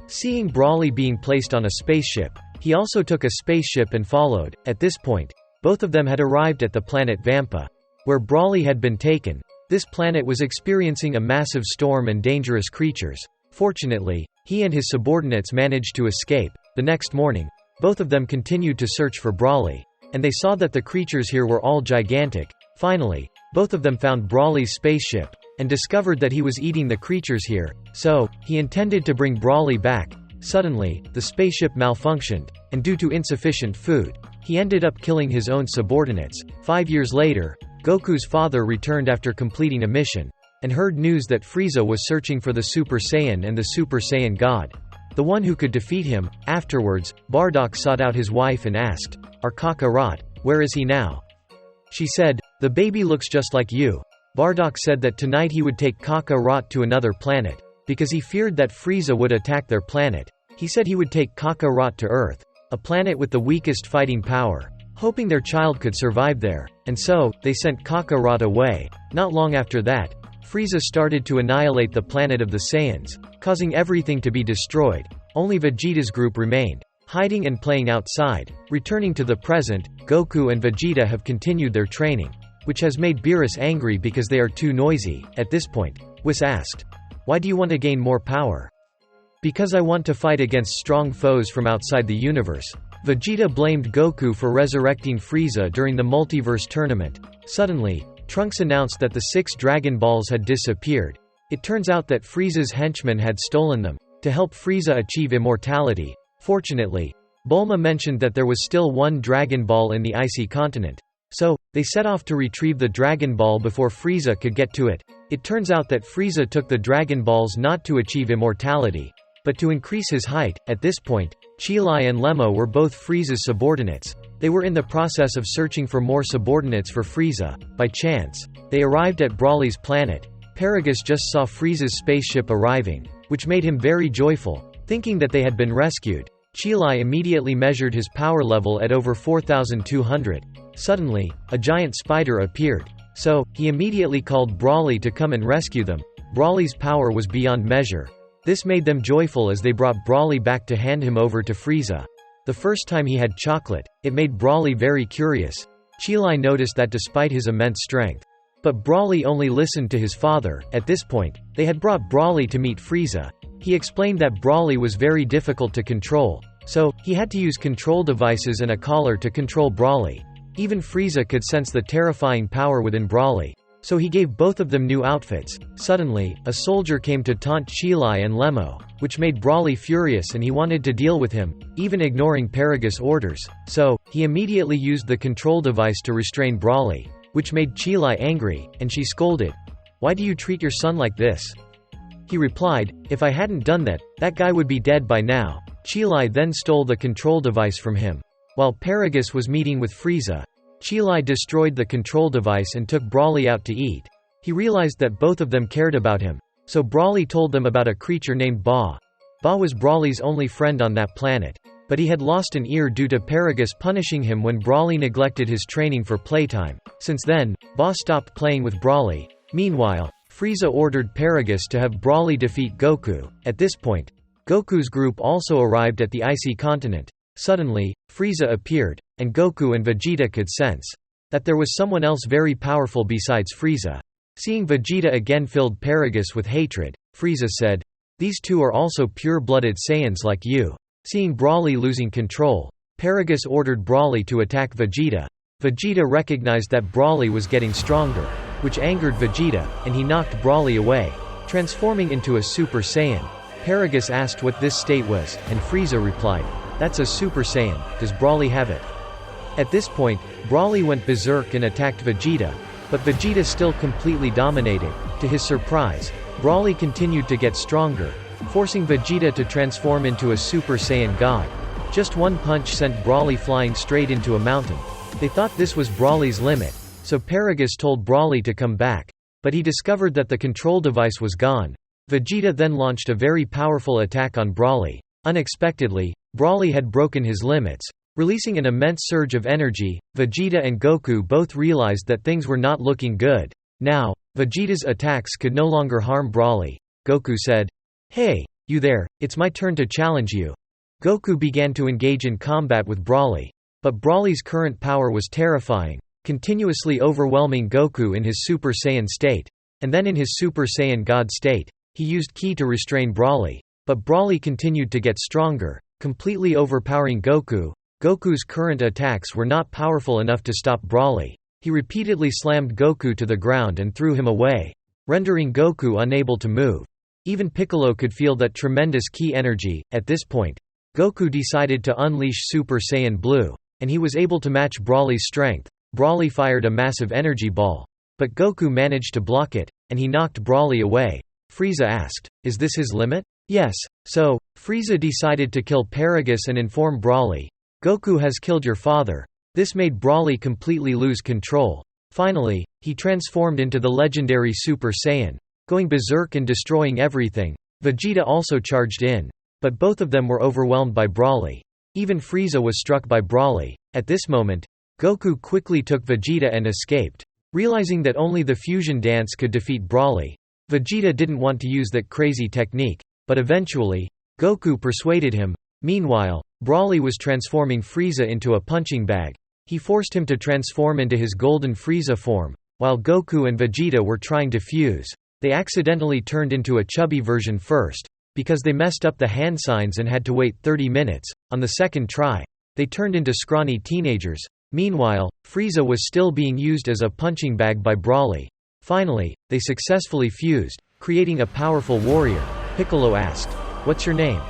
Seeing Broly being placed on a spaceship, he also took a spaceship and followed. At this point, both of them had arrived at the planet Vampa, where Broly had been taken. This planet was experiencing a massive storm and dangerous creatures. Fortunately, he and his subordinates managed to escape. The next morning, both of them continued to search for Broly, and they saw that the creatures here were all gigantic. Finally, both of them found Broly's spaceship, and discovered that he was eating the creatures here, so, he intended to bring Broly back. Suddenly, the spaceship malfunctioned, and due to insufficient food, he ended up killing his own subordinates. 5 years later, Goku's father returned after completing a mission, and heard news that Frieza was searching for the Super Saiyan and the Super Saiyan God, the one who could defeat him. Afterwards, Bardock sought out his wife and asked, "Our Kakarot, where is he now?" She said, "The baby looks just like you." Bardock said that tonight he would take Kakarot to another planet, because he feared that Frieza would attack their planet. He said he would take Kakarot to Earth, a planet with the weakest fighting power, hoping their child could survive there, and so, they sent Kakarot away. Not long after that, Frieza started to annihilate the planet of the Saiyans, causing everything to be destroyed. Only Vegeta's group remained, hiding and playing outside. Returning to the present, Goku and Vegeta have continued their training, which has made Beerus angry because they are too noisy. At this point, Whis asked, "Why do you want to gain more power?" "Because I want to fight against strong foes from outside the universe." Vegeta blamed Goku for resurrecting Frieza during the multiverse tournament. Suddenly, Trunks announced that the 6 Dragon Balls had disappeared. It turns out that Frieza's henchmen had stolen them, to help Frieza achieve immortality. Fortunately, Bulma mentioned that there was still 1 Dragon Ball in the icy continent. So, they set off to retrieve the Dragon Ball before Frieza could get to it. It turns out that Frieza took the Dragon Balls not to achieve immortality, but to increase his height. At this point, Cheelai and Lemmo were both Frieza's subordinates. They were in the process of searching for more subordinates for Frieza. By chance, they arrived at Broly's planet. Paragus just saw Frieza's spaceship arriving, which made him very joyful, thinking that they had been rescued. Cheelai immediately measured his power level at over 4,200. Suddenly, a giant spider appeared. So, he immediately called Broly to come and rescue them. Broly's power was beyond measure. This made them joyful as they brought Broly back to hand him over to Frieza. The first time he had chocolate, it made Broly very curious. Cheelai noticed that despite his immense strength, but Broly only listened to his father. At this point, they had brought Broly to meet Frieza. He explained that Broly was very difficult to control, so, he had to use control devices and a collar to control Broly. Even Frieza could sense the terrifying power within Broly, so he gave both of them new outfits. Suddenly, a soldier came to taunt Cheelai and Lemmo, which made Broly furious and he wanted to deal with him, even ignoring Paragus' orders. So, he immediately used the control device to restrain Broly, which made Cheelai angry, and she scolded, "Why do you treat your son like this?" He replied, "If I hadn't done that, that guy would be dead by now." Cheelai then stole the control device from him. While Paragus was meeting with Frieza, Cheelai destroyed the control device and took Broly out to eat. He realized that both of them cared about him, so Broly told them about a creature named Ba. Ba was Broly's only friend on that planet, but he had lost an ear due to Paragus punishing him when Broly neglected his training for playtime. Since then, Ba stopped playing with Broly. Meanwhile, Frieza ordered Paragus to have Broly defeat Goku. At this point, Goku's group also arrived at the icy continent. Suddenly, Frieza appeared, and Goku and Vegeta could sense that there was someone else very powerful besides Frieza. Seeing Vegeta again filled Paragus with hatred, Frieza said, "These two are also pure-blooded Saiyans like you." Seeing Broly losing control, Paragus ordered Broly to attack Vegeta. Vegeta recognized that Broly was getting stronger, which angered Vegeta, and he knocked Broly away, transforming into a Super Saiyan. Paragus asked what this state was, and Frieza replied, "That's a Super Saiyan, does Broly have it?" At this point, Broly went berserk and attacked Vegeta, but Vegeta still completely dominated. To his surprise, Broly continued to get stronger, forcing Vegeta to transform into a Super Saiyan God. Just one punch sent Broly flying straight into a mountain. They thought this was Broly's limit, so Paragus told Broly to come back, but he discovered that the control device was gone. Vegeta then launched a very powerful attack on Broly. Unexpectedly, Broly had broken his limits, releasing an immense surge of energy. Vegeta and Goku both realized that things were not looking good. Now, Vegeta's attacks could no longer harm Broly. Goku said, "Hey, you there, it's my turn to challenge you." Goku began to engage in combat with Broly, but Broly's current power was terrifying, continuously overwhelming Goku in his Super Saiyan state, and then in his Super Saiyan God state. He used Ki to restrain Broly, but Broly continued to get stronger, completely overpowering Goku. Goku's current attacks were not powerful enough to stop Broly. He repeatedly slammed Goku to the ground and threw him away, rendering Goku unable to move. Even Piccolo could feel that tremendous Ki energy. At this point, Goku decided to unleash Super Saiyan Blue, and he was able to match Broly's strength. Broly fired a massive energy ball, but Goku managed to block it, and he knocked Broly away. Frieza asked, "Is this his limit?" "Yes." So, Frieza decided to kill Paragus and inform Broly, "Goku has killed your father." This made Broly completely lose control. Finally, he transformed into the legendary Super Saiyan, going berserk and destroying everything. Vegeta also charged in, but both of them were overwhelmed by Broly. Even Frieza was struck by Broly. At this moment, Goku quickly took Vegeta and escaped. Realizing that only the fusion dance could defeat Broly, Vegeta didn't want to use that crazy technique, but eventually, Goku persuaded him. Meanwhile, Broly was transforming Frieza into a punching bag. He forced him to transform into his golden Frieza form. While Goku and Vegeta were trying to fuse, they accidentally turned into a chubby version first, because they messed up the hand signs and had to wait 30 minutes. On the second try, they turned into scrawny teenagers. Meanwhile, Frieza was still being used as a punching bag by Broly. Finally, they successfully fused, creating a powerful warrior. Piccolo asked, "What's your name?"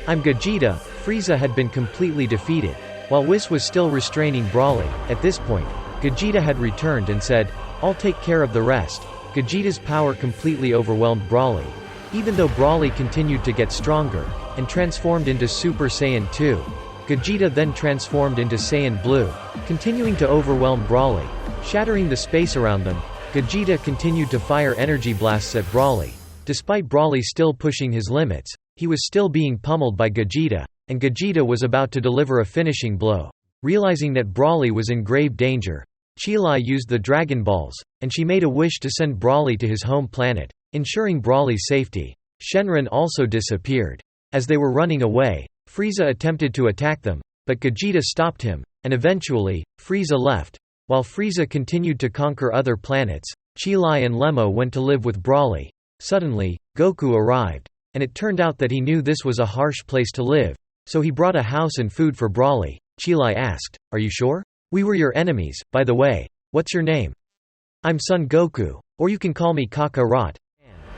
"I'm Gogeta." Frieza had been completely defeated, while Whis was still restraining Broly. At this point, Gogeta had returned and said, "I'll take care of the rest." Gogeta's power completely overwhelmed Broly. Even though Broly continued to get stronger, and transformed into Super Saiyan 2, Gogeta then transformed into Saiyan Blue, continuing to overwhelm Broly. Shattering the space around them, Gogeta continued to fire energy blasts at Broly. Despite Broly still pushing his limits, he was still being pummeled by Gogeta, and Gogeta was about to deliver a finishing blow. Realizing that Broly was in grave danger, Chi-Lai used the Dragon Balls, and she made a wish to send Broly to his home planet, ensuring Broly's safety. Shenron also disappeared. As they were running away, Frieza attempted to attack them, but Gogeta stopped him, and eventually, Frieza left. While Frieza continued to conquer other planets, Chi-Lai and Lemma went to live with Broly. Suddenly, Goku arrived, and it turned out that he knew this was a harsh place to live, so he brought a house and food for Broly. Chi-Lai asked, "Are you sure? We were your enemies, by the way. What's your name?" "I'm Son Goku, or you can call me Kakarot."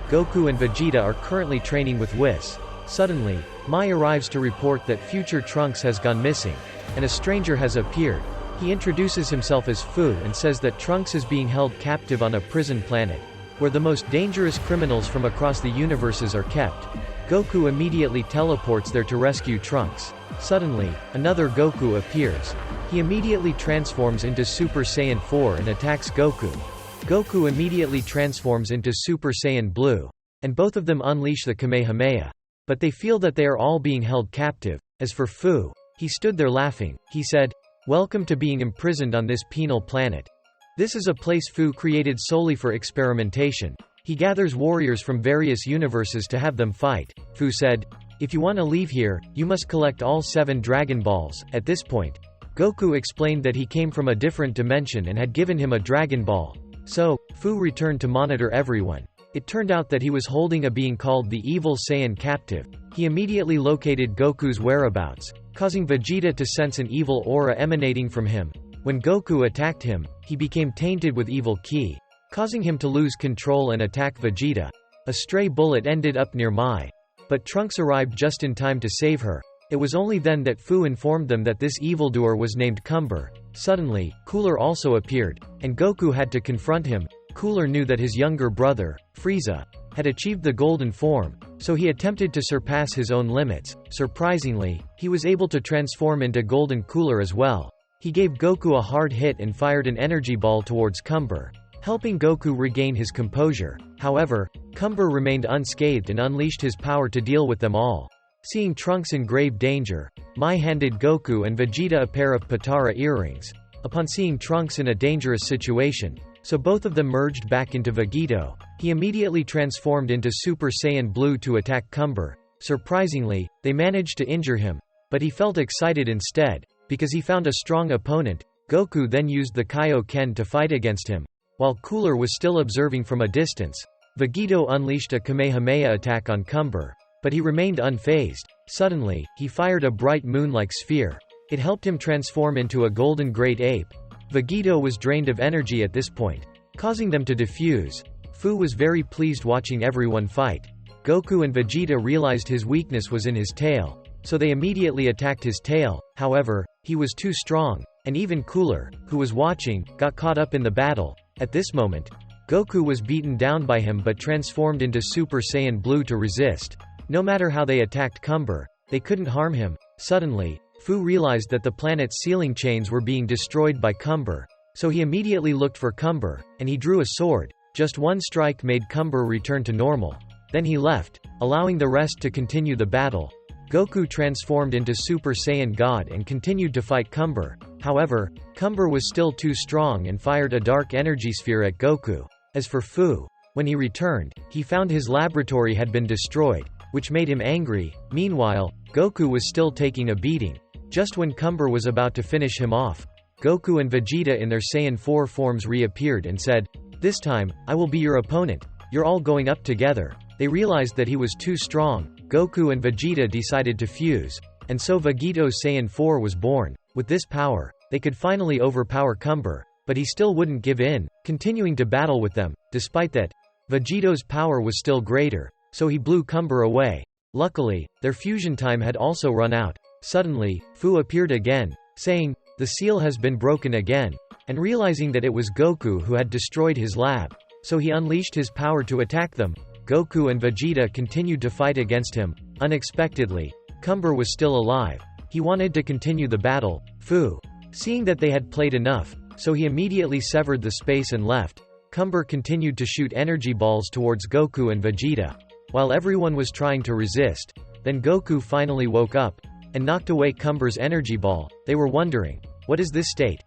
Goku and Vegeta are currently training with Whis. Suddenly, Mai arrives to report that future Trunks has gone missing, and a stranger has appeared. He introduces himself as Fu and says that Trunks is being held captive on a prison planet, where the most dangerous criminals from across the universes are kept. Goku immediately teleports there to rescue Trunks. Suddenly, another Goku appears. He immediately transforms into Super Saiyan 4 and attacks Goku. Goku immediately transforms into Super Saiyan Blue, and both of them unleash the Kamehameha. But they feel that they are all being held captive. As for Fu, he stood there laughing. He said, "Welcome to being imprisoned on this penal planet. This is a place Fu created solely for experimentation. He gathers warriors from various universes to have them fight." Fu said, "If you want to leave here, you must collect all 7 Dragon Balls." At this point, Goku explained that he came from a different dimension and had given him a Dragon Ball. So, Fu returned to monitor everyone. It turned out that he was holding a being called the Evil Saiyan captive. He immediately located Goku's whereabouts, causing Vegeta to sense an evil aura emanating from him. When Goku attacked him, he became tainted with evil ki, causing him to lose control and attack Vegeta. A stray bullet ended up near Mai, but Trunks arrived just in time to save her. It was only then that Fu informed them that this evildoer was named Cumber. Suddenly, Cooler also appeared, and Goku had to confront him. Cooler knew that his younger brother, Frieza, had achieved the golden form, so he attempted to surpass his own limits. Surprisingly, he was able to transform into Golden Cooler as well. He gave Goku a hard hit and fired an energy ball towards Cumber, helping Goku regain his composure. However, Cumber remained unscathed and unleashed his power to deal with them all. Seeing Trunks in grave danger, Mai handed Goku and Vegeta a pair of Potara earrings. Upon seeing Trunks in a dangerous situation, so both of them merged back into Vegito, he immediately transformed into Super Saiyan Blue to attack Cumber. Surprisingly, they managed to injure him, but he felt excited instead, because he found a strong opponent. Goku then used the Kaioken to fight against him. While Cooler was still observing from a distance, Vegito unleashed a Kamehameha attack on Cumber, but he remained unfazed. Suddenly, he fired a bright moon-like sphere. It helped him transform into a golden great ape. Vegito was drained of energy at this point, causing them to defuse. Fu was very pleased watching everyone fight. Goku and Vegeta realized his weakness was in his tail, so they immediately attacked his tail. However, he was too strong, and even Cooler, who was watching, got caught up in the battle. At this moment, Goku was beaten down by him but transformed into Super Saiyan Blue to resist. No matter how they attacked Cumber, they couldn't harm him. Suddenly, Fu realized that the planet's sealing chains were being destroyed by Cumber, so he immediately looked for Cumber, and he drew a sword. Just one strike made Cumber return to normal. Then he left, allowing the rest to continue the battle. Goku transformed into Super Saiyan God and continued to fight Cumber. However, Cumber was still too strong and fired a dark energy sphere at Goku. As for Fu, when he returned, he found his laboratory had been destroyed, which made him angry. Meanwhile, Goku was still taking a beating. Just when Cumber was about to finish him off, Goku and Vegeta in their Saiyan 4 forms reappeared and said, "This time, I will be your opponent. You're all going up together." They realized that he was too strong. Goku and Vegeta decided to fuse, and so Vegito's Saiyan 4 was born. With this power, they could finally overpower Cumber, but he still wouldn't give in, continuing to battle with them. Despite that, Vegito's power was still greater, so he blew Cumber away. Luckily, their fusion time had also run out. Suddenly, Fu appeared again, saying, "The seal has been broken again." and realizing that it was Goku who had destroyed his lab, so he unleashed his power to attack them. Goku and Vegeta continued to fight against him. Unexpectedly, Cumber was still alive. He wanted to continue the battle. Fu, seeing that they had played enough, so he immediately severed the space and left. Cumber continued to shoot energy balls towards Goku and Vegeta, while everyone was trying to resist. Then Goku finally woke up and knocked away Cumber's energy ball. They were wondering, what is this state?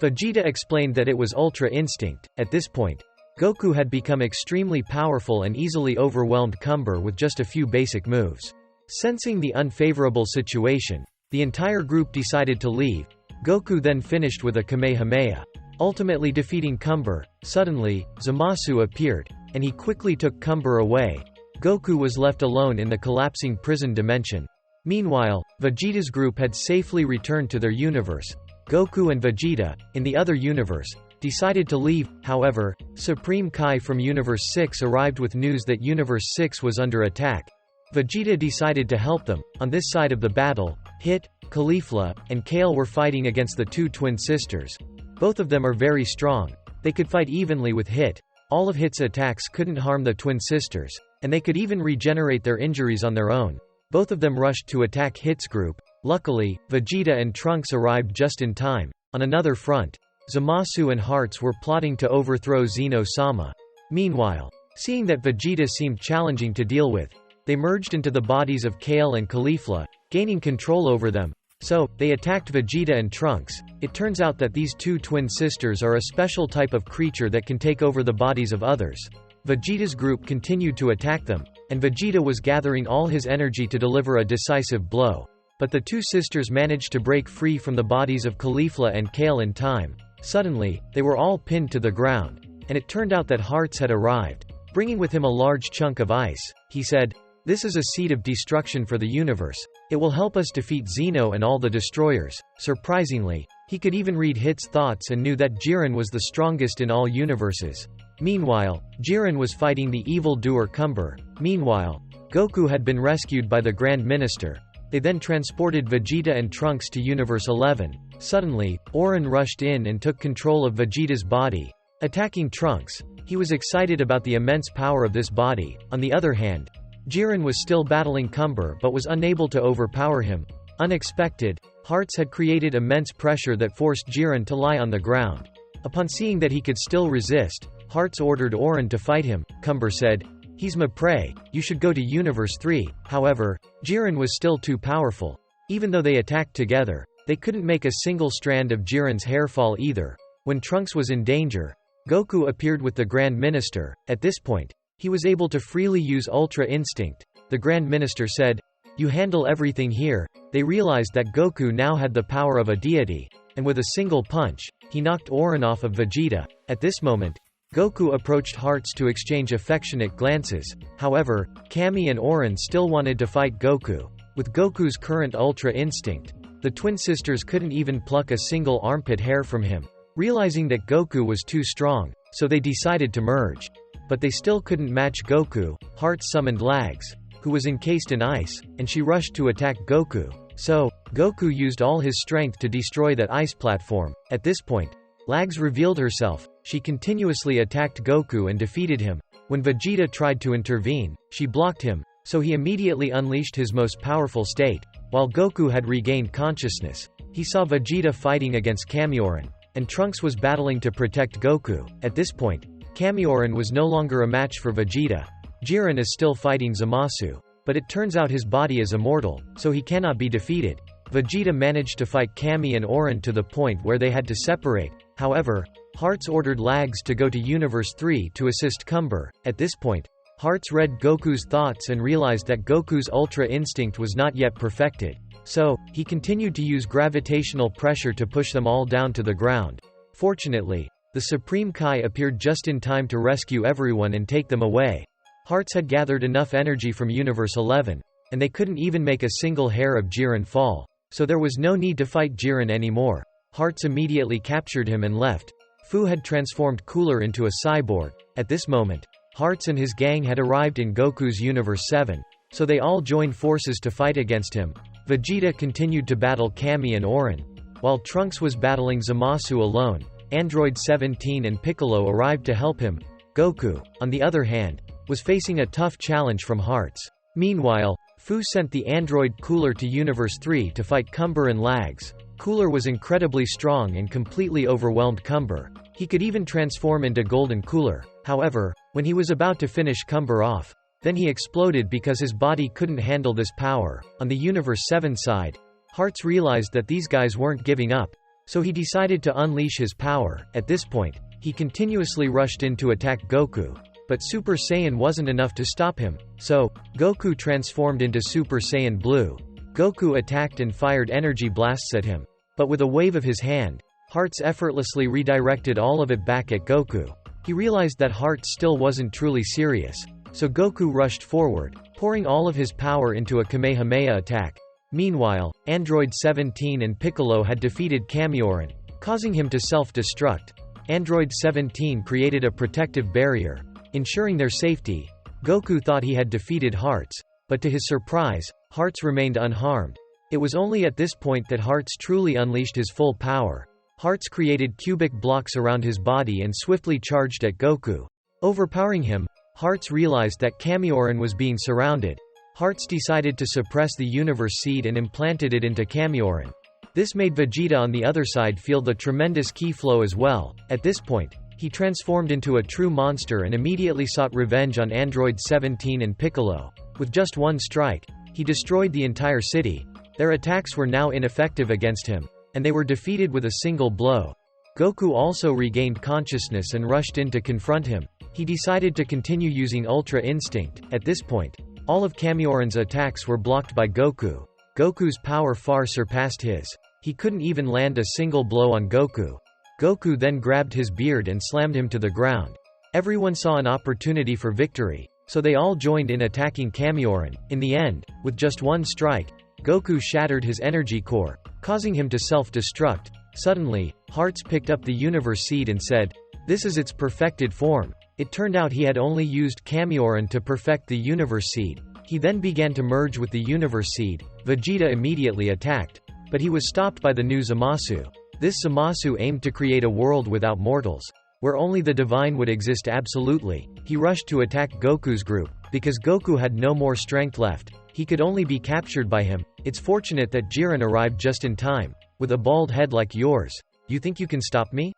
Vegeta explained that it was Ultra Instinct. At this point, Goku had become extremely powerful and easily overwhelmed Cumber with just a few basic moves. Sensing the unfavorable situation, the entire group decided to leave. Goku then finished with a Kamehameha, ultimately defeating Cumber. Suddenly, Zamasu appeared, and he quickly took Cumber away. Goku was left alone in the collapsing prison dimension. Meanwhile, Vegeta's group had safely returned to their universe. Goku and Vegeta, in the other universe, decided to leave. However, Supreme Kai from Universe 6 arrived with news that Universe 6 was under attack. Vegeta decided to help them. On this side of the battle, Hit, Caulifla, and Kale were fighting against the two twin sisters. Both of them are very strong. They could fight evenly with Hit. All of Hit's attacks couldn't harm the twin sisters, and they could even regenerate their injuries on their own. Both of them rushed to attack Hit's group. Luckily, Vegeta and Trunks arrived just in time. On another front, Zamasu and Hearts were plotting to overthrow Zeno-sama. Meanwhile, seeing that Vegeta seemed challenging to deal with, they merged into the bodies of Kale and Caulifla, gaining control over them. So, they attacked Vegeta and Trunks. It turns out that these two twin sisters are a special type of creature that can take over the bodies of others. Vegeta's group continued to attack them, and Vegeta was gathering all his energy to deliver a decisive blow. But the two sisters managed to break free from the bodies of Caulifla and Kale in time. Suddenly, they were all pinned to the ground, and it turned out that Hearts had arrived, bringing with him a large chunk of ice. He said, "This is a seed of destruction for the universe. It will help us defeat Zeno and all the destroyers." Surprisingly, he could even read Hit's thoughts and knew that Jiren was the strongest in all universes. Meanwhile, Jiren was fighting the evil-doer Cumber. Meanwhile, Goku had been rescued by the Grand Minister. They then transported Vegeta and Trunks to Universe 11. Suddenly, Orin rushed in and took control of Vegeta's body, attacking Trunks. He was excited about the immense power of this body. On the other hand, Jiren was still battling Cumber but was unable to overpower him. Unexpected, Hearts had created immense pressure that forced Jiren to lie on the ground. Upon seeing that he could still resist, Hearts ordered Orin to fight him. Cumber said, "He's my prey, you should go to Universe 3. However, Jiren was still too powerful. Even though they attacked together, they couldn't make a single strand of Jiren's hair fall either. When Trunks was in danger, Goku appeared with the Grand Minister. At this point, he was able to freely use Ultra Instinct. The Grand Minister said, "You handle everything here." They realized that Goku now had the power of a deity, and with a single punch, he knocked Orin off of Vegeta. At this moment, Goku approached Hearts to exchange affectionate glances. However, Kami and Orin still wanted to fight Goku. With Goku's current Ultra Instinct, the twin sisters couldn't even pluck a single armpit hair from him. Realizing that Goku was too strong, so they decided to merge. But they still couldn't match Goku. Hearts summoned Lags, who was encased in ice, and she rushed to attack Goku. So, Goku used all his strength to destroy that ice platform. At this point, Lags revealed herself. She continuously attacked Goku and defeated him. When Vegeta tried to intervene, she blocked him, so he immediately unleashed his most powerful state. While Goku had regained consciousness, he saw Vegeta fighting against Kamiorin, and Trunks was battling to protect Goku. At this point, Kamiorin was no longer a match for Vegeta. Jiren is still fighting Zamasu, but it turns out his body is immortal, so he cannot be defeated. Vegeta managed to fight Kami and Orin to the point where they had to separate. However, Hearts ordered Lags to go to Universe 3 to assist Cumber. At this point, Hearts read Goku's thoughts and realized that Goku's Ultra Instinct was not yet perfected. So, he continued to use gravitational pressure to push them all down to the ground. Fortunately, the Supreme Kai appeared just in time to rescue everyone and take them away. Hearts had gathered enough energy from Universe 11, and they couldn't even make a single hair of Jiren fall. So there was no need to fight Jiren anymore. Hearts immediately captured him and left. Fu had transformed Cooler into a cyborg. At this moment, Hearts and his gang had arrived in Goku's Universe 7, so they all joined forces to fight against him. Vegeta continued to battle Kami and Orin, while Trunks was battling Zamasu alone. Android 17 and Piccolo arrived to help him. Goku, on the other hand, was facing a tough challenge from Hearts. Meanwhile, Fu sent the android Cooler to Universe 3 to fight Cumber and Lags. Cooler was incredibly strong and completely overwhelmed Cumber. He could even transform into Golden Cooler. However, when he was about to finish Cumber off, then he exploded because his body couldn't handle this power. On the Universe 7 side, Hearts realized that these guys weren't giving up, so he decided to unleash his power. At this point, he continuously rushed in to attack Goku, but Super Saiyan wasn't enough to stop him, so Goku transformed into Super Saiyan Blue. Goku attacked and fired energy blasts at him, but with a wave of his hand, Hearts effortlessly redirected all of it back at Goku. He realized that Hearts still wasn't truly serious, so Goku rushed forward, pouring all of his power into a Kamehameha attack. Meanwhile, Android 17 and Piccolo had defeated Kamioran, causing him to self-destruct. Android 17 created a protective barrier, ensuring their safety. Goku thought he had defeated Hearts, but to his surprise, Hearts remained unharmed. It was only at this point that Hearts truly unleashed his full power. Hearts created cubic blocks around his body and swiftly charged at Goku. Overpowering him, Hearts realized that Kamioran was being surrounded. Hearts decided to suppress the Universe Seed and implanted it into Kamioran. This made Vegeta on the other side feel the tremendous ki flow as well. At this point, he transformed into a true monster and immediately sought revenge on Android 17 and Piccolo. With just one strike, he destroyed the entire city. Their attacks were now ineffective against him, and they were defeated with a single blow. Goku also regained consciousness and rushed in to confront him. He decided to continue using Ultra Instinct. At this point, all of Kamioran's attacks were blocked by Goku. Goku's power far surpassed his. He couldn't even land a single blow on Goku. Goku then grabbed his beard and slammed him to the ground. Everyone saw an opportunity for victory, so they all joined in attacking Kamioran. In the end, with just one strike, Goku shattered his energy core, causing him to self-destruct. Suddenly, Hearts picked up the Universe Seed and said, "This is its perfected form." It turned out he had only used Kamioran to perfect the Universe Seed. He then began to merge with the Universe Seed. Vegeta immediately attacked, but he was stopped by the new Zamasu. This Zamasu aimed to create a world without mortals, where only the divine would exist absolutely. He rushed to attack Goku's group. Because Goku had no more strength left, he could only be captured by him. It's fortunate that Jiren arrived just in time. With a bald head like yours, you think you can stop me?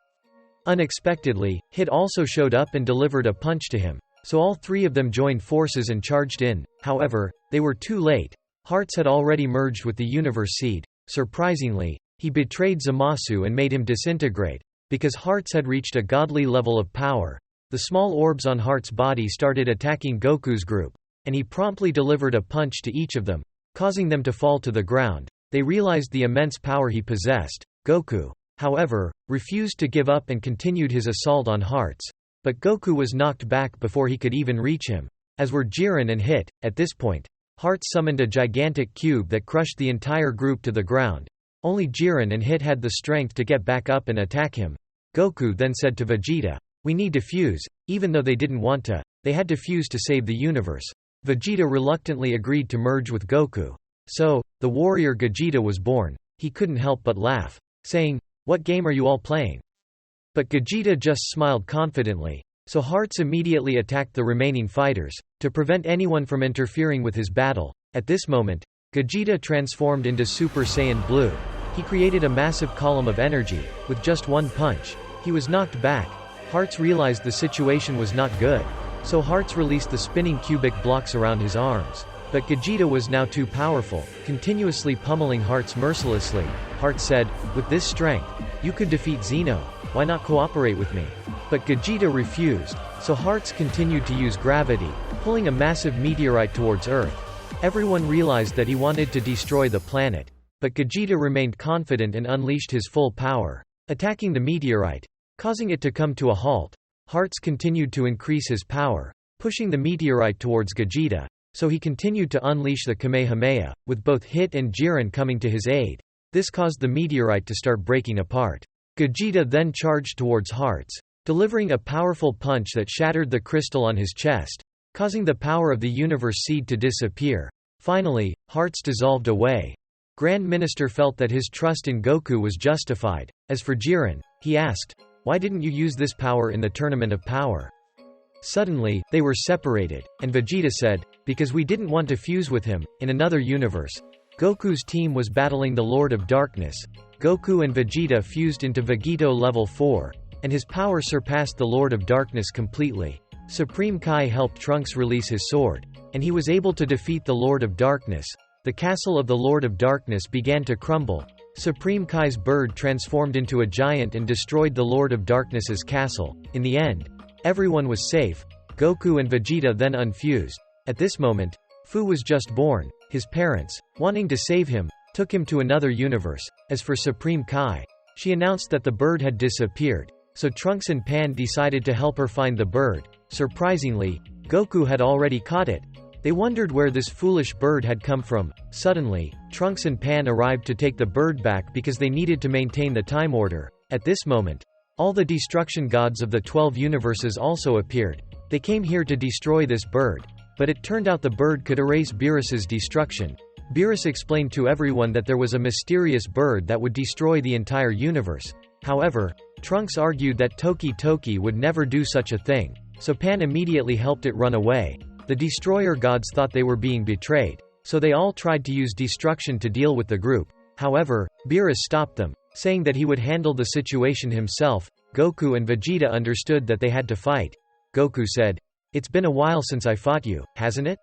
Unexpectedly, Hit also showed up and delivered a punch to him, so all three of them joined forces and charged in. However, they were too late. Hearts had already merged with the Universe Seed. Surprisingly, he betrayed Zamasu and made him disintegrate. Because Hearts had reached a godly level of power, the small orbs on Hearts' body started attacking Goku's group, and he promptly delivered a punch to each of them, causing them to fall to the ground. They realized the immense power he possessed. Goku, however, refused to give up and continued his assault on Hearts. But Goku was knocked back before he could even reach him, as were Jiren and Hit. At this point, Hearts summoned a gigantic cube that crushed the entire group to the ground. Only Jiren and Hit had the strength to get back up and attack him. Goku then said to Vegeta, "We need to fuse." Even though they didn't want to, they had to fuse to save the universe. Vegeta reluctantly agreed to merge with Goku. So, the warrior Gogeta was born. He couldn't help but laugh, saying, "What game are you all playing?" But Gogeta just smiled confidently. So Hearts immediately attacked the remaining fighters, to prevent anyone from interfering with his battle. At this moment, Gogeta transformed into Super Saiyan Blue. He created a massive column of energy. With just one punch, he was knocked back. Hearts realized the situation was not good, so Hearts released the spinning cubic blocks around his arms. But Gogeta was now too powerful, continuously pummeling Hearts mercilessly. Hearts said, "With this strength, you could defeat Zeno. Why not cooperate with me?" But Gogeta refused, so Hearts continued to use gravity, pulling a massive meteorite towards Earth. Everyone realized that he wanted to destroy the planet, but Gogeta remained confident and unleashed his full power, attacking the meteorite, causing it to come to a halt. Hearts continued to increase his power, pushing the meteorite towards Gogeta, so he continued to unleash the Kamehameha, with both Hit and Jiren coming to his aid. This caused the meteorite to start breaking apart. Gogeta then charged towards Hearts, delivering a powerful punch that shattered the crystal on his chest, causing the power of the Universe Seed to disappear. Finally, Hearts dissolved away. Grand Minister felt that his trust in Goku was justified. As for Jiren, he asked, "Why didn't you use this power in the Tournament of Power?" Suddenly, they were separated, and Vegeta said, "Because we didn't want to fuse with him." In another universe, Goku's team was battling the Lord of Darkness. Goku and Vegeta fused into Vegito level 4, and his power surpassed the Lord of Darkness completely. Supreme Kai helped Trunks release his sword, and he was able to defeat the Lord of Darkness. The castle of the Lord of Darkness began to crumble. Supreme Kai's bird transformed into a giant and destroyed the Lord of Darkness's castle. In the end, everyone was safe. Goku and Vegeta then unfused. At this moment, Fu was just born. His parents, wanting to save him, took him to another universe. As for Supreme Kai, she announced that the bird had disappeared, so Trunks and Pan decided to help her find the bird. Surprisingly, Goku had already caught it. They wondered where this foolish bird had come from. Suddenly, Trunks and Pan arrived to take the bird back because they needed to maintain the time order. At this moment, all the destruction gods of the 12 universes also appeared. They came here to destroy this bird, but it turned out the bird could erase Beerus's destruction. Beerus explained to everyone that there was a mysterious bird that would destroy the entire universe. However, Trunks argued that Toki Toki would never do such a thing, so Pan immediately helped it run away. The destroyer gods thought they were being betrayed, so they all tried to use destruction to deal with the group. However, Beerus stopped them, saying that he would handle the situation himself. Goku and Vegeta understood that they had to fight. Goku said, "It's been a while since I fought you, hasn't it?"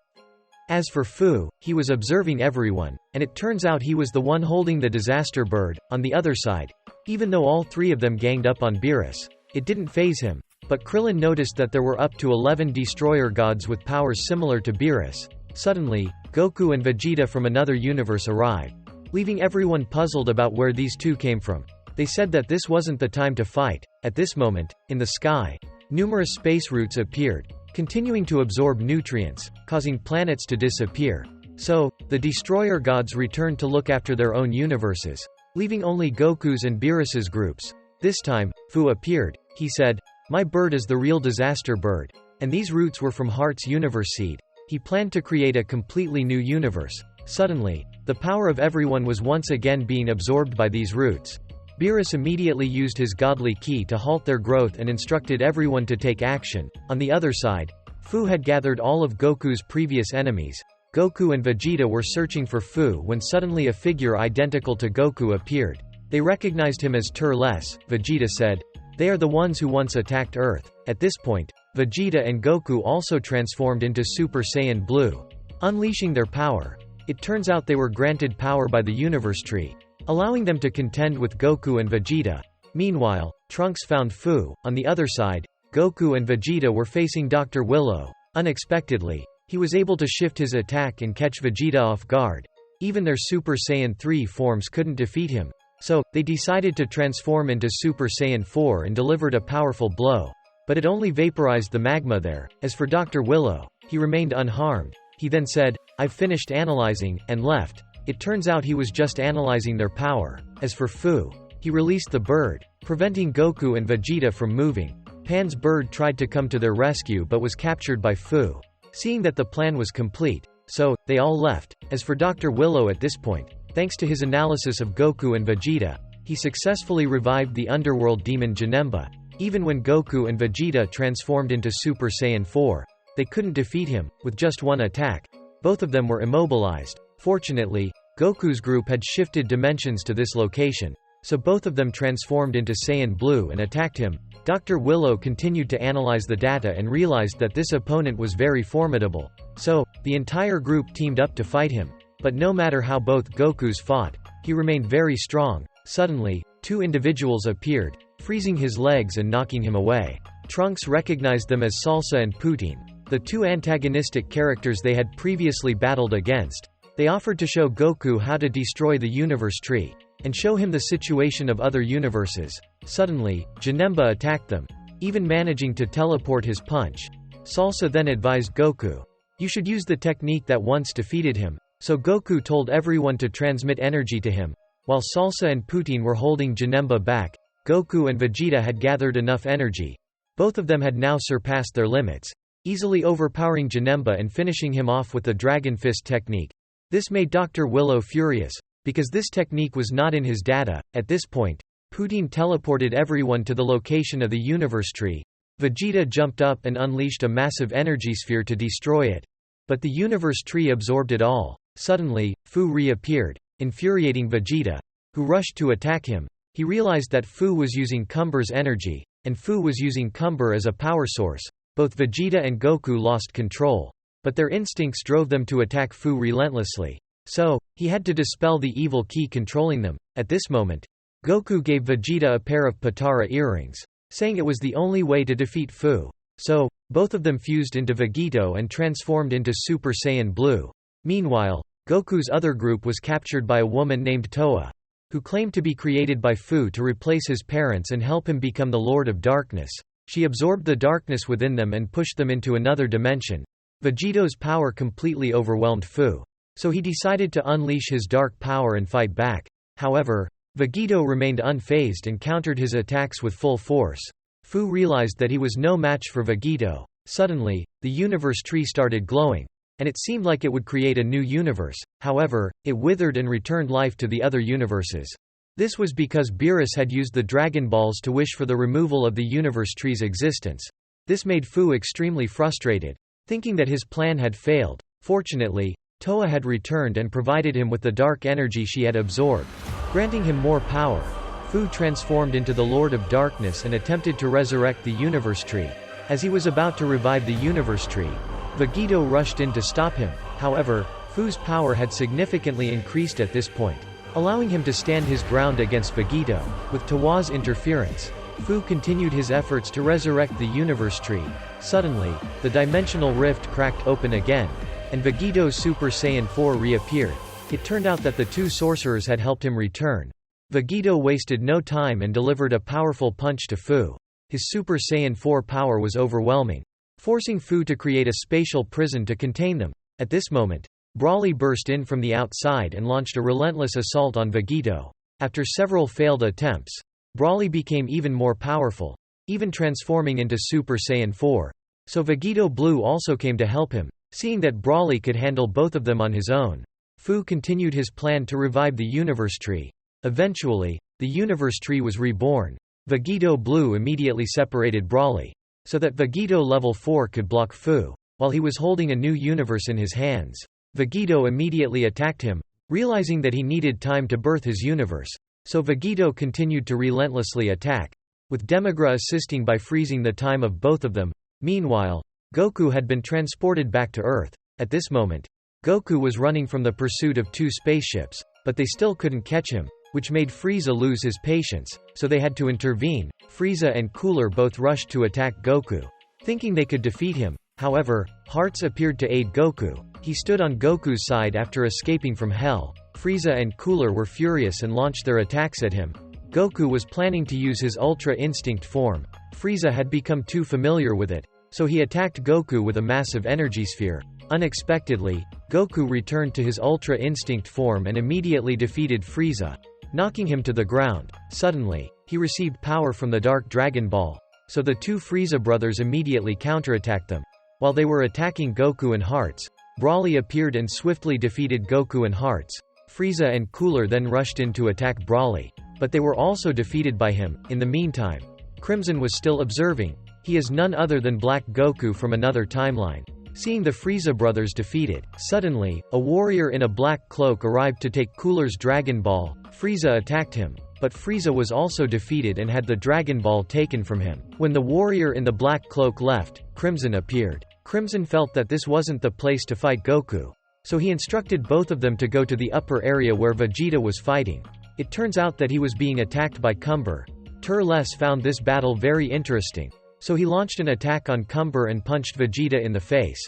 As for Fu, he was observing everyone, and it turns out he was the one holding the disaster bird. On the other side, even though all three of them ganged up on Beerus, it didn't faze him. But Krillin noticed that there were up to 11 destroyer gods with powers similar to Beerus. Suddenly, Goku and Vegeta from another universe arrived, leaving everyone puzzled about where these two came from. They said that this wasn't the time to fight. At this moment, in the sky, numerous space roots appeared, continuing to absorb nutrients, causing planets to disappear. So, the destroyer gods returned to look after their own universes, leaving only Goku's and Beerus's groups. This time, Fu appeared. He said, "My bird is the real disaster bird, and these roots were from Heart's universe seed." He planned to create a completely new universe. Suddenly, the power of everyone was once again being absorbed by these roots. Beerus immediately used his godly ki to halt their growth and instructed everyone to take action. On the other side, Fu had gathered all of Goku's previous enemies. Goku and Vegeta were searching for Fu when suddenly a figure identical to Goku appeared. They recognized him as Turles. Vegeta said, "They are the ones who once attacked Earth." At this point, Vegeta and Goku also transformed into Super Saiyan Blue, unleashing their power. It turns out they were granted power by the Universe Tree, allowing them to contend with Goku and Vegeta. Meanwhile, Trunks found Fu. On the other side, Goku and Vegeta were facing Dr. Willow. Unexpectedly, he was able to shift his attack and catch Vegeta off guard. Even their Super Saiyan 3 forms couldn't defeat him. So, they decided to transform into Super Saiyan 4 and delivered a powerful blow. But it only vaporized the magma there. As for Dr. Willow, he remained unharmed. He then said, "I've finished analyzing," and left. It turns out he was just analyzing their power. As for Fu, he released the bird, preventing Goku and Vegeta from moving. Pan's bird tried to come to their rescue but was captured by Fu. Seeing that the plan was complete, so, they all left. As for Dr. Willow at this point, thanks to his analysis of Goku and Vegeta, he successfully revived the underworld demon Janemba. Even when Goku and Vegeta transformed into Super Saiyan 4, they couldn't defeat him. With just one attack, both of them were immobilized. Fortunately, Goku's group had shifted dimensions to this location, so both of them transformed into Saiyan Blue and attacked him. Dr. Willow continued to analyze the data and realized that this opponent was very formidable. So, the entire group teamed up to fight him. But no matter how both Gokus fought, he remained very strong. Suddenly, two individuals appeared, freezing his legs and knocking him away. Trunks recognized them as Salsa and Poutine, the two antagonistic characters they had previously battled against. They offered to show Goku how to destroy the Universe Tree, and show him the situation of other universes. Suddenly, Janemba attacked them, even managing to teleport his punch. Salsa then advised Goku, "You should use the technique that once defeated him." So Goku told everyone to transmit energy to him. While Salsa and Poutine were holding Janemba back, Goku and Vegeta had gathered enough energy. Both of them had now surpassed their limits, easily overpowering Janemba and finishing him off with the Dragon Fist technique. This made Dr. Willow furious, because this technique was not in his data. At this point, Putin teleported everyone to the location of the universe tree. Vegeta jumped up and unleashed a massive energy sphere to destroy it. But the universe tree absorbed it all. Suddenly, Fu reappeared, infuriating Vegeta, who rushed to attack him. He realized that Fu was using Cumber's energy, and Fu was using Cumber as a power source. Both Vegeta and Goku lost control. But their instincts drove them to attack Fu relentlessly. So, he had to dispel the evil key controlling them. At this moment, Goku gave Vegeta a pair of Potara earrings, saying it was the only way to defeat Fu. So, both of them fused into Vegito and transformed into Super Saiyan Blue. Meanwhile, Goku's other group was captured by a woman named Toa, who claimed to be created by Fu to replace his parents and help him become the Lord of Darkness. She absorbed the darkness within them and pushed them into another dimension. Vegito's power completely overwhelmed Fu, so he decided to unleash his dark power and fight back. However, Vegito remained unfazed and countered his attacks with full force. Fu realized that he was no match for Vegito. Suddenly, the universe tree started glowing, and it seemed like it would create a new universe. However, it withered and returned life to the other universes. This was because Beerus had used the Dragon Balls to wish for the removal of the universe tree's existence. This made Fu extremely frustrated, thinking that his plan had failed. Fortunately, Toa had returned and provided him with the dark energy she had absorbed, granting him more power. Fu transformed into the Lord of Darkness and attempted to resurrect the universe tree. As he was about to revive the universe tree, Vegito rushed in to stop him. However, Fu's power had significantly increased at this point, allowing him to stand his ground against Vegito. With Toa's interference, Fu continued his efforts to resurrect the universe tree. Suddenly, the dimensional rift cracked open again, and Vegito's Super Saiyan 4 reappeared. It turned out that the two sorcerers had helped him return. Vegito wasted no time and delivered a powerful punch to Fu. His Super Saiyan 4 power was overwhelming, forcing Fu to create a spatial prison to contain them. At this moment, Broly burst in from the outside and launched a relentless assault on Vegito. After several failed attempts, Broly became even more powerful, even transforming into Super Saiyan 4. So Vegito Blue also came to help him, seeing that Broly could handle both of them on his own. Fu continued his plan to revive the universe tree. Eventually, the universe tree was reborn. Vegito Blue immediately separated Broly, so that Vegito level 4 could block Fu, while he was holding a new universe in his hands. Vegito immediately attacked him, realizing that he needed time to birth his universe. So Vegito continued to relentlessly attack, with Demigra assisting by freezing the time of both of them. Meanwhile, Goku had been transported back to Earth. At this moment, Goku was running from the pursuit of two spaceships, but they still couldn't catch him, which made Frieza lose his patience, so they had to intervene. Frieza and Cooler both rushed to attack Goku, thinking they could defeat him. However, Hearts appeared to aid Goku. He stood on Goku's side after escaping from Hell. Frieza and Cooler were furious and launched their attacks at him. Goku was planning to use his Ultra Instinct form. Frieza had become too familiar with it, so he attacked Goku with a massive energy sphere. Unexpectedly, Goku returned to his Ultra Instinct form and immediately defeated Frieza, knocking him to the ground. Suddenly, he received power from the Dark Dragon Ball, so the two Frieza brothers immediately counterattacked them. While they were attacking Goku and Hearts, Broly appeared and swiftly defeated Goku and Hearts. Frieza and Cooler then rushed in to attack Broly, but they were also defeated by him. In the meantime, Crimson was still observing. He is none other than Black Goku from another timeline. Seeing the Frieza brothers defeated, suddenly, a warrior in a black cloak arrived to take Cooler's Dragon Ball. Frieza attacked him, but Frieza was also defeated and had the Dragon Ball taken from him. When the warrior in the black cloak left, Crimson appeared. Crimson felt that this wasn't the place to fight Goku, so he instructed both of them to go to the upper area where Vegeta was fighting. It turns out that he was being attacked by Cumber. Turles found this battle very interesting, so he launched an attack on Cumber and punched Vegeta in the face.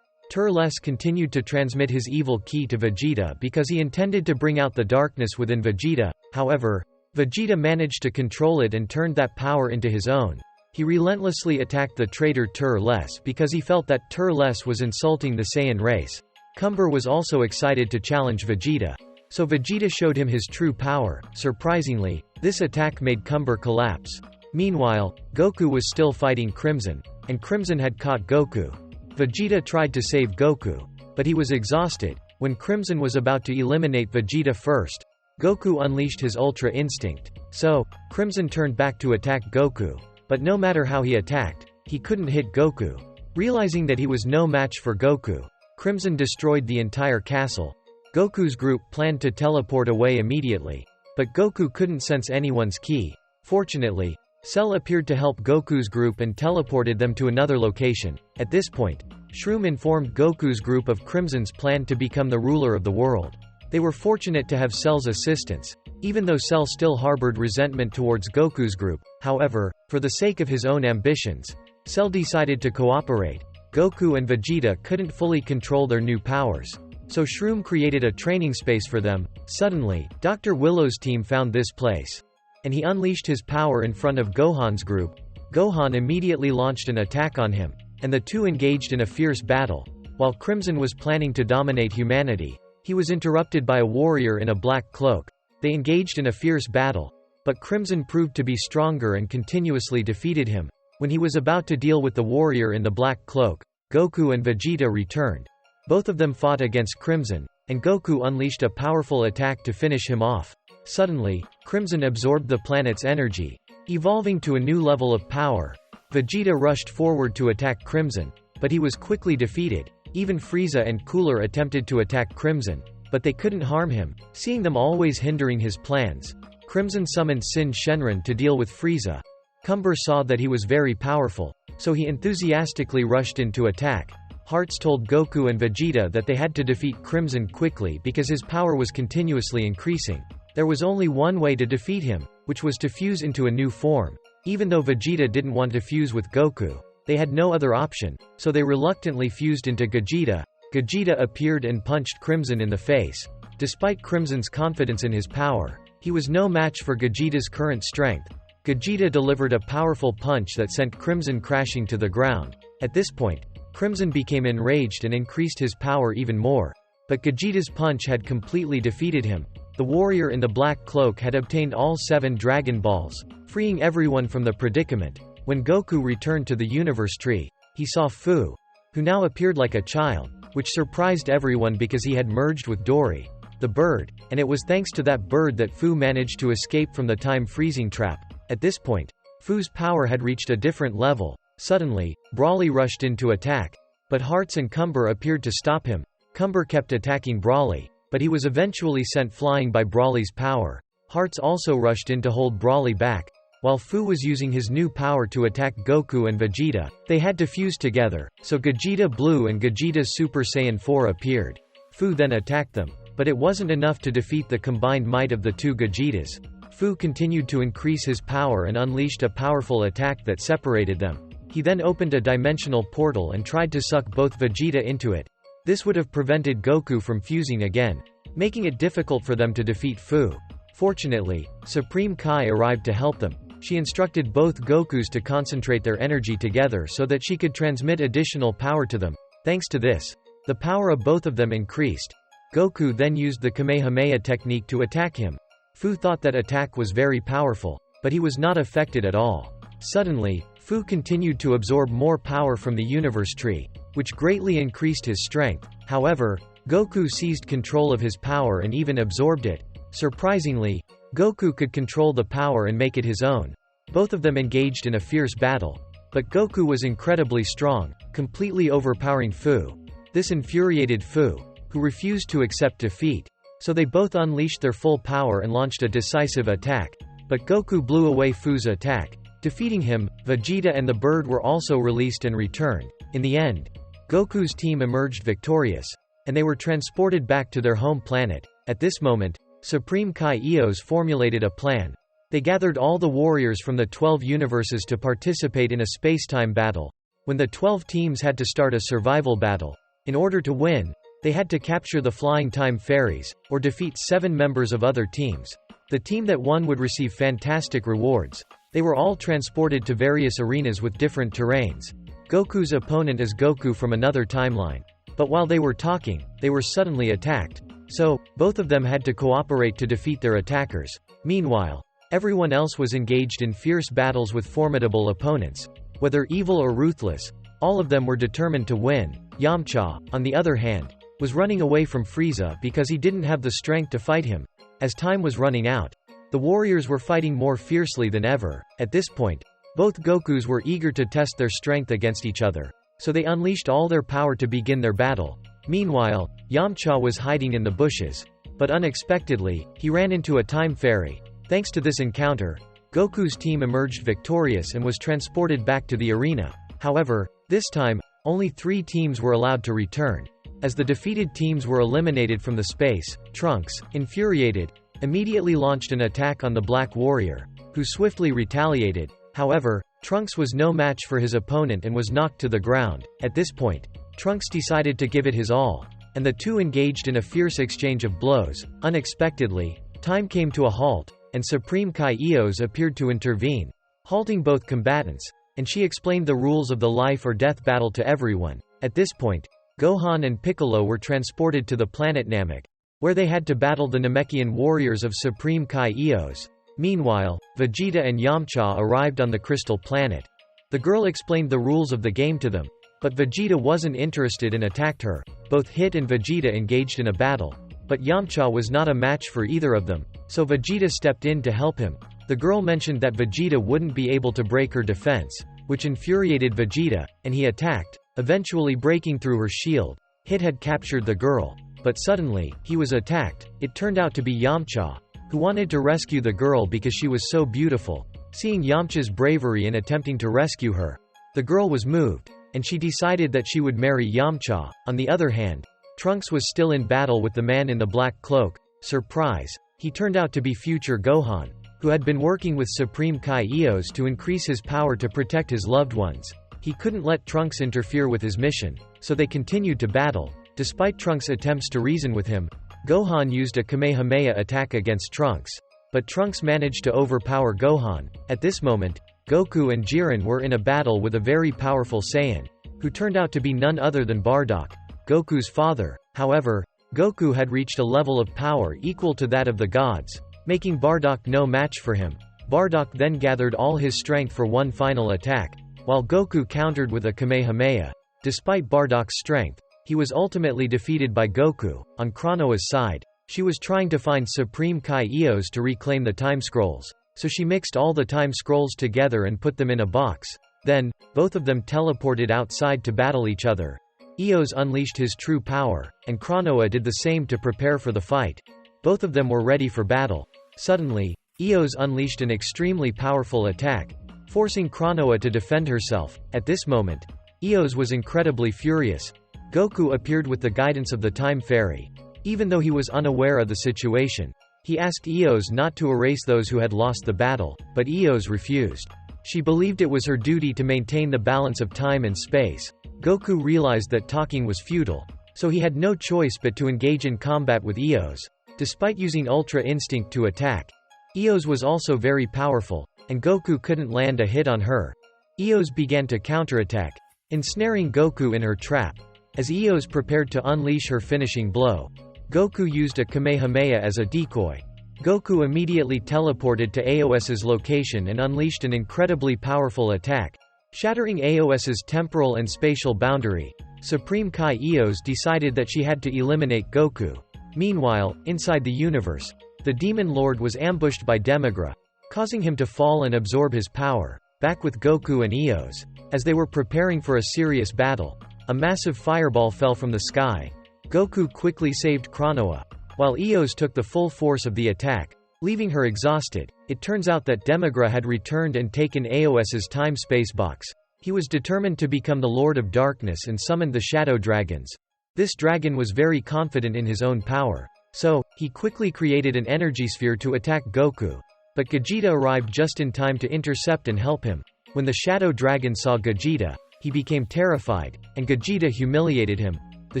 Turles continued to transmit his evil ki to Vegeta because he intended to bring out the darkness within Vegeta. However, Vegeta managed to control it and turned that power into his own. He relentlessly attacked the traitor Turles because he felt that Turles was insulting the Saiyan race. Cumber was also excited to challenge Vegeta, so Vegeta showed him his true power. Surprisingly, this attack made Cumber collapse. Meanwhile, Goku was still fighting Crimson, and Crimson had caught Goku. Vegeta tried to save Goku, but he was exhausted. When Crimson was about to eliminate Vegeta first, Goku unleashed his Ultra Instinct. So, Crimson turned back to attack Goku. But no matter how he attacked, he couldn't hit Goku. Realizing that he was no match for Goku, Crimson destroyed the entire castle. Goku's group planned to teleport away immediately. But Goku couldn't sense anyone's ki. Fortunately, Cell appeared to help Goku's group and teleported them to another location. At this point, Shroom informed Goku's group of Crimson's plan to become the ruler of the world. They were fortunate to have Cell's assistance, even though Cell still harbored resentment towards Goku's group. However, for the sake of his own ambitions, Cell decided to cooperate. Goku and Vegeta couldn't fully control their new powers, so Shroom created a training space for them. Suddenly, Dr. Willow's team found this place, and he unleashed his power in front of Gohan's group. Gohan immediately launched an attack on him, and the two engaged in a fierce battle. While Crimson was planning to dominate humanity, he was interrupted by a warrior in a black cloak. They engaged in a fierce battle, but Crimson proved to be stronger and continuously defeated him. When he was about to deal with the warrior in the black cloak, Goku and Vegeta returned. Both of them fought against Crimson, and Goku unleashed a powerful attack to finish him off. Suddenly, Crimson absorbed the planet's energy, evolving to a new level of power. Vegeta rushed forward to attack Crimson, but he was quickly defeated. Even Frieza and Cooler attempted to attack Crimson, but they couldn't harm him. Seeing them always hindering his plans, Crimson summoned Sin Shenron to deal with Frieza. Cumber saw that he was very powerful, so he enthusiastically rushed in to attack. Hearts told Goku and Vegeta that they had to defeat Crimson quickly because his power was continuously increasing. There was only one way to defeat him, which was to fuse into a new form. Even though Vegeta didn't want to fuse with Goku, they had no other option, so they reluctantly fused into Gogeta. Gogeta appeared and punched Crimson in the face. Despite Crimson's confidence in his power, he was no match for Gogeta's current strength. Gogeta delivered a powerful punch that sent Crimson crashing to the ground. At this point, Crimson became enraged and increased his power even more. But Gogeta's punch had completely defeated him. The warrior in the black cloak had obtained all 7 Dragon Balls, freeing everyone from the predicament. When Goku returned to the universe tree, he saw Fu, who now appeared like a child, which surprised everyone because he had merged with Dory, the bird, and it was thanks to that bird that Fu managed to escape from the time freezing trap. At this point, Fu's power had reached a different level. Suddenly, Brawly rushed in to attack, but Hearts and Cumber appeared to stop him. Cumber kept attacking Brawly, but he was eventually sent flying by Brawly's power. Hearts also rushed in to hold Brawly back. While Fu was using his new power to attack Goku and Vegeta, they had to fuse together, so Gogeta Blue and Gogeta Super Saiyan 4 appeared. Fu then attacked them, but it wasn't enough to defeat the combined might of the two Gogetas. Fu continued to increase his power and unleashed a powerful attack that separated them. He then opened a dimensional portal and tried to suck both Vegeta into it. This would have prevented Goku from fusing again, making it difficult for them to defeat Fu. Fortunately, Supreme Kai arrived to help them. She instructed both Gokus to concentrate their energy together so that she could transmit additional power to them. Thanks to this, the power of both of them increased. Goku then used the Kamehameha technique to attack him. Fu thought that attack was very powerful, but he was not affected at all. Suddenly, Fu continued to absorb more power from the universe tree, which greatly increased his strength. However, Goku seized control of his power and even absorbed it. Surprisingly, Goku could control the power and make it his own. Both of them engaged in a fierce battle, but Goku was incredibly strong, completely overpowering Fu. This infuriated Fu, who refused to accept defeat. So they both unleashed their full power and launched a decisive attack. But Goku blew away Fu's attack. Defeating him, Vegeta and the bird were also released and returned. In the end, Goku's team emerged victorious, and they were transported back to their home planet. At this moment, Supreme Kai Eos formulated a plan. They gathered all the warriors from the 12 universes to participate in a space-time battle. When the 12 teams had to start a survival battle, in order to win, they had to capture the flying time fairies, or defeat 7 members of other teams. The team that won would receive fantastic rewards. They were all transported to various arenas with different terrains. Goku's opponent is Goku from another timeline. But while they were talking, they were suddenly attacked. So, both of them had to cooperate to defeat their attackers. Meanwhile, everyone else was engaged in fierce battles with formidable opponents. Whether evil or ruthless, all of them were determined to win. Yamcha, on the other hand, was running away from Frieza because he didn't have the strength to fight him. As time was running out, the warriors were fighting more fiercely than ever. At this point, both Gokus were eager to test their strength against each other, so they unleashed all their power to begin their battle. Meanwhile, Yamcha was hiding in the bushes. But unexpectedly, he ran into a time fairy. Thanks to this encounter, Goku's team emerged victorious and was transported back to the arena. However, this time, only 3 teams were allowed to return. As the defeated teams were eliminated from the space, Trunks, infuriated, immediately launched an attack on the Black Warrior, who swiftly retaliated. However, Trunks was no match for his opponent and was knocked to the ground. At this point, Trunks decided to give it his all, and the two engaged in a fierce exchange of blows. Unexpectedly, time came to a halt, and Supreme Kai Eos appeared to intervene, halting both combatants, and she explained the rules of the life or death battle to everyone. At this point, Gohan and Piccolo were transported to the planet Namek, where they had to battle the Namekian warriors of Supreme Kai Eos. Meanwhile, Vegeta and Yamcha arrived on the Crystal Planet. The girl explained the rules of the game to them, but Vegeta wasn't interested and attacked her. Both Hit and Vegeta engaged in a battle, but Yamcha was not a match for either of them, so Vegeta stepped in to help him. The girl mentioned that Vegeta wouldn't be able to break her defense, which infuriated Vegeta, and he attacked, eventually breaking through her shield. Hit had captured the girl, but suddenly, he was attacked. It turned out to be Yamcha, who wanted to rescue the girl because she was so beautiful. Seeing Yamcha's bravery in attempting to rescue her, the girl was moved, and she decided that she would marry Yamcha. On the other hand, Trunks was still in battle with the man in the black cloak. Surprise! He turned out to be future Gohan, who had been working with Supreme Kai Eos to increase his power to protect his loved ones. He couldn't let Trunks interfere with his mission, so they continued to battle. Despite Trunks' attempts to reason with him, Gohan used a Kamehameha attack against Trunks, but Trunks managed to overpower Gohan. At this moment, Goku and Jiren were in a battle with a very powerful Saiyan, who turned out to be none other than Bardock, Goku's father. However, Goku had reached a level of power equal to that of the gods, making Bardock no match for him. Bardock then gathered all his strength for one final attack, while Goku countered with a Kamehameha. Despite Bardock's strength, he was ultimately defeated by Goku. On Kranoa's side, she was trying to find Supreme Kai Eos to reclaim the time scrolls, so she mixed all the time scrolls together and put them in a box. Then, both of them teleported outside to battle each other. Eos unleashed his true power, and Kranoa did the same to prepare for the fight. Both of them were ready for battle. Suddenly, Eos unleashed an extremely powerful attack, forcing Kranoa to defend herself. At this moment, Eos was incredibly furious. Goku appeared with the guidance of the Time Fairy. Even though he was unaware of the situation, he asked Eos not to erase those who had lost the battle, but Eos refused. She believed it was her duty to maintain the balance of time and space. Goku realized that talking was futile, so he had no choice but to engage in combat with Eos. Despite using Ultra Instinct to attack, Eos was also very powerful, and Goku couldn't land a hit on her. Eos began to counterattack, ensnaring Goku in her trap. As Eos prepared to unleash her finishing blow, Goku used a Kamehameha as a decoy. Goku immediately teleported to Aos's location and unleashed an incredibly powerful attack, shattering Aos's temporal and spatial boundary. Supreme Kai Eos decided that she had to eliminate Goku. Meanwhile, inside the universe, the Demon Lord was ambushed by Demigra, causing him to fall and absorb his power. Back with Goku and Eos, as they were preparing for a serious battle, a massive fireball fell from the sky. Goku quickly saved Kranoa, while Eos took the full force of the attack, leaving her exhausted. It turns out that Demigra had returned and taken Aos's time-space box. He was determined to become the Lord of Darkness and summoned the Shadow Dragons. This dragon was very confident in his own power, so he quickly created an energy sphere to attack Goku. But Gogeta arrived just in time to intercept and help him. When the Shadow Dragon saw Gogeta, he became terrified, and Gogeta humiliated him. The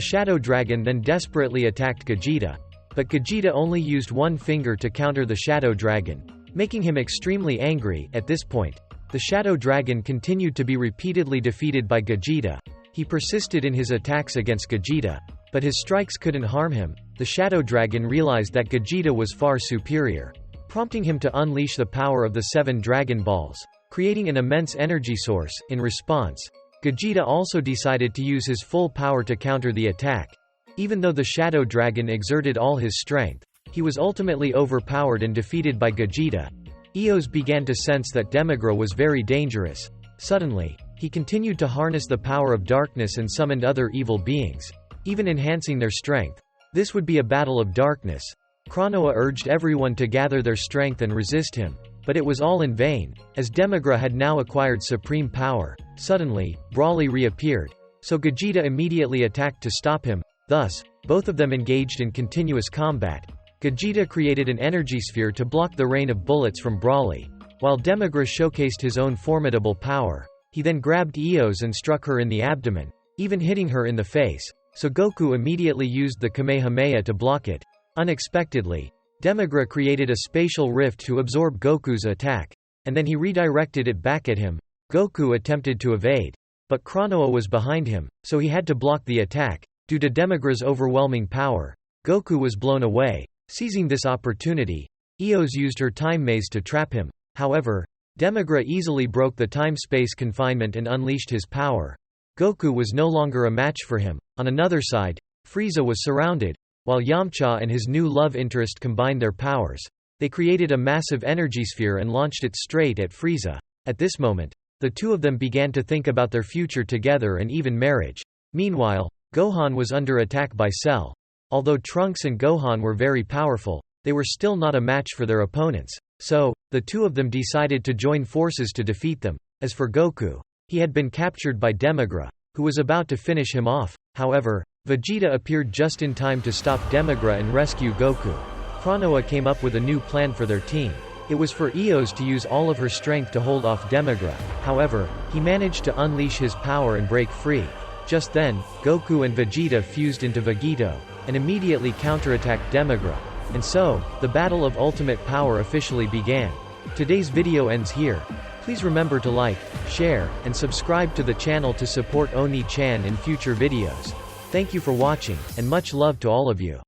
Shadow Dragon then desperately attacked Gogeta, but Gogeta only used one finger to counter the Shadow Dragon, making him extremely angry. At this point, the Shadow Dragon continued to be repeatedly defeated by Gogeta. He persisted in his attacks against Gogeta, but his strikes couldn't harm him. The Shadow Dragon realized that Gogeta was far superior, prompting him to unleash the power of the 7 Dragon Balls, creating an immense energy source. In response, Gogeta also decided to use his full power to counter the attack. Even though the Shadow Dragon exerted all his strength, He was ultimately overpowered and defeated by Gogeta. Eos began to sense that Demigra was very dangerous. Suddenly, he continued to harness the power of darkness and summoned other evil beings, even enhancing their strength. This would be a battle of darkness. Cronoa urged everyone to gather their strength and resist him, but it was all in vain, as Demigra had now acquired supreme power. Suddenly, Brawly reappeared, so Gogeta immediately attacked to stop him. Thus, both of them engaged in continuous combat. Gogeta created an energy sphere to block the rain of bullets from Brawly, while Demigra showcased his own formidable power. He then grabbed Eos and struck her in the abdomen, even hitting her in the face, so Goku immediately used the Kamehameha to block it. Unexpectedly, Demigra created a spatial rift to absorb Goku's attack, and then he redirected it back at him. Goku attempted to evade, but Cronoa was behind him, so he had to block the attack. Due to Demigra's overwhelming power, Goku was blown away. Seizing this opportunity, Eos used her time maze to trap him. However, Demigra easily broke the time-space confinement and unleashed his power. Goku was no longer a match for him. On another side, Frieza was surrounded. While Yamcha and his new love interest combined their powers, they created a massive energy sphere and launched it straight at Frieza. At this moment, the two of them began to think about their future together and even marriage. Meanwhile, Gohan was under attack by Cell. Although Trunks and Gohan were very powerful, they were still not a match for their opponents. So, the two of them decided to join forces to defeat them. As for Goku, he had been captured by Demigra, who was about to finish him off. However, Vegeta appeared just in time to stop Demigra and rescue Goku. Cronoa came up with a new plan for their team. It was for Eos to use all of her strength to hold off Demigra. However, he managed to unleash his power and break free. Just then, Goku and Vegeta fused into Vegito, and immediately counterattacked Demigra. And so, the battle of ultimate power officially began. Today's video ends here. Please remember to like, share, and subscribe to the channel to support Oni-chan in future videos. Thank you for watching, and much love to all of you.